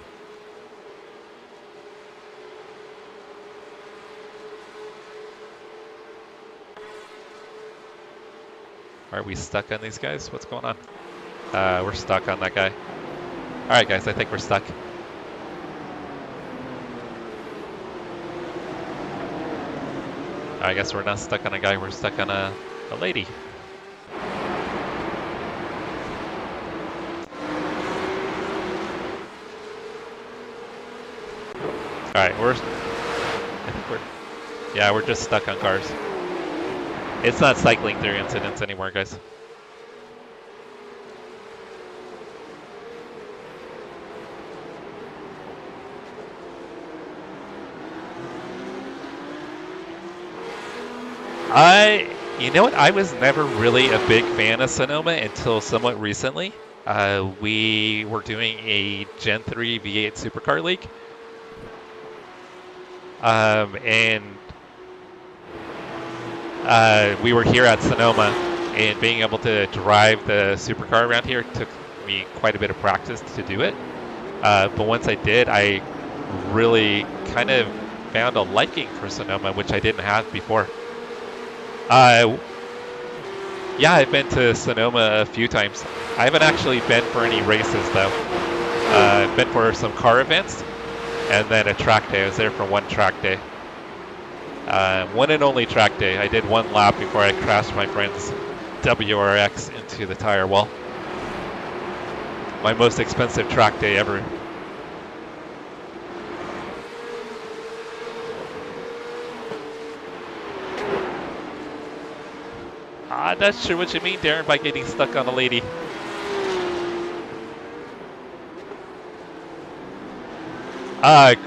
Are we stuck on these guys? What's going on? We're stuck on that guy. Alright guys, I think we're stuck. I guess we're not stuck on a guy, we're stuck on a lady. Alright, we're just stuck on cars. It's not cycling through incidents anymore, guys. You know what? I was never really a big fan of Sonoma until somewhat recently. We were doing a Gen 3 V8 Supercar League. And we were here at Sonoma, and being able to drive the supercar around here took me quite a bit of practice to do it. But once I did, I really kind of found a liking for Sonoma, which I didn't have before. Yeah, I've been to Sonoma a few times. I haven't actually been for any races though. I've been for some car events and then a track day. I was there for one track day. One and only track day. I did one lap before I crashed my friend's WRX into the tire wall. My most expensive track day ever. Not sure what you mean, Darren, by getting stuck on a lady.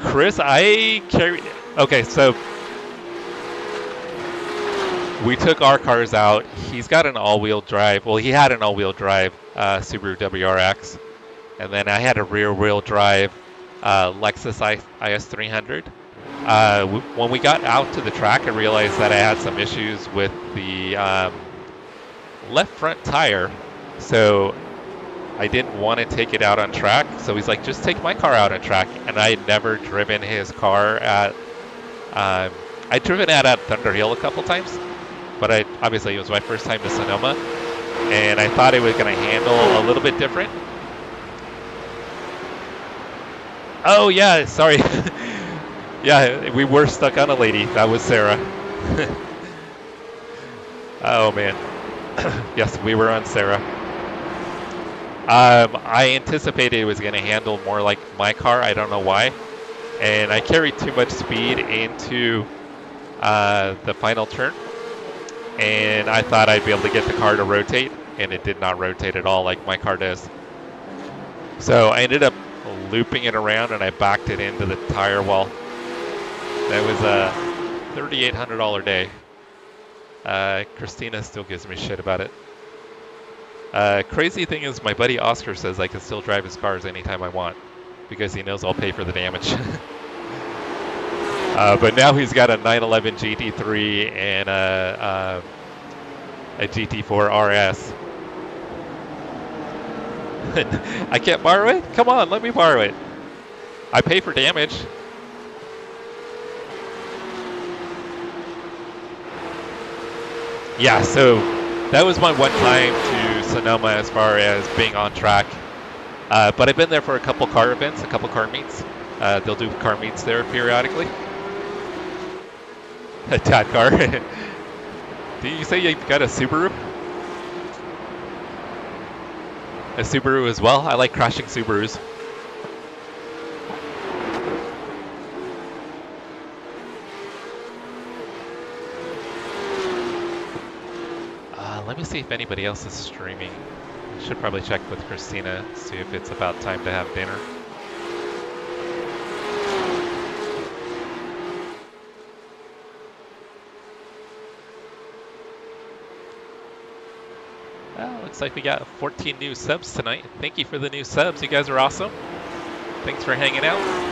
Chris, I carried... Okay, so we took our cars out. He's got an all-wheel drive. Well, he had an all-wheel drive Subaru WRX. And then I had a rear-wheel drive Lexus IS300. When we got out to the track, I realized that I had some issues with the left front tire, so I didn't want to take it out on track. So he's like, just take my car out on track. And I had never driven his car at I'd driven it at Thunder Hill a couple times, but obviously it was my first time to Sonoma. and I thought it was going to handle a little bit different. Oh yeah, sorry. Yeah, we were stuck on a lady. That was Sarah. Oh man. Yes, we were on Sarah. I anticipated it was going to handle more like my car. I don't know why. And I carried too much speed into the final turn. And I thought I'd be able to get the car to rotate. And it did not rotate at all like my car does. So I ended up looping it around and I backed it into the tire wall. That was a $3,800 day. Christina still gives me shit about it. Crazy thing is my buddy Oscar says I can still drive his cars anytime I want because he knows I'll pay for the damage. But now he's got a 911 GT3 and a GT4 RS. I can't borrow it? Come on, let me borrow it. I pay for damage. Yeah, so that was my one time to Sonoma as far as being on track. But I've been there for a couple car events, a couple car meets. They'll do car meets there periodically. A Tad car. Did you say you got a Subaru? A Subaru as well? I like crashing Subarus. Let me see if anybody else is streaming. I should probably check with Christina, see if it's about time to have dinner. Looks like we got 14 new subs tonight. Thank you for the new subs. You guys are awesome. Thanks for hanging out.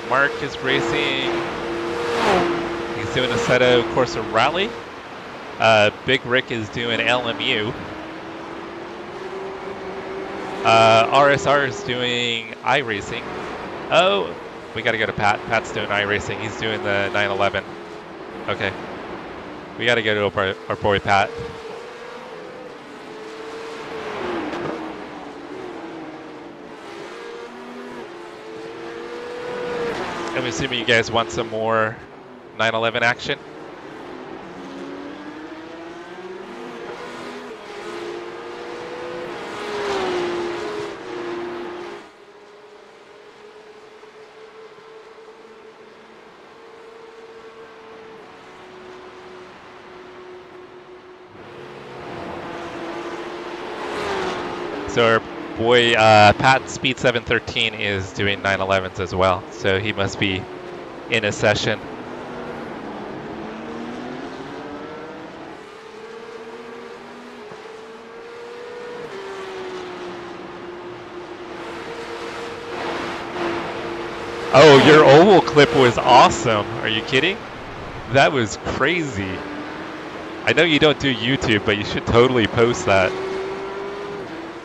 Mark is racing. He's doing a Assetto Corsa Rally. Big Rick is doing LMU. RSR is doing iRacing. Oh, we got to go to Pat. Pat's doing iRacing. He's doing the 911. Okay. We got to go to our boy Pat. I'm assuming you guys want some more 911 action. So our boy Pat Speed 713 is doing 911s as well, so he must be in a session. Oh, your oval clip was awesome. Are you kidding? That was crazy. I know you don't do YouTube, but you should totally post that.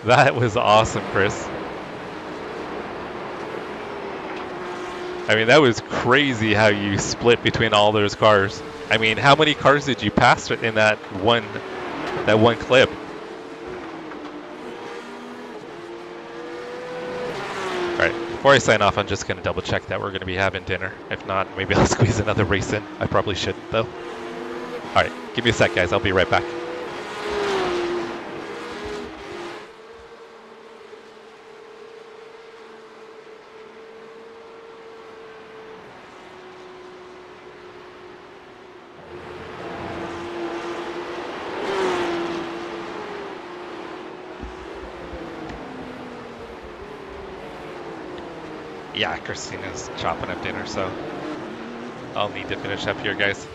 That was awesome, Chris. I mean, that was crazy how you split between all those cars. I mean, how many cars did you pass in that one clip? All right, before I sign off, I'm just going to double check that we're going to be having dinner. If not, maybe I'll squeeze another race in. I probably shouldn't, though. All right, give me a sec, guys. I'll be right back. Yeah, Christina's chopping up dinner, so I'll need to finish up here, guys.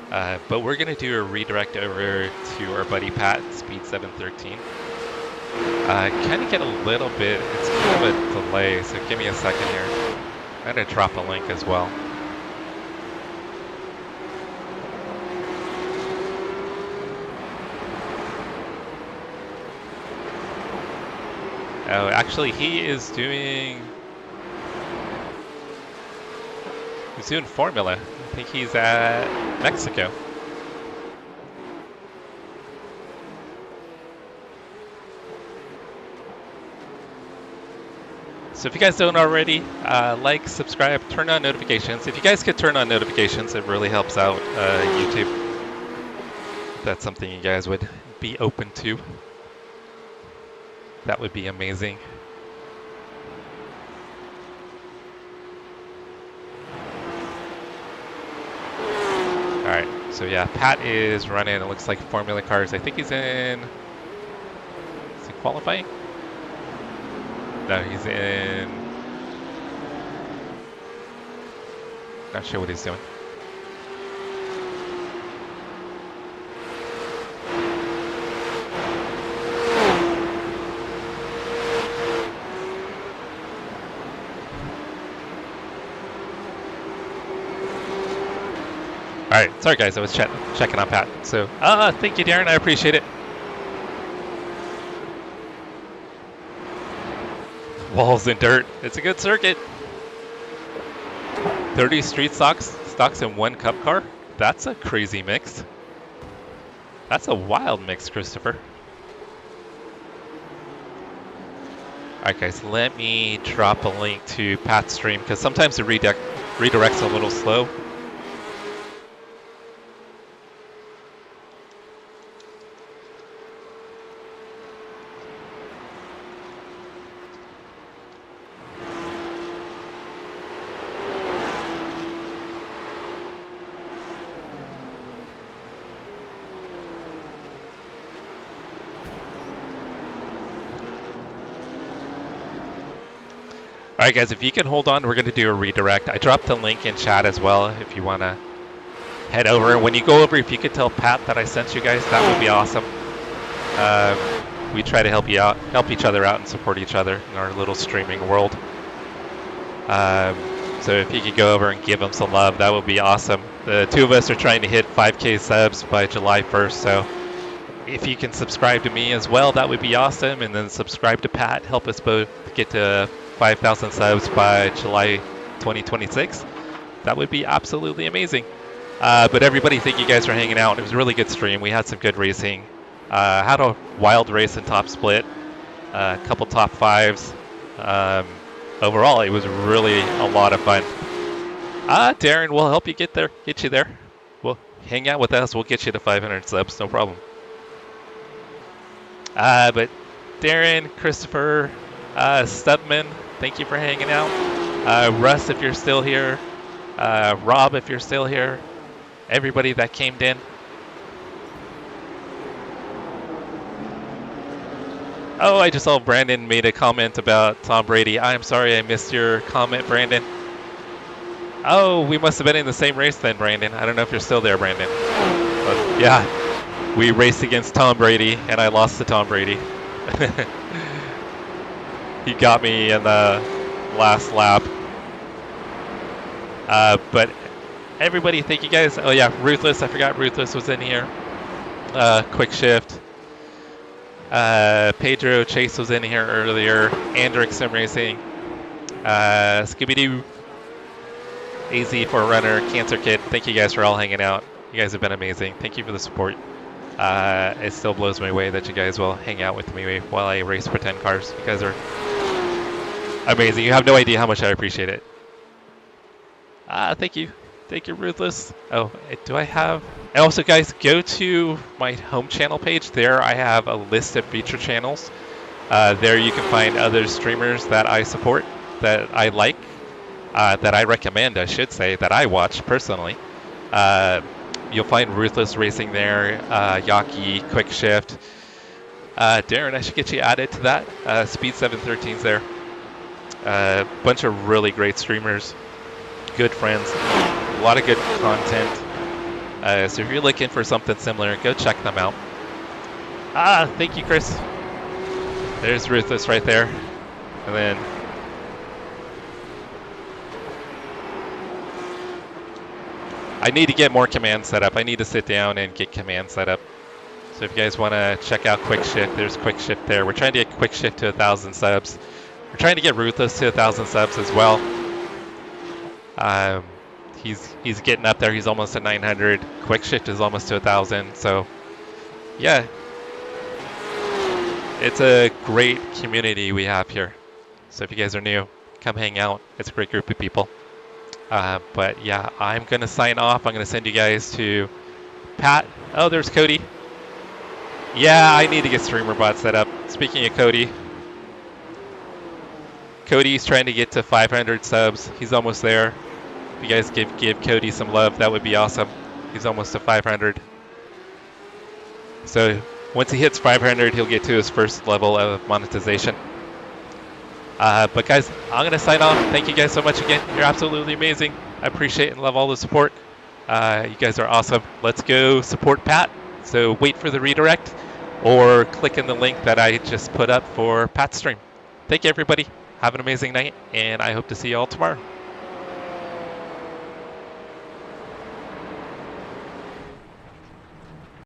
But we're going to do a redirect over to our buddy Pat, Speed 713. Kind of get a little bit, it's kind of a delay, so give me a second here. I'm going to drop a link as well. Oh, actually, he's doing Formula. I think he's at Mexico. So if you guys don't already, like, subscribe, turn on notifications. If you guys could turn on notifications, it really helps out YouTube. If that's something you guys would be open to, that would be amazing. All right, so yeah, Pat is running. It looks like Formula cars. I think he's in. Is he qualifying? No, he's in. Not sure what he's doing. All right, sorry guys, I was checking on Pat. So, thank you, Darren. I appreciate it. Walls and dirt. It's a good circuit. 30 street stocks in one cup car. That's a crazy mix. That's a wild mix, Christopher. All right, guys, let me drop a link to Pat's stream because sometimes the redirect's a little slow. All right, guys, if you can hold on, we're going to do a redirect. I dropped the link in chat as well if you want to head over. When you go over, if you could tell Pat that I sent you guys, that would be awesome. We try to help each other out and support each other in our little streaming world. So if you could go over and give them some love, that would be awesome. The two of us are trying to hit 5K subs by July 1st, so if you can subscribe to me as well, that would be awesome. And then subscribe to Pat, help us both get to 5,000 subs by July 2026. That would be absolutely amazing. But everybody, thank you guys for hanging out. It was a really good stream. We had some good racing. Had a wild race in top split. A couple top fives. Overall, it was really a lot of fun. Darren, we'll help you get you there. We'll hang out with us. We'll get you to 500 subs, no problem. But Darren, Christopher, Stubman, thank you for hanging out. Russ, if you're still here. Rob, if you're still here. Everybody that came in. Oh, I just saw Brandon made a comment about Tom Brady. I'm sorry I missed your comment, Brandon. Oh, we must have been in the same race then, Brandon. I don't know if you're still there, Brandon. But yeah, we raced against Tom Brady, and I lost to Tom Brady. He got me in the last lap. But everybody, thank you guys. Oh yeah, Ruthless. I forgot Ruthless was in here. Quick Shift. Pedro Chase was in here earlier. Andrick Sim Racing. Scooby-Doo. AZ for Runner. Cancer Kid. Thank you guys for all hanging out. You guys have been amazing. Thank you for the support. It still blows me away that you guys will hang out with me while I race pretend cars. You guys are amazing. You have no idea how much I appreciate it. Thank you. Thank you, Ruthless. Oh, do I have... And also, guys, go to my home channel page. There I have a list of feature channels. There you can find other streamers that I support, that I like, that I recommend, I should say, that I watch personally. You'll find Ruthless Racing there, Yaki, Quick Shift. Darren, I should get you added to that. Speed 713's there. Bunch of really great streamers, good friends, a lot of good content. So if you're looking for something similar, go check them out. Thank you, Chris. There's Ruthless right there. And then I need to get more commands set up. I need to sit down and get commands set up. So if you guys want to check out Quick Shift, there's Quick Shift there. We're trying to get Quick Shift to 1,000 subs. We're trying to get Ruthless to 1,000 subs as well. He's getting up there. He's almost at 900. Quick Shift is almost to 1,000. So yeah, it's a great community we have here. So if you guys are new, come hang out. It's a great group of people. But yeah, I'm going to sign off. I'm going to send you guys to Pat. Oh, there's Cody. Yeah, I need to get StreamerBot set up. Speaking of Cody, Cody's trying to get to 500 subs. He's almost there. If you guys give Cody some love, that would be awesome. He's almost to 500. So once he hits 500, he'll get to his first level of monetization. But guys, I'm going to sign off. Thank you guys so much again. You're absolutely amazing. I appreciate and love all the support. You guys are awesome. Let's go support Pat. So wait for the redirect or click in the link that I just put up for Pat's stream. Thank you, everybody. Have an amazing night, and I hope to see you all tomorrow.